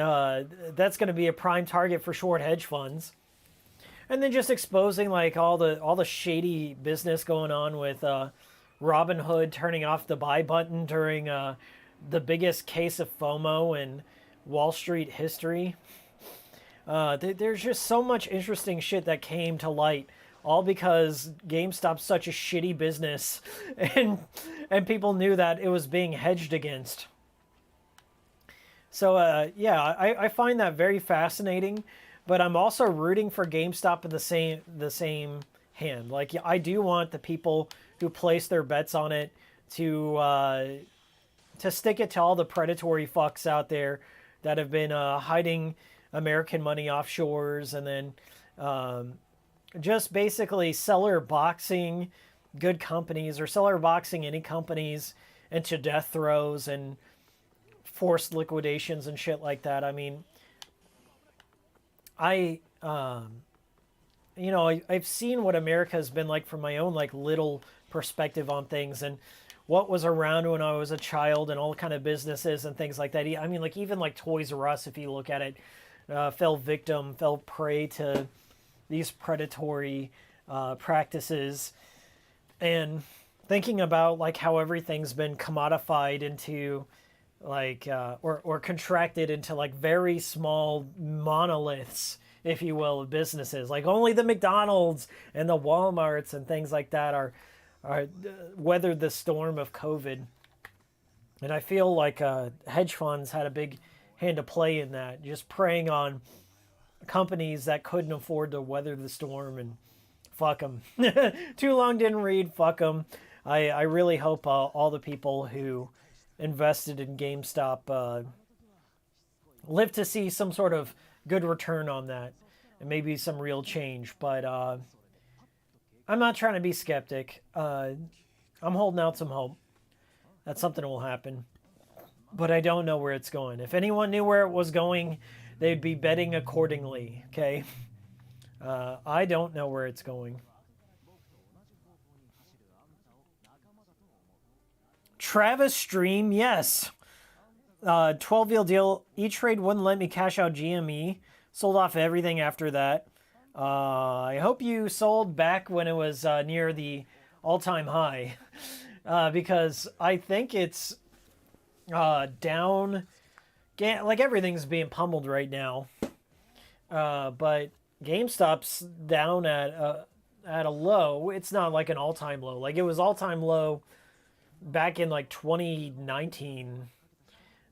that's gonna be a prime target for short hedge funds. And then just exposing like all the shady business going on with Robinhood turning off the buy button during the biggest case of FOMO in Wall Street history. There's just so much interesting shit that came to light, all because GameStop's such a shitty business, and people knew that it was being hedged against. So yeah, I find that very fascinating, but I'm also rooting for GameStop in the same hand. Like I do want the people who place their bets on it to stick it to all the predatory fucks out there that have been hiding American money offshores, and then just basically seller boxing good companies or seller boxing any companies into death throes and forced liquidations and shit like that. I mean, I've seen what America has been like from my own like little perspective on things and what was around when I was a child and all kind of businesses and things like that. I mean, like even like Toys R Us, if you look at it, fell prey to these predatory practices, and thinking about like how everything's been commodified into like or contracted into like very small monoliths, if you will, of businesses. Like only the McDonald's and the Walmarts and things like that are weathered the storm of COVID. And I feel like hedge funds had a big hand to play in that, just preying on companies that couldn't afford to weather the storm, and fuck them. Too long didn't read, fuck them. I really hope all the people who invested in GameStop live to see some sort of good return on that and maybe some real change. But I'm not trying to be skeptic. I'm holding out some hope that something will happen, but I don't know where it's going. If anyone knew where it was going, they'd be betting accordingly, okay? I don't know where it's going. Travis Stream, yes. 12 deal. E-Trade wouldn't let me cash out GME. Sold off everything after that. I hope you sold back when it was near the all-time high. Because I think it's down. Like everything's being pummeled right now. But GameStop's down at at a low. It's not like an all-time low. Like it was all-time low back in like 2019,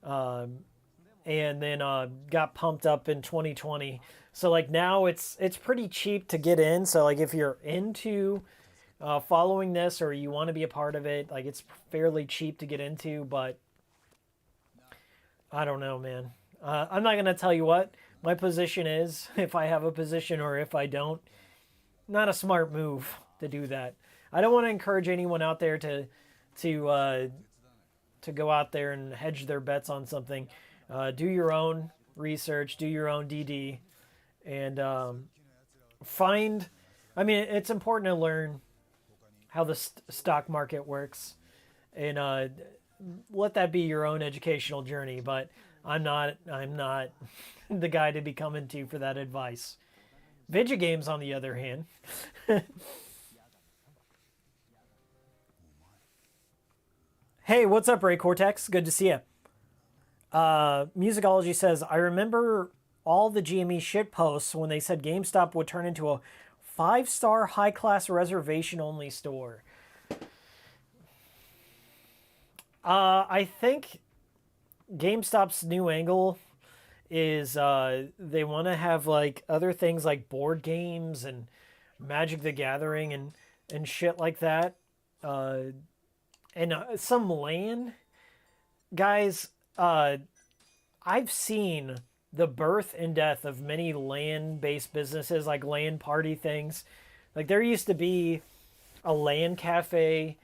and then got pumped up in 2020. So like now it's pretty cheap to get in. So like if you're into following this or you want to be a part of it, like it's fairly cheap to get into. But I don't know, man. I'm not gonna tell you what my position is, if I have a position or if I don't. Not a smart move to do that. I don't want to encourage anyone out there to go out there and hedge their bets on something. Do your own research, do your own DD, and find. I mean, it's important to learn how the stock market works, and let that be your own educational journey. But I'm not the guy to be coming to for that advice. Video games, on the other hand. Hey, what's up, Ray Cortex? Good to see you. Musicology says, I remember all the GME shit posts when they said GameStop would turn into a 5-star high-class reservation-only store. I think GameStop's new angle is they want to have like other things like board games and Magic the Gathering and shit like that. And some LAN. Guys, I've seen the birth and death of many LAN-based businesses, like LAN party things. Like there used to be a LAN cafe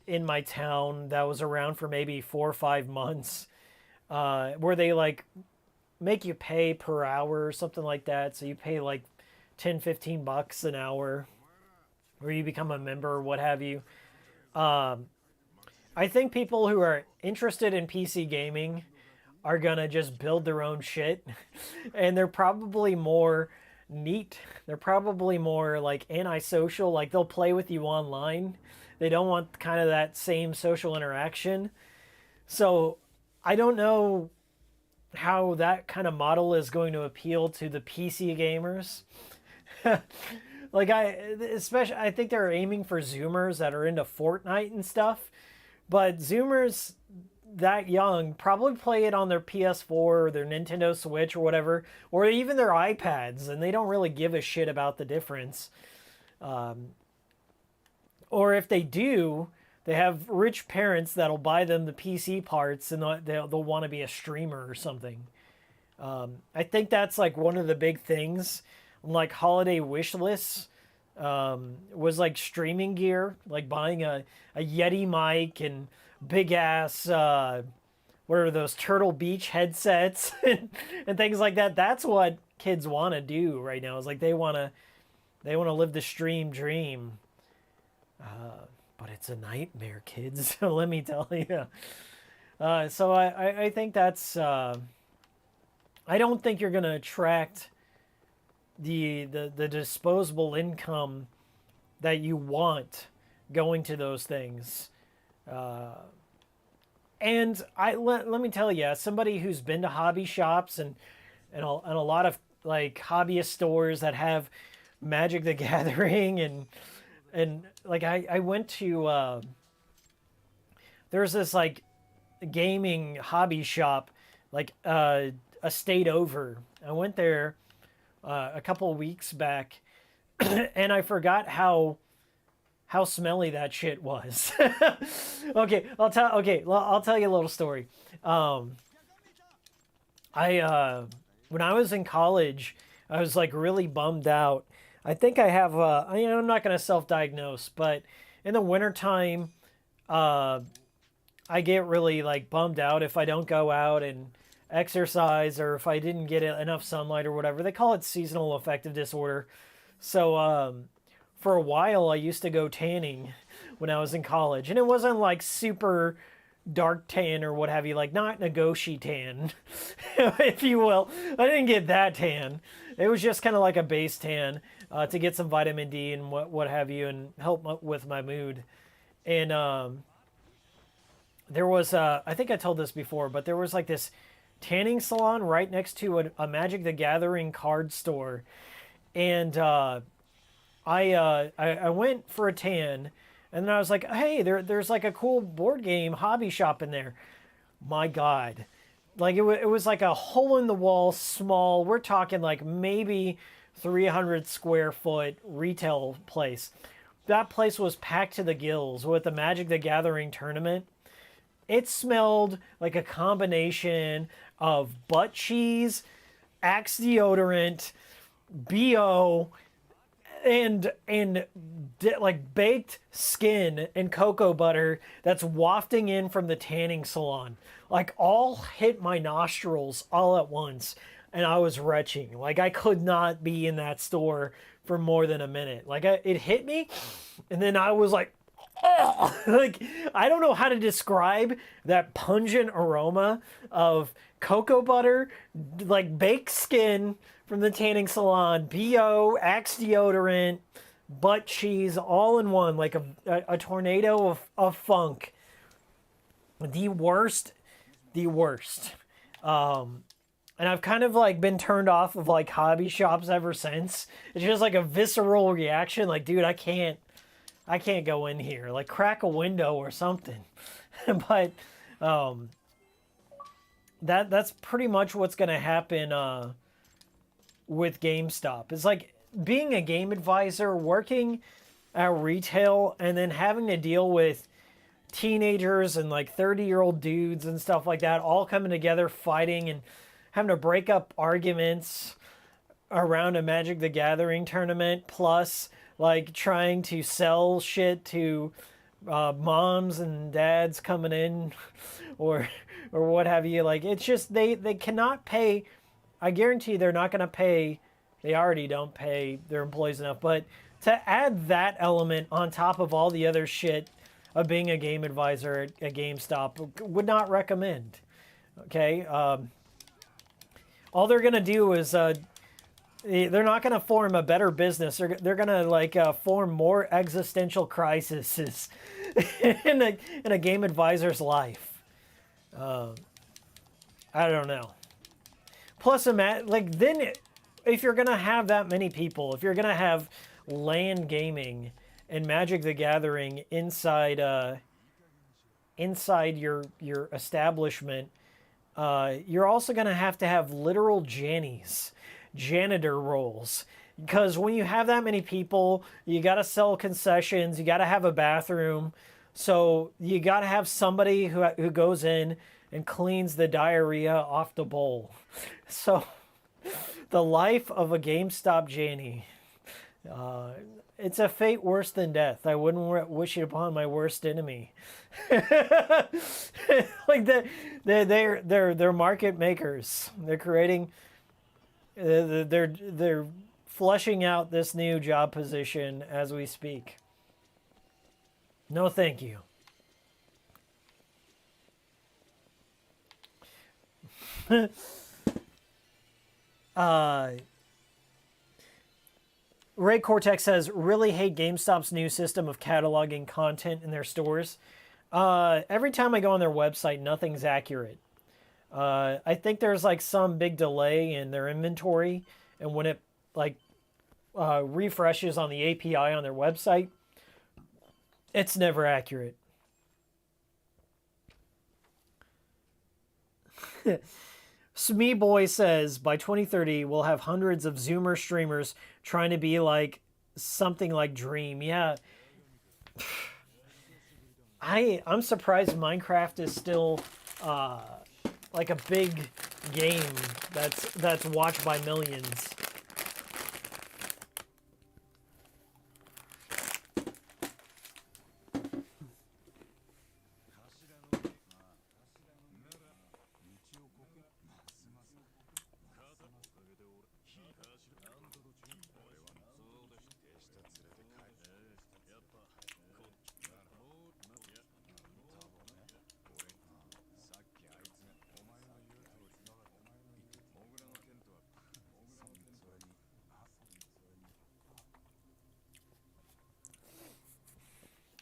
in my town that was around for maybe 4 or 5 months, where they like make you pay per hour or something like that. So you pay like $10-15 an hour, or you become a member or what have you. I think people who are interested in PC gaming are gonna just build their own shit, and they're probably more neat. They're probably more like antisocial. Like they'll play with you online. They don't want kind of that same social interaction. So I don't know how that kind of model is going to appeal to the PC gamers. Like I think they're aiming for Zoomers that are into Fortnite and stuff. But Zoomers that young probably play it on their PS4 or their Nintendo Switch or whatever, or even their iPads, and they don't really give a shit about the difference. Or if they do, they have rich parents that'll buy them the PC parts, and they'll want to be a streamer or something. I think that's like one of the big things, like holiday wish lists, was like streaming gear, like buying a Yeti mic and big ass what are those Turtle Beach headsets and things like that. That's what kids want to do right now. Is like they want to live the stream dream. But it's a nightmare, kids. Let me tell you. So I think that's. I don't think you're gonna attract the disposable income that you want going to those things. And let me tell you, as somebody who's been to hobby shops and a lot of like hobbyist stores that have Magic the Gathering and like I went to there's this like gaming hobby shop like a state over. I went there a couple of weeks back and I forgot how smelly that shit was. Okay, I'll tell you a little story. I when I was in college, I was like really bummed out. I think I have I'm not going to self-diagnose, but in the wintertime, I get really like bummed out if I don't go out and exercise, or if I didn't get enough sunlight or whatever. They call it seasonal affective disorder. So for a while I used to go tanning when I was in college, and it wasn't like super dark tan or what have you, like not Nagoshi tan, if you will. I didn't get that tan. It was just kind of like a base tan to get some vitamin D and what have you, and help with my mood. And there was I think I told this before, but there was like this tanning salon right next to a Magic the Gathering card store, and I went for a tan, and then I was like, hey, there's like a cool board game hobby shop in there. My God, like it was like a hole in the wall, small. We're talking like maybe 300 square foot retail place. That place was packed to the gills with the Magic the Gathering tournament. It smelled like a combination of butt cheese, Axe deodorant, BO, and like baked skin and cocoa butter that's wafting in from the tanning salon. Like all hit my nostrils all at once, and I was retching. Like I could not be in that store for more than a minute. Like it hit me, and then I was like, oh! Like I don't know how to describe that pungent aroma of cocoa butter, like baked skin from the tanning salon, BO, Axe deodorant, butt cheese, all in one, like a tornado of funk. The worst, the worst. And I've kind of like been turned off of like hobby shops ever since. It's just like a visceral reaction. Like, dude, I can't go in here. Like, crack a window or something. But that's pretty much what's gonna happen with GameStop. It's like being a game advisor, working at retail, and then having to deal with teenagers and like 30-year-old dudes and stuff like that, all coming together, fighting and having to break up arguments around a Magic the Gathering tournament, plus like trying to sell shit to moms and dads coming in or what have you. Like, it's just they cannot pay. I guarantee they're not going to pay. They already don't pay their employees enough, but to add that element on top of all the other shit of being a game advisor at GameStop, would not recommend. Okay, all they're gonna do is they're not gonna form a better business. They're gonna like form more existential crises in a game advisor's life. I don't know. Plus, like then, if you're gonna have that many people, if you're gonna have LAN gaming and Magic the Gathering inside your establishment, you're also gonna have to have literal janitor roles. Because when you have that many people, you gotta sell concessions, you gotta have a bathroom, so you gotta have somebody who goes in and cleans the diarrhea off the bowl. So, the life of a GameStop Janie. It's a fate worse than death. I wouldn't wish it upon my worst enemy. Like they're market makers. They're creating. They're fleshing out this new job position as we speak. No, thank you. Ray Cortex says, really hate GameStop's new system of cataloging content in their stores. Every time I go on their website, nothing's accurate. I think there's like some big delay in their inventory, and when it like refreshes on the API on their website, it's never accurate. Smee Boy says, by 2030, we'll have hundreds of Zoomer streamers trying to be like something like Dream. Yeah. I'm surprised Minecraft is still like a big game that's watched by millions.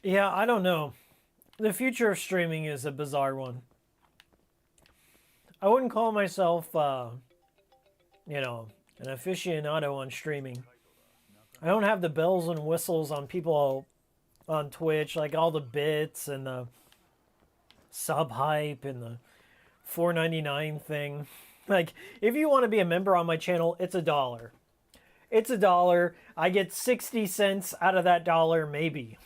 Yeah, I don't know. The future of streaming is a bizarre one. I wouldn't call myself, an aficionado on streaming. I don't have the bells and whistles on people on Twitch, like all the bits and the sub hype and the 4.99 thing. Like, if you want to be a member on my channel, it's $1. It's $1. I get 60 cents out of that dollar, maybe.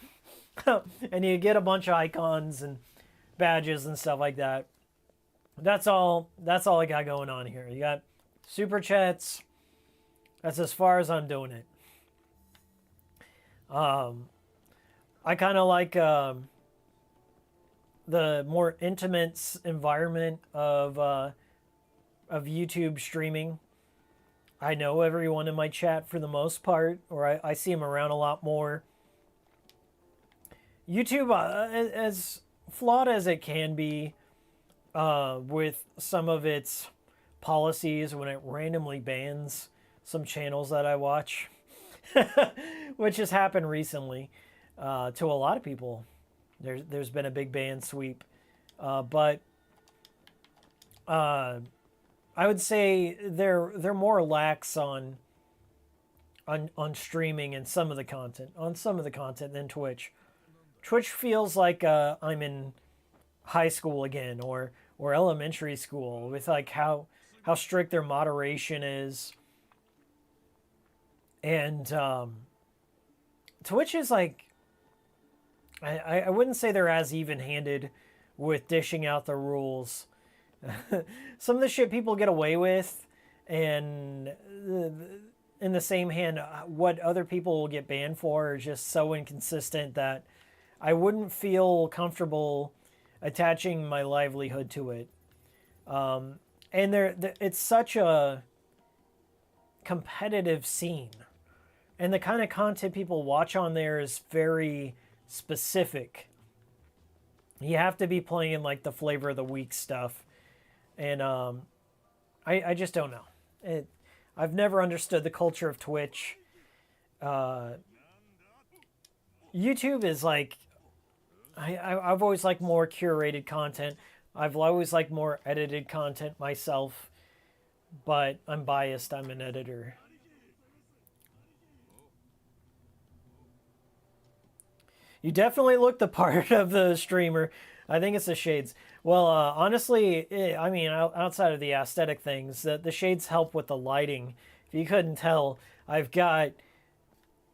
And you get a bunch of icons and badges and stuff like that. That's all I got going on here. You got super chats. That's as far as I'm doing it. I kind of like the more intimate environment of YouTube streaming. I know everyone in my chat for the most part, or I see them around a lot more. YouTube, as flawed as it can be with some of its policies when it randomly bans some channels that I watch, which has happened recently to a lot of people. There's been a big ban sweep, but I would say they're more lax on streaming and some of the content than Twitch. Twitch feels like I'm in high school again or elementary school with like how strict their moderation is, and Twitch is like I wouldn't say they're as even-handed with dishing out the rules. Some of the shit people get away with, and in the same hand, what other people will get banned for is just so inconsistent that I wouldn't feel comfortable attaching my livelihood to it. And it's such a competitive scene, and the kind of content people watch on there is very specific. You have to be playing like the flavor of the week stuff, and I just don't know. I've never understood the culture of Twitch. YouTube is like I've always liked more curated content. I've always liked more edited content myself, but I'm biased. I'm an editor. You definitely look the part of the streamer. I think it's the shades. Well, honestly, I mean, outside of the aesthetic things, the shades help with the lighting. If you couldn't tell, I've got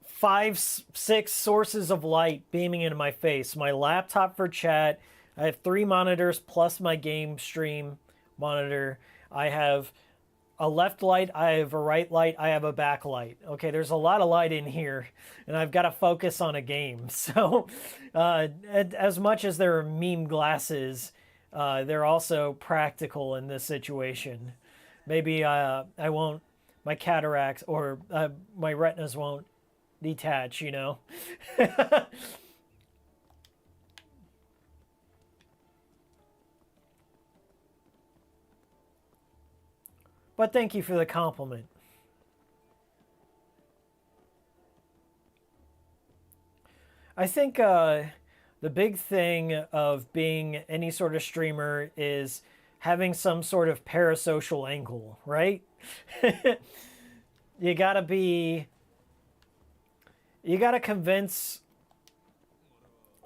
5, 6 sources of light beaming into my face. My laptop for chat. I have 3 monitors plus my game stream monitor. I have a left light, I have a right light, I have a back light. Okay, there's a lot of light in here, and I've got to focus on a game. So, as much as there are meme glasses, they're also practical in this situation. Maybe I won't, my cataracts or my retinas won't detach, you know? But thank you for the compliment. I think the big thing of being any sort of streamer is having some sort of parasocial angle, right? You gotta convince,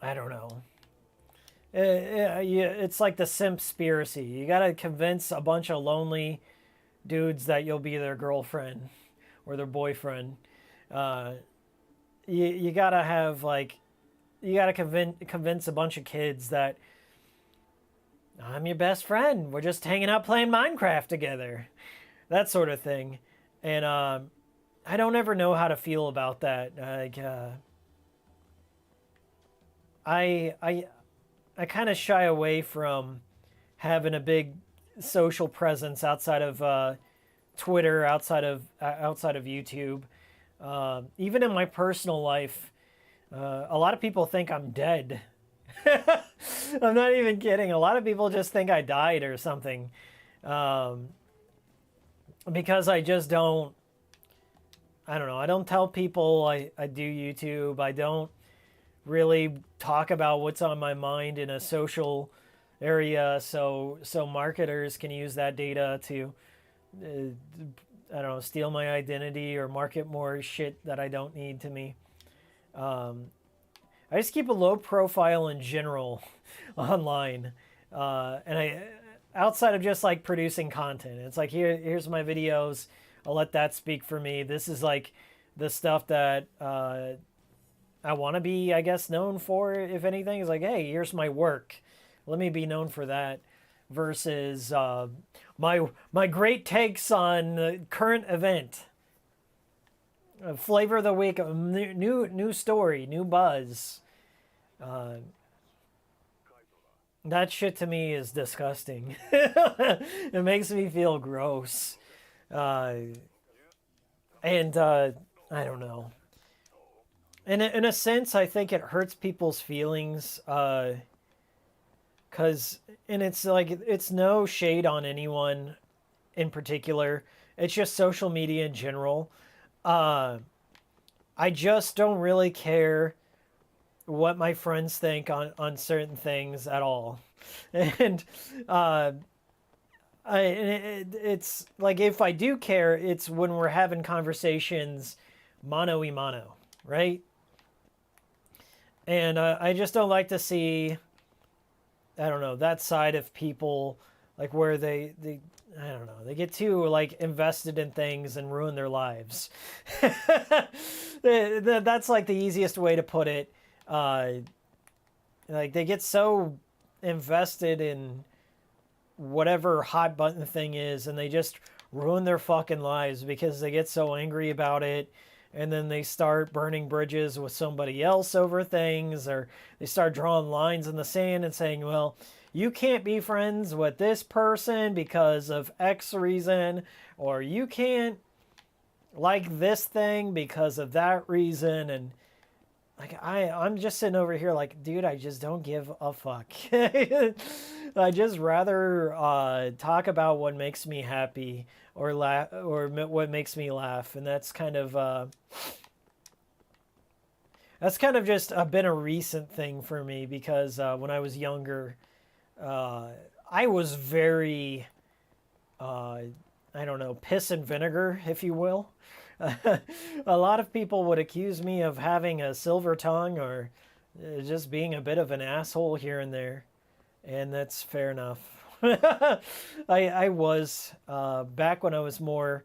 I don't know. It's like the simpspiracy. You gotta convince a bunch of lonely dudes that you'll be their girlfriend or their boyfriend. You gotta have like, you gotta convince a bunch of kids that I'm your best friend. We're just hanging out playing Minecraft together, that sort of thing. And I don't ever know how to feel about that. Like, I kind of shy away from having a big social presence outside of Twitter, outside of YouTube. Even in my personal life, a lot of people think I'm dead. I'm not even kidding. A lot of people just think I died or something, because I just don't. I don't know. I don't tell people I do YouTube. I don't really talk about what's on my mind in a social area, so marketers can use that data to I don't know, steal my identity or market more shit that I don't need to me. I just keep a low profile in general online, and I outside of just like producing content. It's like here's my videos. I'll let that speak for me. This is like the stuff that I want to be, I guess, known for. If anything, is like, hey, here's my work. Let me be known for that. Versus my great takes on the current event. Flavor of the week, new story, new buzz. That shit to me is disgusting. It makes me feel gross. And I don't know. In a sense, I think it hurts people's feelings. And it's like, it's no shade on anyone in particular. It's just social media in general. I just don't really care what my friends think on certain things at all. And it's like, if I do care, it's when we're having conversations mano a mano, right? And I just don't like to see, I don't know, that side of people, like where they I don't know, they get too like invested in things and ruin their lives. That's like the easiest way to put it. Like they get so invested in whatever hot button thing is, and they just ruin their fucking lives because they get so angry about it. And then they start burning bridges with somebody else over things, or they start drawing lines in the sand and saying, well, you can't be friends with this person because of X reason, or you can't like this thing because of that reason. And like, I'm just sitting over here like, dude, I just don't give a fuck. I just rather talk about what makes me happy or what makes me laugh. And that's kind of just been a recent thing for me, because when I was younger, I was very, I don't know, piss and vinegar, if you will. A lot of people would accuse me of having a silver tongue, or just being a bit of an asshole here and there. And that's fair enough. I was, back when I was more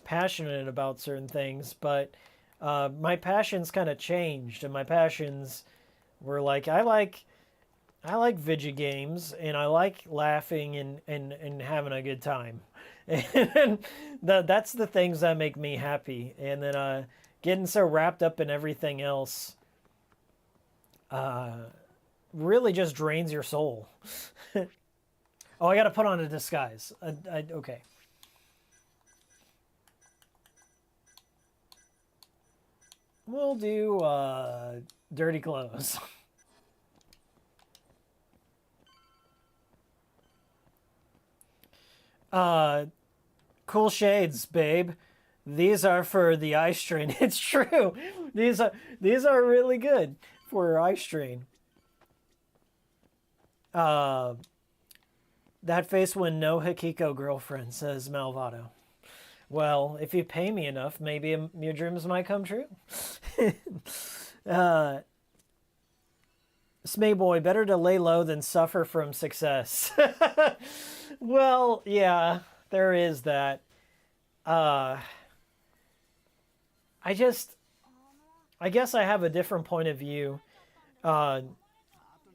passionate about certain things, but my passions kind of changed, and my passions were like, I like video games, and I like laughing and having a good time. And that's the things that make me happy. And then getting so wrapped up in everything else really just drains your soul. Oh, I got to put on a disguise. Okay. We'll do dirty clothes. Cool shades, babe. These are for the eye strain. It's true. These are really good for eye strain. That face when no Hikiko girlfriend, says Malvado. Well, if you pay me enough, maybe your dreams might come true. Smay boy, better to lay low than suffer from success. Well, yeah, there is that. I guess I have a different point of view. The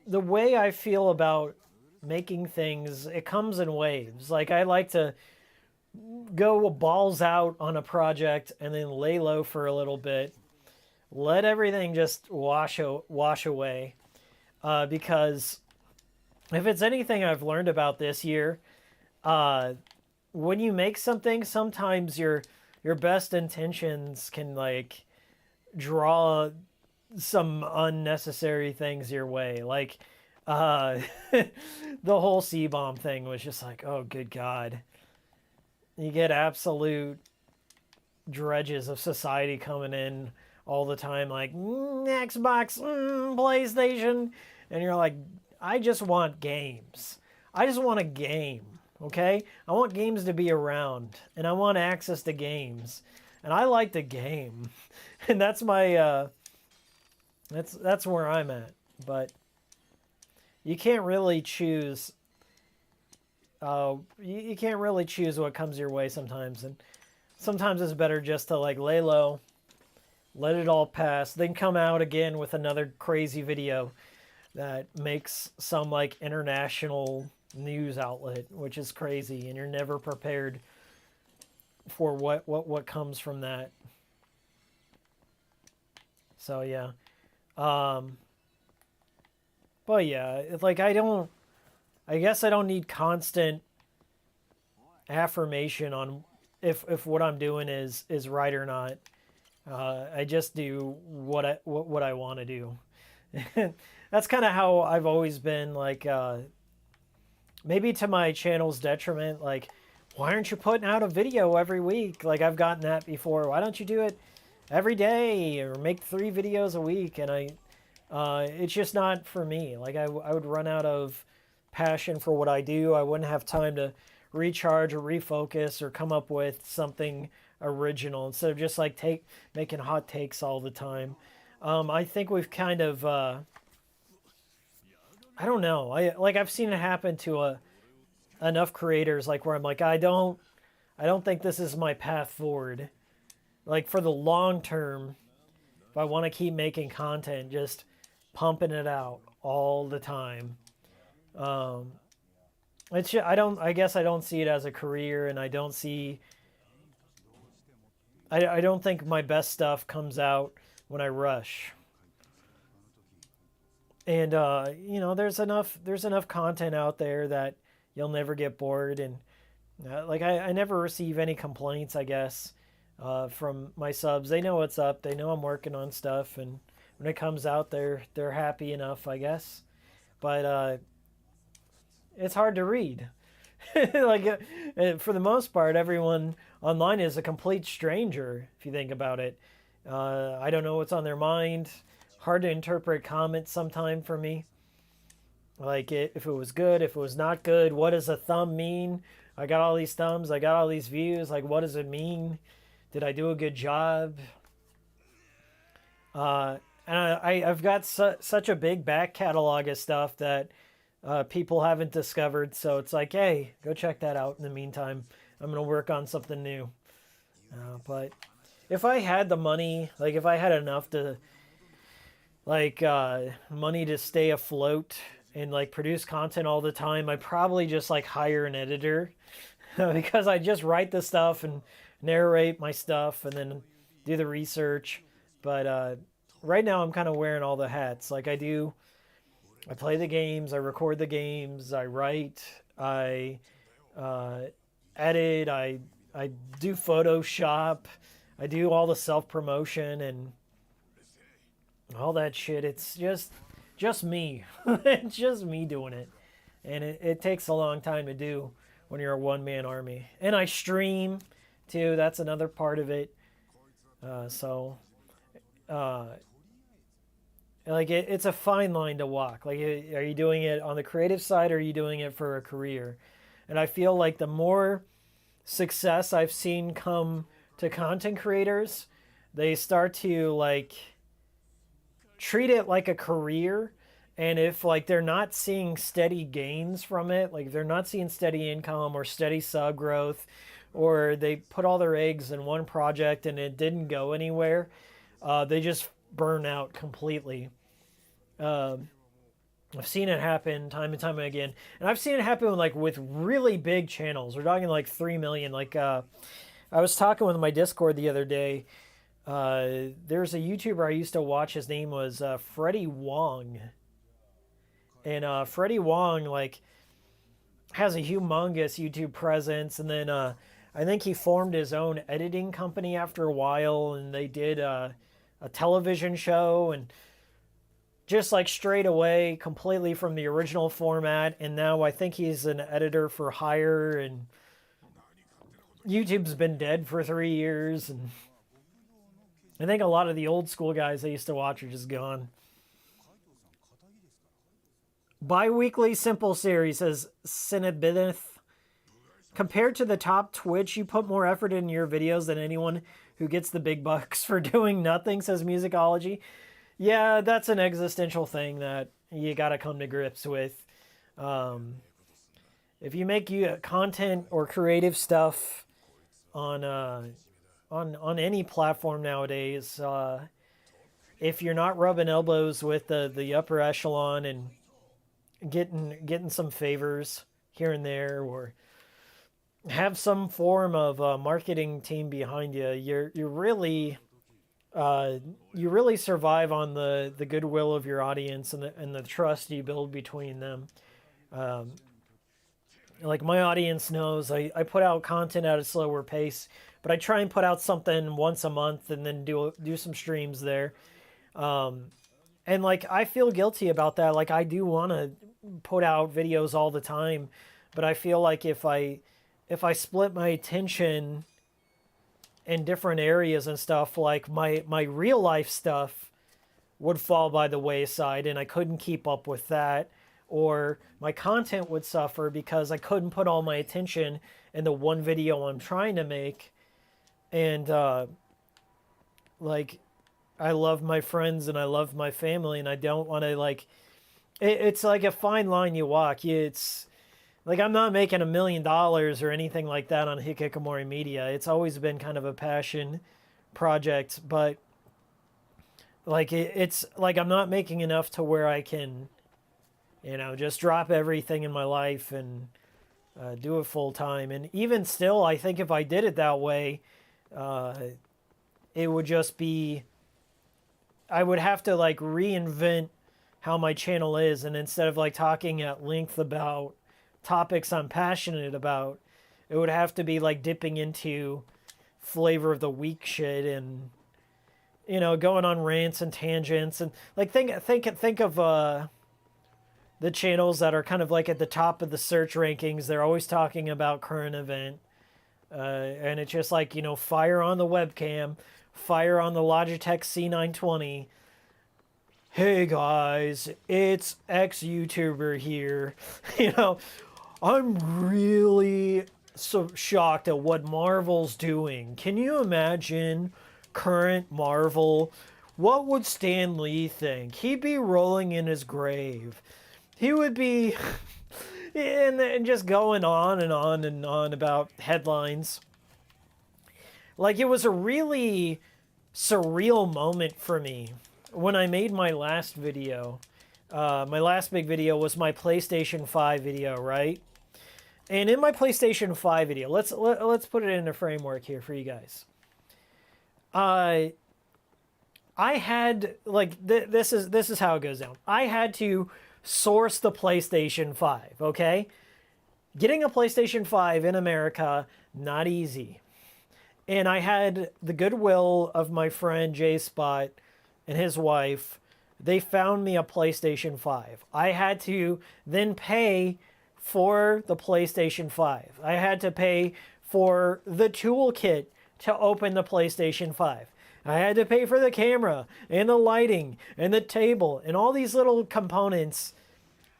way I feel about making things, it comes in waves. Like, I like to go balls out on a project and then lay low for a little bit. Let everything just wash away. Because if it's anything I've learned about this year, when you make something, sometimes your best intentions can like draw some unnecessary things your way. Like the whole C-bomb thing was just like, oh good God. You get absolute dredges of society coming in all the time, like Xbox, PlayStation, and you're like, I just want games. I just want a game. Okay? I want games to be around, and I want access to games. And I like the game. And that's my that's where I'm at. But you can't really choose you can't really choose what comes your way sometimes, and sometimes it's better just to like lay low, let it all pass, then come out again with another crazy video that makes some like international news outlet, which is crazy, and you're never prepared for what comes from that. So yeah. But yeah, it's like I guess I don't need constant affirmation on if what I'm doing is right or not. I just do what I want to do. That's kind of how I've always been. Like maybe to my channel's detriment. Like, why aren't you putting out a video every week? Like I've gotten that before. Why don't you do it every day or make 3 videos a week? And it's just not for me. Like I would run out of passion for what I do. I wouldn't have time to recharge or refocus or come up with something original instead of just like making hot takes all the time. I think we've kind of I don't know. I've seen it happen to enough creators like where I'm like I don't think this is my path forward. Like for the long term, if I want to keep making content, just pumping it out all the time. It's just, I guess I don't see it as a career, and I don't see I don't think my best stuff comes out when I rush. And you know, there's enough content out there that you'll never get bored, and like I never receive any complaints, I guess, from my subs. They know what's up. They know I'm working on stuff, and when it comes out, they're happy enough, I guess. But it's hard to read. Like for the most part, everyone online is a complete stranger. If you think about it, I don't know what's on their mind. Hard to interpret comments sometime for me. Like if it was good, if it was not good. What does a thumb mean? I got all these thumbs. I got all these views. Like what does it mean? Did I do a good job? And I've got such a big back catalog of stuff that people haven't discovered. So it's like, hey, go check that out. In the meantime, I'm going to work on something new. But if I had the money, like if I had enough to, like, money to stay afloat and like produce content all the time, I'd probably just like hire an editor because I just write the stuff and narrate my stuff and then do the research. But right now I'm kind of wearing all the hats. Like I play the games, I record the games, I write, I edit, I do Photoshop, I do all the self-promotion and all that shit. It's just me. It's just me doing it. And it takes a long time to do when you're a one-man army. And I stream, too. That's another part of it. Like it's a fine line to walk. Like, are you doing it on the creative side or are you doing it for a career? And I feel like the more success I've seen come to content creators, they start to like treat it like a career. And if like they're not seeing steady gains from it, like if they're not seeing steady income or steady sub growth, or they put all their eggs in one project and it didn't go anywhere, they just burn out completely. I've seen it happen time and time again, and I've seen it happen with really big channels. We're talking like 3 million. Like I was talking with my Discord the other day. There's a YouTuber I used to watch. His name was Freddie Wong, and Freddie Wong like has a humongous YouTube presence, and then I think he formed his own editing company after a while, and they did a television show, and just like straight away completely from the original format. And now I think he's an editor for hire, and YouTube's been dead for 3 years, and I think a lot of the old school guys I used to watch are just gone. Bi-weekly simple series, says Cinebineth. compared to the top Twitch, you put more effort in your videos than anyone who gets the big bucks for doing nothing, says Musicology. Yeah, that's an existential thing that you gotta come to grips with. If you make content or creative stuff on any platform nowadays, if you're not rubbing elbows with the upper echelon and getting some favors here and there, or have some form of marketing team behind you, you really survive on the goodwill of your audience and the trust you build between them. Like my audience knows I put out content at a slower pace, but I try and put out something once a month and then do some streams there. And like I feel guilty about that. Like I do want to put out videos all the time, but I feel like if I split my attention in different areas and stuff, like my real life stuff would fall by the wayside and I couldn't keep up with that, or my content would suffer because I couldn't put all my attention in the one video I'm trying to make. And like I love my friends and I love my family, and I don't want to like it's like a fine line you walk. It's like I'm not making $1 million or anything like that on Hikikomori Media. It's always been kind of a passion project, but like it's like I'm not making enough to where I can, just drop everything in my life and do it full time. And even still, I think if I did it that way, it would just be, I would have to like reinvent how my channel is. And instead of like talking at length about topics I'm passionate about, it would have to be like dipping into flavor of the week shit and, going on rants and tangents. And like, think of, the channels that are kind of like at the top of the search rankings. They're always talking about current event. And it's just like, fire on the webcam, fire on the Logitech C920. Hey guys, it's X YouTuber here. I'm really so shocked at what Marvel's doing. Can you imagine current Marvel? What would Stan Lee think? He'd be rolling in his grave. He would be and just going on and on and on about headlines. Like, it was a really surreal moment for me when I made my last video. My last big video was my PlayStation 5 video, right? And in my PlayStation 5 video, let's put it in a framework here for you guys. I had like this is how it goes down. I had to source the PlayStation 5, okay? Getting a PlayStation 5 in America, not easy. And I had the goodwill of my friend J Spot and his wife. They found me a PlayStation 5. I had to then pay for the PlayStation 5. I had to pay for the toolkit to open the PlayStation 5. I had to pay for the camera and the lighting and the table and all these little components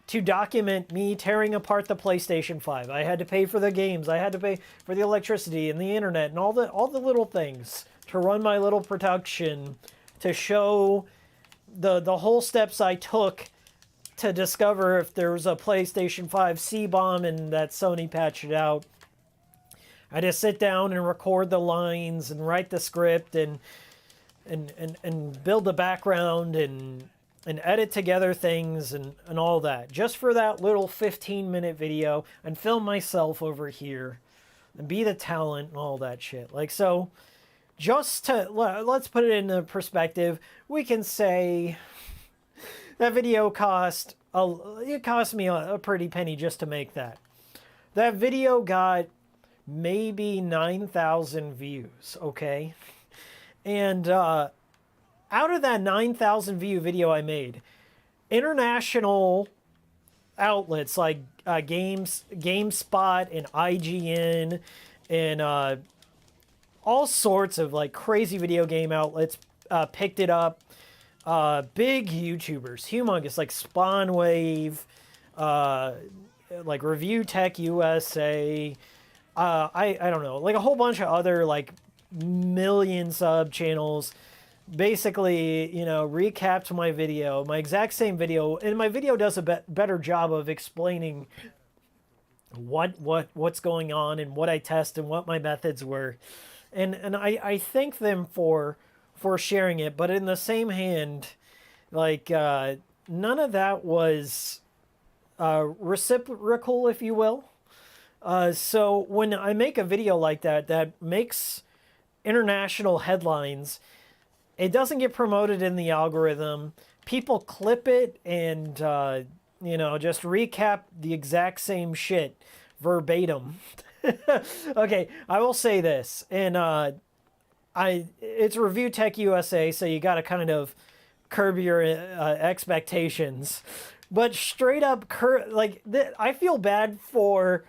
to document me tearing apart the PlayStation 5. I had to pay for the games. I had to pay for the electricity and the internet and all the little things to run my little production, to show the whole steps I took to discover if there was a PlayStation 5 C-bomb and that Sony patched it out. I just sit down and record the lines and write the script and build the background and edit together things and all that. Just for that little 15-minute video, and film myself over here and be the talent and all that shit. Like, so just to, let's put it into perspective, we can say that video cost me a pretty penny just to make that. That video got maybe 9,000 views, okay? And out of that 9,000 view video I made, international outlets like GameSpot and IGN and all sorts of like crazy video game outlets picked it up. Big YouTubers, humongous, like Spawnwave, like Review Tech USA, I don't know, like a whole bunch of other like million sub channels basically, you know, recapped my video, my exact same video, and my video does a better job of explaining what's going on and what I test and what my methods were. And I thank them for sharing it, but in the same hand, like none of that was reciprocal, if you will. So when I make a video like that that makes international headlines, it doesn't get promoted in the algorithm. People clip it and you know, just recap the exact same shit verbatim. Okay, I will say this, and it's Review Tech USA, so you got to kind of curb your expectations. But straight up, I feel bad for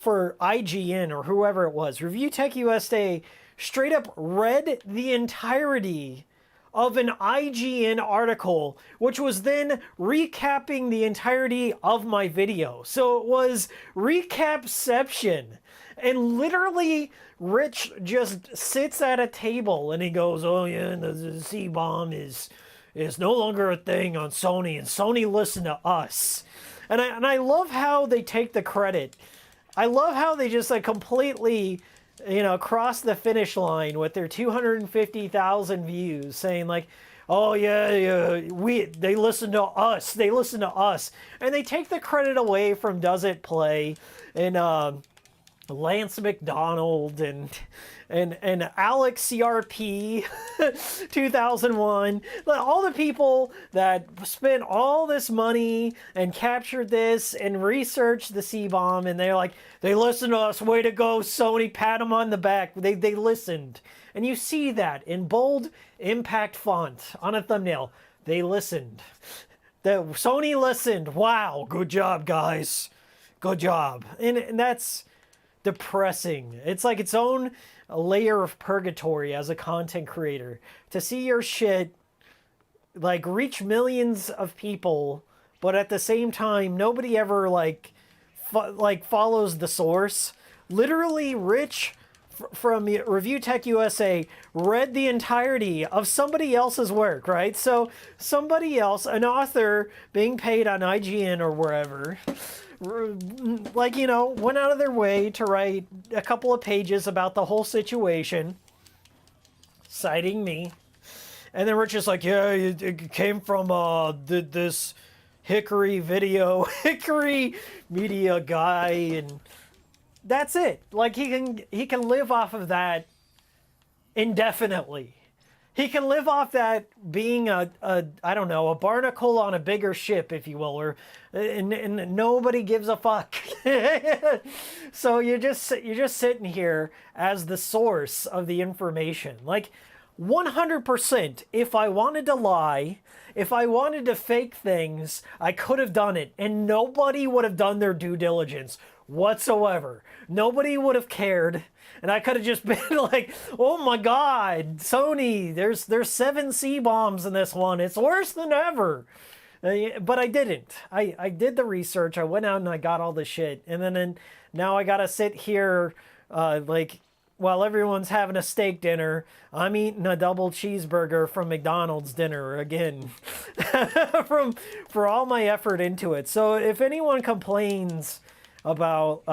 IGN or whoever it was. Review Tech USA straight up read the entirety of an IGN article, which was then recapping the entirety of my video. So it was recapception. And literally, Rich just sits at a table and he goes, "Oh yeah, the C-bomb is no longer a thing on Sony, and Sony listened to us." And I love how they take the credit. I love how they just like completely, you know, cross the finish line with their 250,000 views, saying like, "Oh yeah, they listen to us, and they take the credit away from Does It Play and Lance McDonald and Alex CRP 2001, all the people that spent all this money and captured this and researched the C-bomb, and they're like, they listened to us, way to go Sony, pat them on the back, they listened. And you see that in bold impact font on a thumbnail, they listened. Sony listened. Wow, good job guys, good job. And that's depressing. It's like its own layer of purgatory as a content creator to see your shit like reach millions of people, but at the same time nobody ever like follows the source. Literally, Rich from Review Tech USA read the entirety of somebody else's work, right? So somebody else, an author being paid on IGN or wherever, like, you know, went out of their way to write a couple of pages about the whole situation, citing me. And then Rich is like, yeah, it came from this Hickory media guy, and that's it. Like, he can live off of that indefinitely. He can live off that being I don't know, a barnacle on a bigger ship, if you will, or and nobody gives a fuck. So you're just sitting here as the source of the information. Like 100%, if I wanted to lie, if I wanted to fake things, I could have done it, and nobody would have done their due diligence whatsoever. Nobody would have cared. And I could have just been like, "Oh my God, Sony, there's 7 C-bombs in this one. It's worse than ever." But I didn't. I did the research. I went out and I got all the shit. And then now I got to sit here like while everyone's having a steak dinner, I'm eating a double cheeseburger from McDonald's dinner again for all my effort into it. So if anyone complains about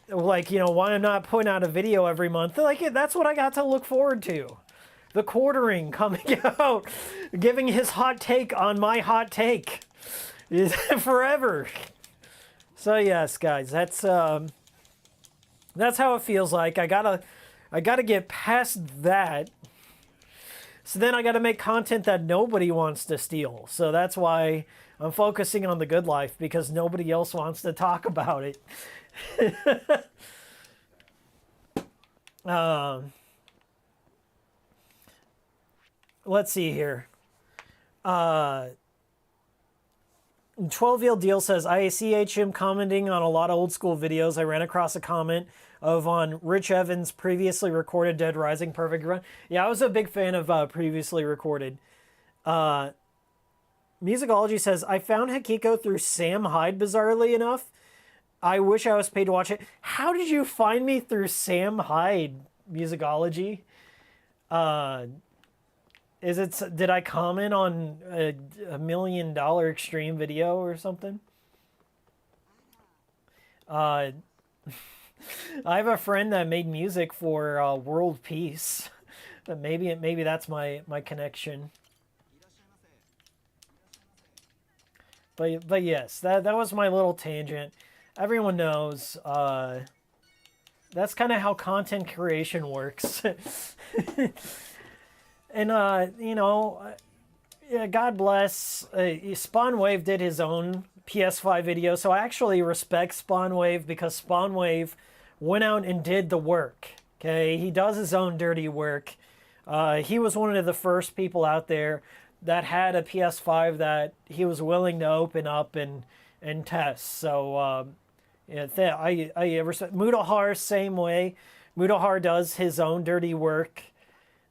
like, you know, why I'm not putting out a video every month, like, that's what I got to look forward to. The quartering coming out, giving his hot take on my hot take is forever. So yes, guys, that's how it feels like. I gotta get past that. So then I gotta make content that nobody wants to steal. So that's why I'm focusing on the good life, because nobody else wants to talk about it. Let's see here. 12-Year Deal says, I see him commenting on a lot of old school videos. I ran across a comment on Rich Evans' previously recorded Dead Rising Perfect Run. Yeah, I was a big fan of previously recorded. Musicology says, I found Hikiko through Sam Hyde, bizarrely enough. I wish I was paid to watch it. How did you find me through Sam Hyde Musicology? Uh, did I comment on $1 million extreme video or something? Uh, I have a friend that made music for world peace. Maybe that's my connection. But yes, that was my little tangent. Everyone knows that's kind of how content creation works. And you know, yeah, God bless. Spawnwave did his own PS5 video, so I actually respect Spawnwave because Spawnwave went out and did the work. Okay, he does his own dirty work. He was one of the first people out there that had a PS5 that he was willing to open up and test. So yeah, I respect Mudahar same way. Mudahar does his own dirty work.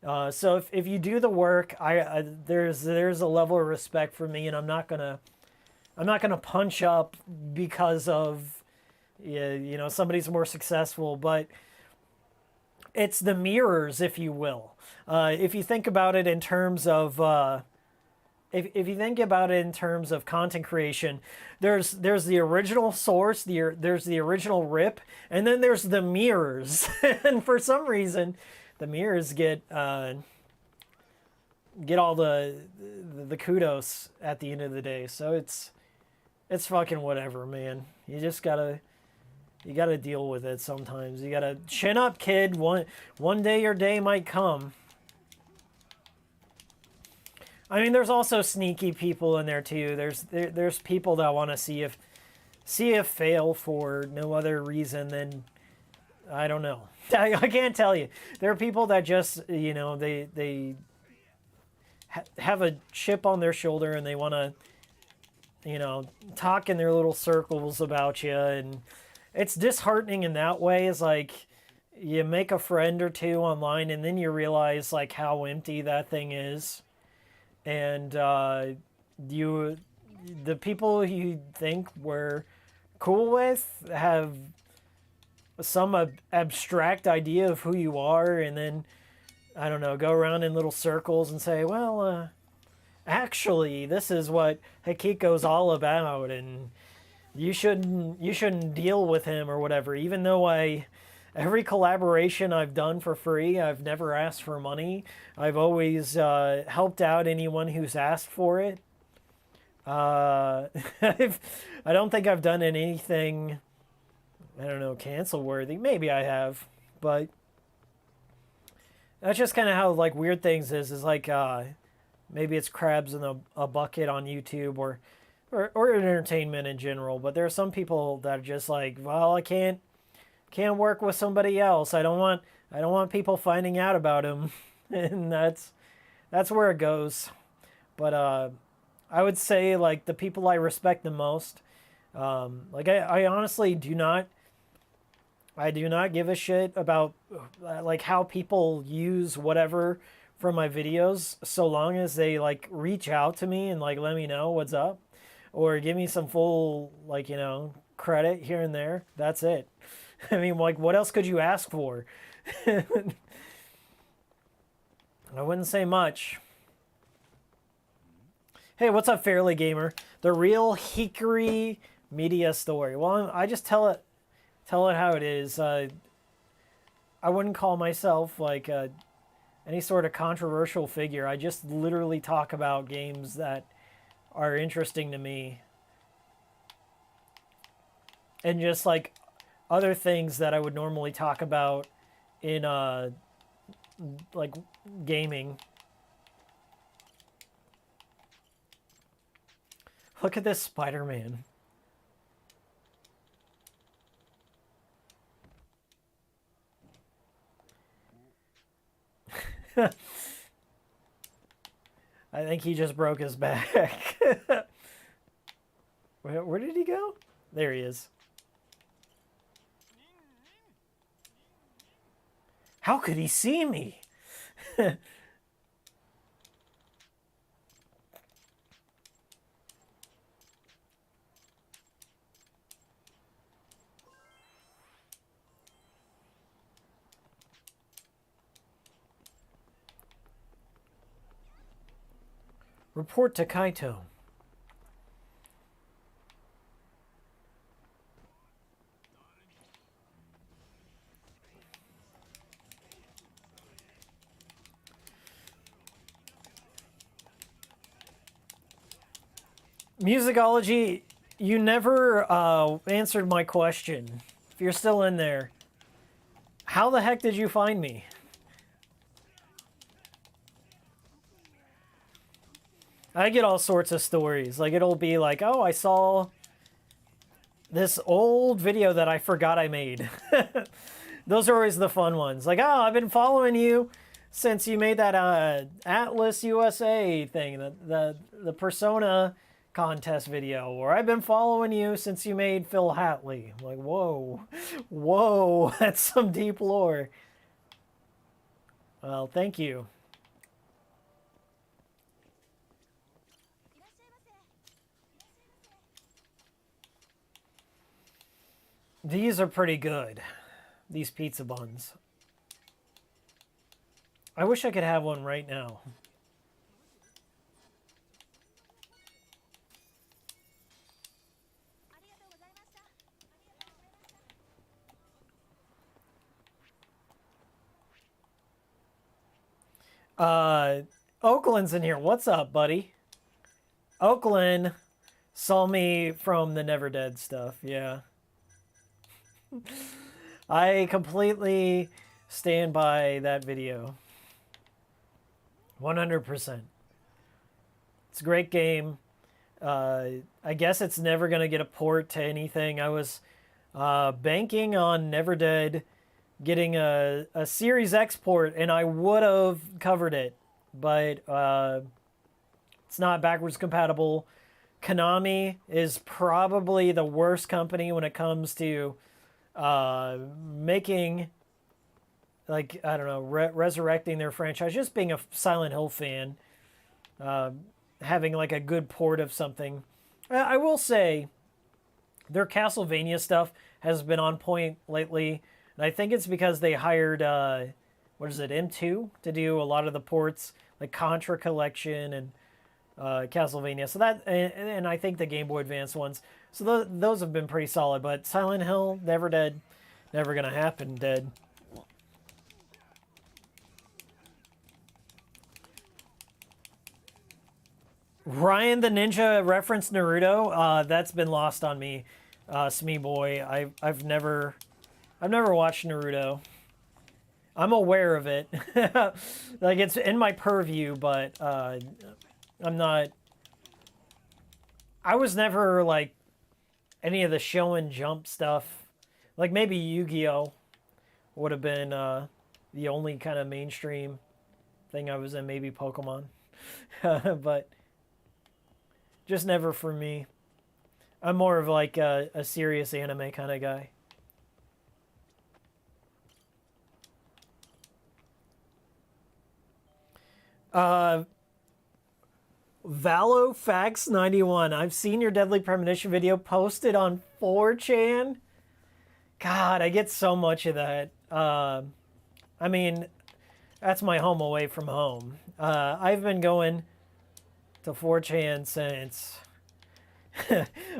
So if you do the work, there's a level of respect for me, and I'm not gonna punch up because of you know, somebody's more successful, but it's the mirrors, if you will. If you think about it in terms of if you think about it in terms of content creation, there's the original source, there's the original rip, and then there's the mirrors. And for some reason, the mirrors get all the kudos at the end of the day. So it's fucking whatever, man. You just gotta deal with it sometimes. You gotta chin up, kid. One day your day might come. I mean, there's also sneaky people in there too. There's people that want to see if fail for no other reason than, I don't know. I can't tell you. There are people that just, you know, they have a chip on their shoulder and they want to, you know, talk in their little circles about you, and it's disheartening in that way. It's like you make a friend or two online and then you realize like how empty that thing is. And the people you think were cool with have some abstract idea of who you are, and then, I don't know, go around in little circles and say, well, actually, this is what Hikiko's all about, and you shouldn't deal with him or whatever. Even though every collaboration I've done for free, I've never asked for money. I've always helped out anyone who's asked for it. I don't think I've done anything, I don't know, cancel worthy. Maybe I have, but that's just kind of how like weird things is like maybe it's crabs in a bucket on YouTube or entertainment in general. But there are some people that are just like, well, I can't work with somebody else. I don't want people finding out about him. And that's where it goes. But I would say like the people I respect the most, like I honestly do not give a shit about like how people use whatever from my videos, so long as they like reach out to me and like let me know what's up or give me some full, like, you know, credit here and there. That's it. I mean, like, what else could you ask for? I wouldn't say much. Hey, what's up, Fairly Gamer? The real Hikari media story. Well, I just tell it how it is. I wouldn't call myself like any sort of controversial figure. I just literally talk about games that are interesting to me, and just like other things that I would normally talk about in like gaming. Look at this Spider-Man. I think he just broke his back. Where did he go? There he is. How could he see me? Report to Kaito. Musicology, you never answered my question. If you're still in there, how the heck did you find me? I get all sorts of stories. Like, it'll be like, oh, I saw this old video that I forgot I made. Those are always the fun ones. Like, oh, I've been following you since you made that Atlas USA thing, the Persona contest video, or I've been following you since you made Phil Hatley. I'm like, whoa, whoa, that's some deep lore. Well, thank you. These are pretty good, these pizza buns. I wish I could have one right now. Oakland's in here. What's up, buddy? Oakland saw me from the Never Dead stuff, yeah. I completely stand by that video. 100%. It's a great game. I guess it's never going to get a port to anything. I was banking on Never Dead getting a Series X port, and I would have covered it, but it's not backwards compatible. Konami is probably the worst company when it comes to making, like, I don't know, resurrecting their franchise. Just being a Silent Hill fan, having like a good port of something. I will say their Castlevania stuff has been on point lately, and I think it's because they hired what is it, M2 to do a lot of the ports, like Contra Collection and Castlevania. So that, and I think the Game Boy Advance ones. So those have been pretty solid. But Silent Hill, Never Dead, never gonna happen. Dead. Ryan the Ninja referenced Naruto. That's been lost on me, Smee Boy. I've never watched Naruto. I'm aware of it. Like, it's in my purview, but I'm not. I was never like any of the Shonen Jump stuff. Like, maybe Yu-Gi-Oh would have been the only kind of mainstream thing I was in. Maybe Pokemon, but just never for me. I'm more of like a serious anime kind of guy. ValoFax91. I've seen your Deadly Premonition video posted on 4chan. God, I get so much of that. I mean, that's my home away from home. I've been going to 4chan since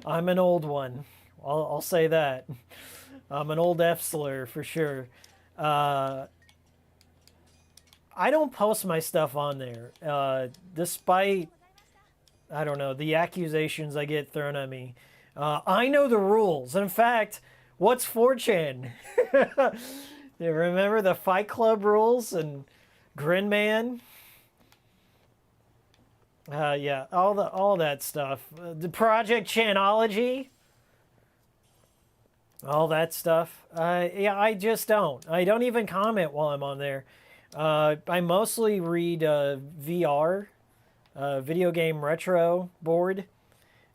I'm an old one. I'll say that. I'm an old F-slur for sure. I don't post my stuff on there, despite, I don't know, the accusations I get thrown at me. I know the rules. In fact, what's 4chan? You remember the Fight Club rules and Grin Man? Yeah, all that stuff. The Project Chanology. All that stuff. Yeah, I just don't. I don't even comment while I'm on there. I mostly read VR, video game retro board,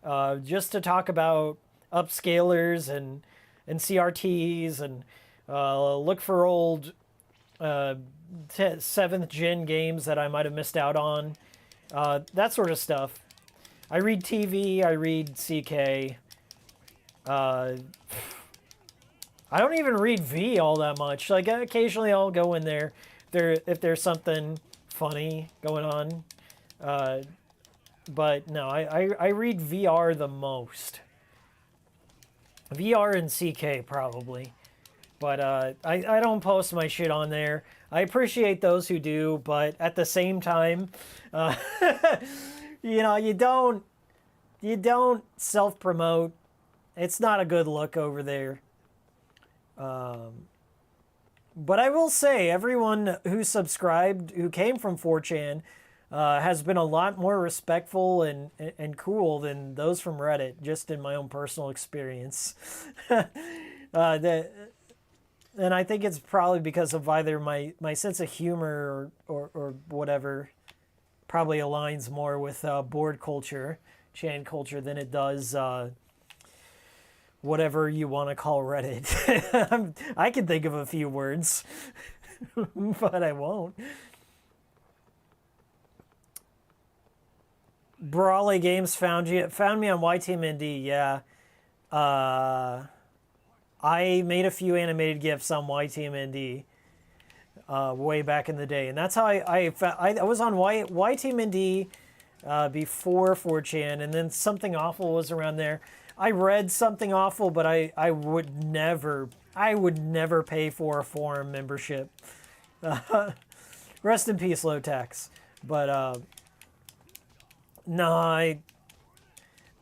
just to talk about upscalers and CRTs and look for old 7th gen games that I might have missed out on, that sort of stuff. I read TV, I read CK. I don't even read V all that much. Like, occasionally I'll go in there. If there's something funny going on, But no, I read VR the most. VR and CK probably. But I don't post my shit on there. I appreciate those who do, but at the same time, uh, you don't self-promote. It's not a good look over there. But I will say, everyone who subscribed, who came from 4chan, has been a lot more respectful and cool than those from Reddit, just in my own personal experience. And I think it's probably because of either my sense of humor or whatever probably aligns more with board culture, Chan culture, than it does whatever you want to call Reddit. I can think of a few words, but I won't. Brawley Games found me on YTeamND, yeah. I made a few animated GIFs on YTeamND way back in the day, and that's how I was on YTeamND before 4chan, and then Something Awful was around there. I read Something Awful, but I would never pay for a forum membership. Rest in peace, Low Tax. But no, I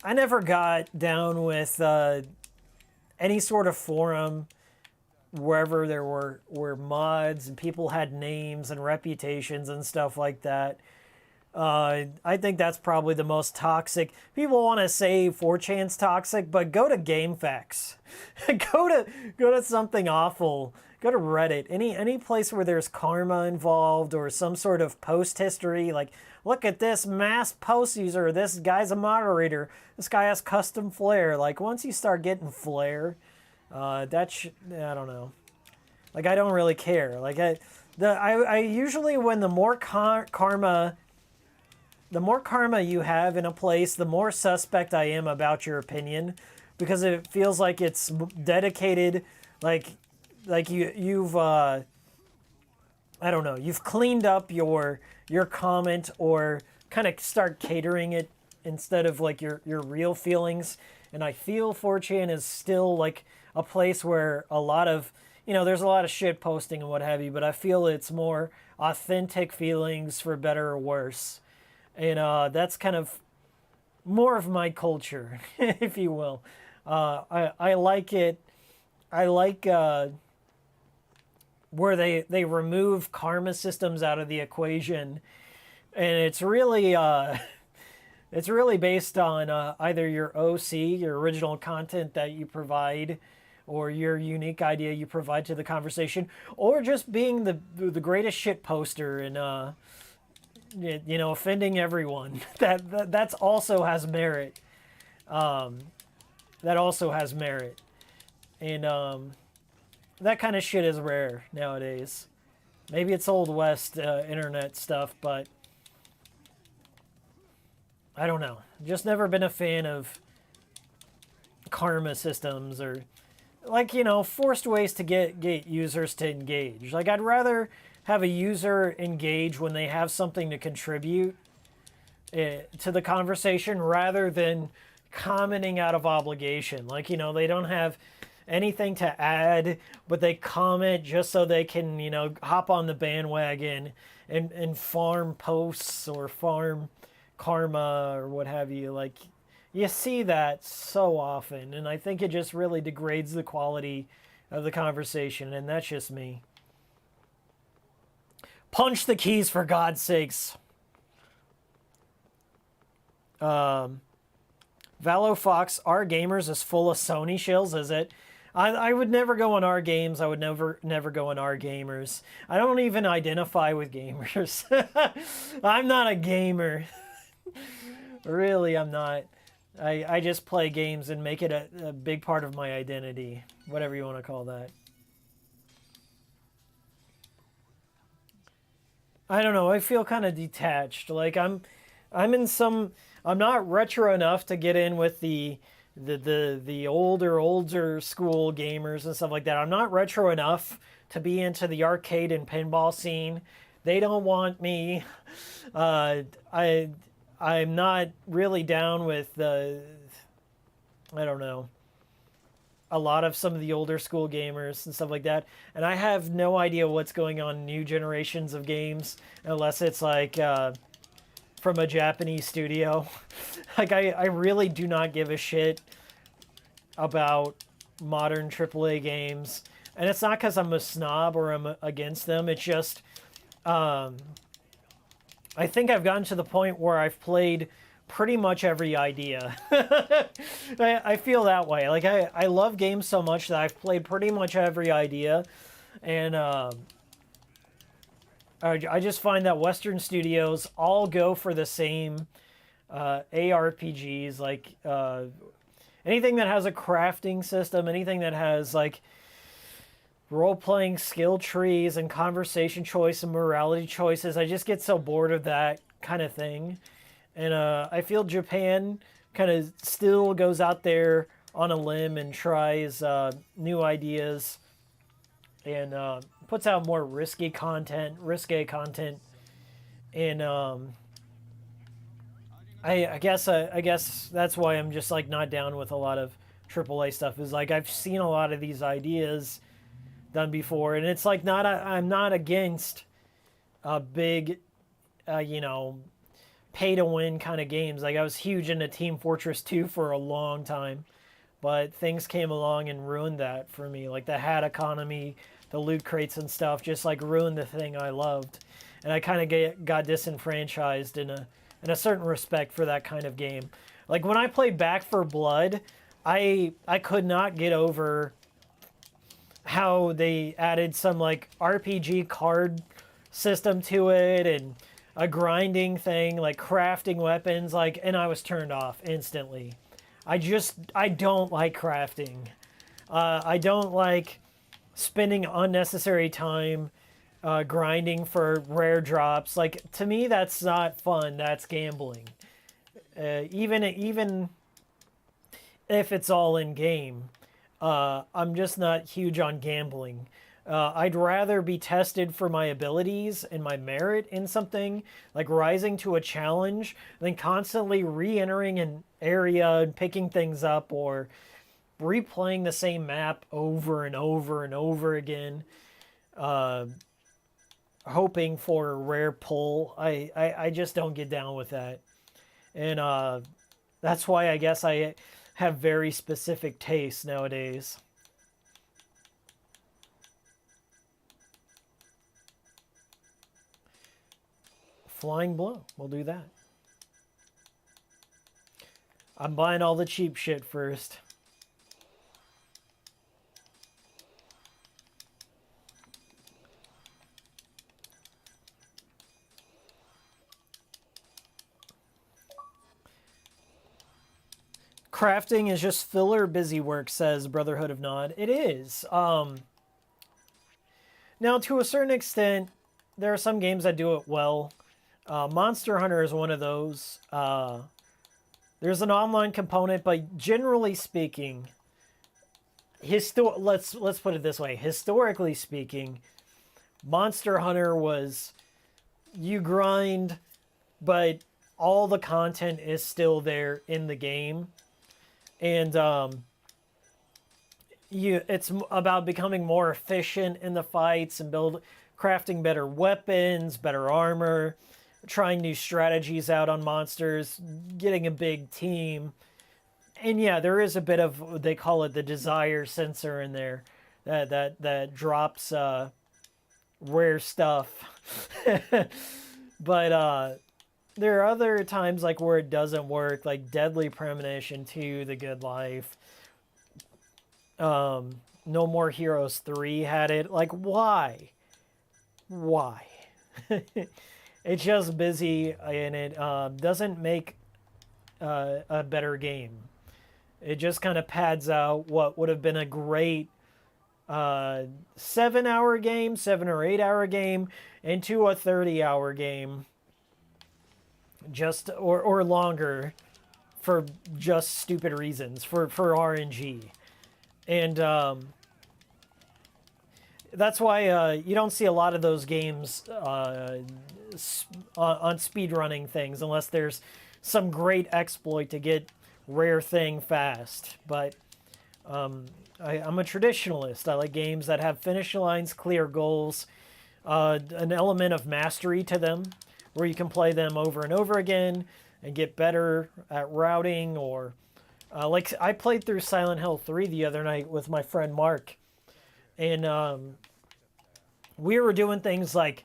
never got down with any sort of forum wherever there were mods and people had names and reputations and stuff like that. I think that's probably the most toxic. People want to say 4chan's toxic, but go to GameFAQs. go to Something Awful. Go to Reddit. Any place where there's karma involved or some sort of post history, like, look at this mass post user, this guy's a moderator, this guy has custom flair. Like, once you start getting flair, I don't know. Like, I don't really care. Like, I usually, when the more karma you have in a place, the more suspect I am about your opinion, because it feels like it's dedicated, like you've I don't know, you've cleaned up your comment or kind of start catering it instead of like your real feelings. And I feel 4chan is still like a place where a lot of, there's a lot of shit posting and what have you, but I feel it's more authentic feelings, for better or worse. And that's kind of more of my culture, if you will. I like it. I like where they remove karma systems out of the equation, and it's really based on either your OC, your original content that you provide, or your unique idea you provide to the conversation, or just being the greatest shit poster and offending everyone. That's also has merit. That also has merit, and that kind of shit is rare nowadays. Maybe it's old west internet stuff, but I don't know. Just never been a fan of karma systems or forced ways to get users to engage. Like, I'd rather have a user engage when they have something to contribute to the conversation rather than commenting out of obligation. Like, they don't have anything to add, but they comment just so they can, hop on the bandwagon and farm posts or farm karma or what have you. Like, you see that so often, and I think it just really degrades the quality of the conversation, and that's just me. Punch the keys, for God's sakes. Valo Fox, our gamers is full of Sony shills, is it? I would never go on our games. I would never go on our gamers. I don't even identify with gamers. I'm not a gamer. Really, I'm not. I just play games and make it a big part of my identity. Whatever you want to call that. I don't know. I feel kind of detached. Like I'm not retro enough to get in with the older school gamers and stuff like that. I'm not retro enough to be into the arcade and pinball scene. They don't want me. I I'm not really down with the, I don't know, a lot of some of the older school gamers and stuff like that. And I have no idea what's going on in new generations of games unless it's like from a Japanese studio. Like, I really do not give a shit about modern AAA games. And it's not because I'm a snob or I'm against them. It's just, I think I've gotten to the point where I've played pretty much every idea. I feel that way. Like, I love games so much that I've played pretty much every idea. And I just find that Western studios all go for the same ARPGs. Like, anything that has a crafting system, anything that has, like, role-playing skill trees and conversation choice and morality choices. I just get so bored of that kind of thing. And I feel Japan kind of still goes out there on a limb and tries new ideas and puts out more risque content. And I guess that's why I'm just like not down with a lot of AAA stuff. Is like I've seen a lot of these ideas done before, and it's like I'm not against a big, pay to win kind of games. Like I was huge into Team Fortress 2 for a long time, but things came along and ruined that for me. Like the hat economy, the loot crates and stuff, just like ruined the thing I loved, and I kind of got disenfranchised in a certain respect for that kind of game. Like when I played Back 4 Blood, I could not get over how they added some like RPG card system to it and a grinding thing, like crafting weapons, like, and I was turned off instantly. I don't like crafting. I don't like spending unnecessary time grinding for rare drops. Like, to me, that's not fun. That's gambling. Even if it's all in game. I'm just not huge on gambling. I'd rather be tested for my abilities and my merit in something, like rising to a challenge, than constantly re-entering an area and picking things up or replaying the same map over and over and over again, hoping for a rare pull. I just don't get down with that. And that's why I guess I have very specific tastes nowadays. Flying Blow, we'll do that. I'm buying all the cheap shit first. Crafting is just filler busy work, says Brotherhood of Nod. It is. Now, to a certain extent, there are some games that do it well. Monster Hunter is one of those. There's an online component, but generally speaking, let's put it this way. Historically speaking, Monster Hunter was you grind, but all the content is still there in the game. And it's about becoming more efficient in the fights and crafting better weapons, better armor, trying new strategies out on monsters, getting a big team. And yeah, there is a bit of, they call it the desire sensor in there that drops rare stuff. But there are other times like where it doesn't work, like Deadly Premonition 2, The Good Life. No More Heroes 3 had it. Like, why? Why? It's just busy, and it doesn't make a better game. It just kind of pads out what would have been a great 7-hour game, 7 or 8 hour game, into a 30-hour game. Just or longer, for just stupid reasons, for RNG. And that's why you don't see a lot of those games on speedrunning things unless there's some great exploit to get rare thing fast. But I'm a traditionalist. I like games that have finish lines, clear goals, an element of mastery to them, where you can play them over and over again and get better at routing. Or like I played through Silent Hill 3 the other night with my friend Mark, and we were doing things like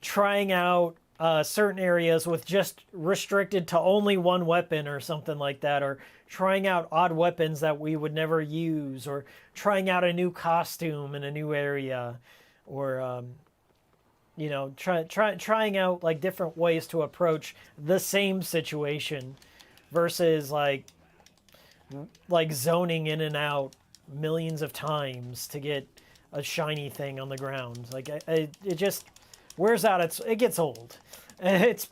trying out certain areas with just restricted to only one weapon or something like that, or trying out odd weapons that we would never use, or trying out a new costume in a new area, or trying out like different ways to approach the same situation versus like zoning in and out millions of times to get a shiny thing on the ground. Like it just wears out. It gets old. It's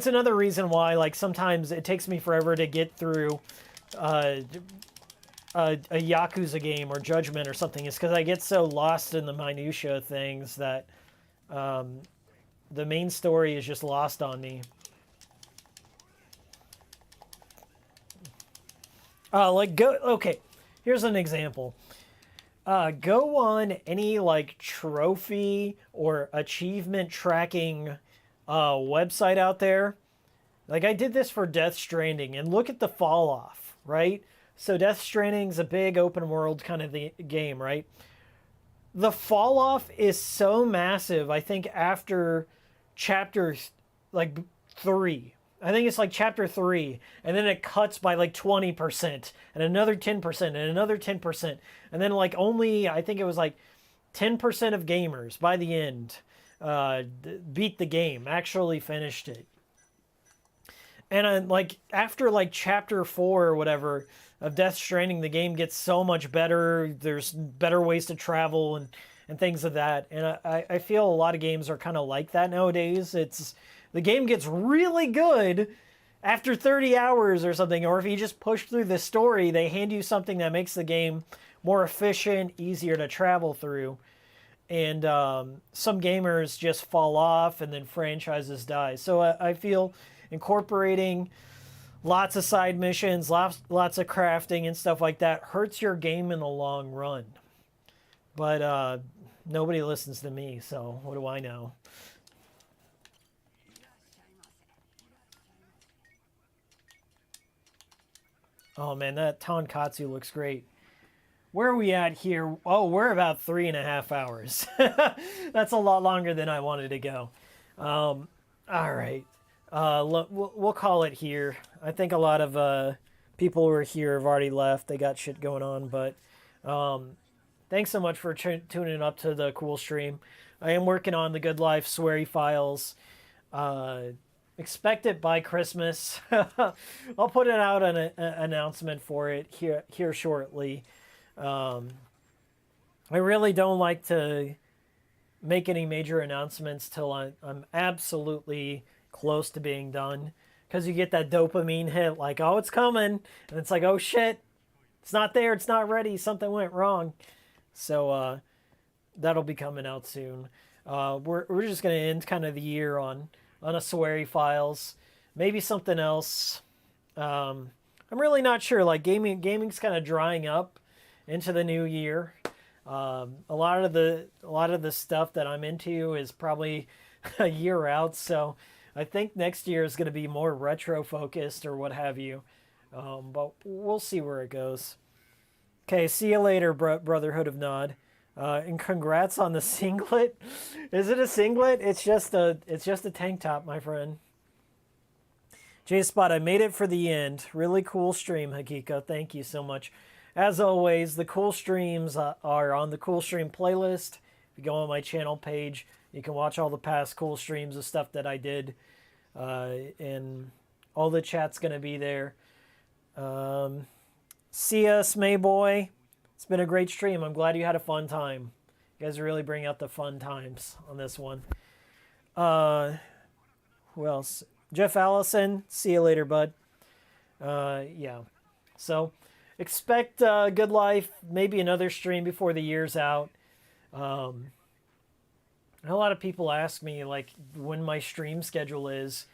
another reason why like sometimes it takes me forever to get through a Yakuza game or Judgment or something, is because I get so lost in the minutia of things that the main story is just lost on me. Okay, here's an example. Go on any like trophy or achievement tracking website out there. Like I did this for Death Stranding, and look at the fall off, right? So Death Stranding's a big open world kind of the game, right? The fall off is so massive. I think after chapter like 3, I think it's like chapter 3, and then it cuts by like 20%, and another 10%, and another 10%, and then like only, I think it was like 10% of gamers by the end beat the game, actually finished it. And like after like chapter 4 or whatever of Death Stranding, the game gets so much better. There's better ways to travel and things of that. And I feel a lot of games are kind of like that nowadays. The game gets really good after 30 hours or something, or if you just push through the story, they hand you something that makes the game more efficient, easier to travel through. And some gamers just fall off, and then franchises die. So I feel incorporating lots of side missions, lots of crafting and stuff like that hurts your game in the long run. But nobody listens to me, so what do I know? Oh man, that tonkatsu looks great. Where are we at here? Oh, we're about 3.5 hours. That's a lot longer than I wanted to go. All right. We'll call it here. I think a lot of people who are here have already left. They got shit going on. But thanks so much for tuning up to the cool stream. I am working on the Good Life Sweary files. Expect it by Christmas. I'll put it out an announcement for it here shortly. I really don't like to make any major announcements till I'm absolutely close to being done, because you get that dopamine hit like, oh, it's coming, and it's like, oh shit, it's not there, it's not ready, something went wrong. So that'll be coming out soon. We're just gonna end kind of the year on a sweary files, maybe something else. I'm really not sure. Like gaming's kind of drying up into the new year. A lot of the stuff that I'm into is probably a year out, so I think next year is going to be more retro focused or what have you. But we'll see where it goes. Okay, see you later, Brotherhood of Nod. And congrats on the singlet. Is it a singlet? It's just a tank top, my friend. J-Spot, I made it for the end. Really cool stream, Hakika. Thank you so much. As always, the cool streams are on the cool stream playlist. If you go on my channel page, you can watch all the past cool streams of stuff that I did. And all the chat's going to be there. See ya, Smay Boy. It's been a great stream. I'm glad you had a fun time. You guys really bring out the fun times on this one. Who else? Jeff Allison. See you later, bud. Yeah. So expect Good Life, maybe another stream before the year's out. A lot of people ask me like when my stream schedule is,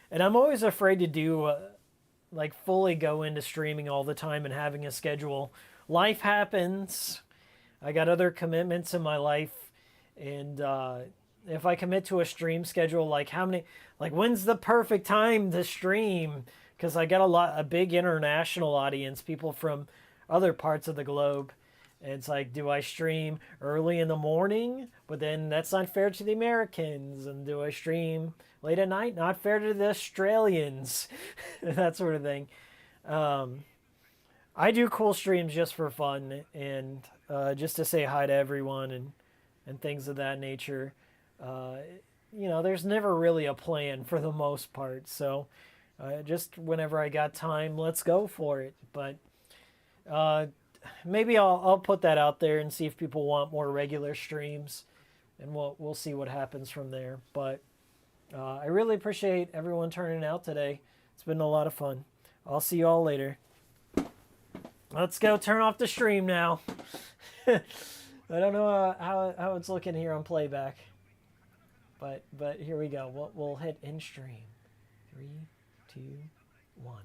and I'm always afraid to do like fully go into streaming all the time and having a schedule. Life happens. I got other commitments in my life, and if I commit to a stream schedule, like when's the perfect time to stream? Because I got a big international audience, people from other parts of the globe. And it's like, do I stream early in the morning? But then that's not fair to the Americans. And do I stream late at night? Not fair to the Australians. That sort of thing. I do cool streams just for fun and just to say hi to everyone and things of that nature. There's never really a plan for the most part. So just whenever I got time, let's go for it. But maybe I'll put that out there and see if people want more regular streams, and we'll see what happens from there. But I really appreciate everyone turning out today. It's been a lot of fun. I'll see you all later. Let's go turn off the stream now. I don't know how it's looking here on playback, but here we go. We'll hit end stream. 3, 2, 1.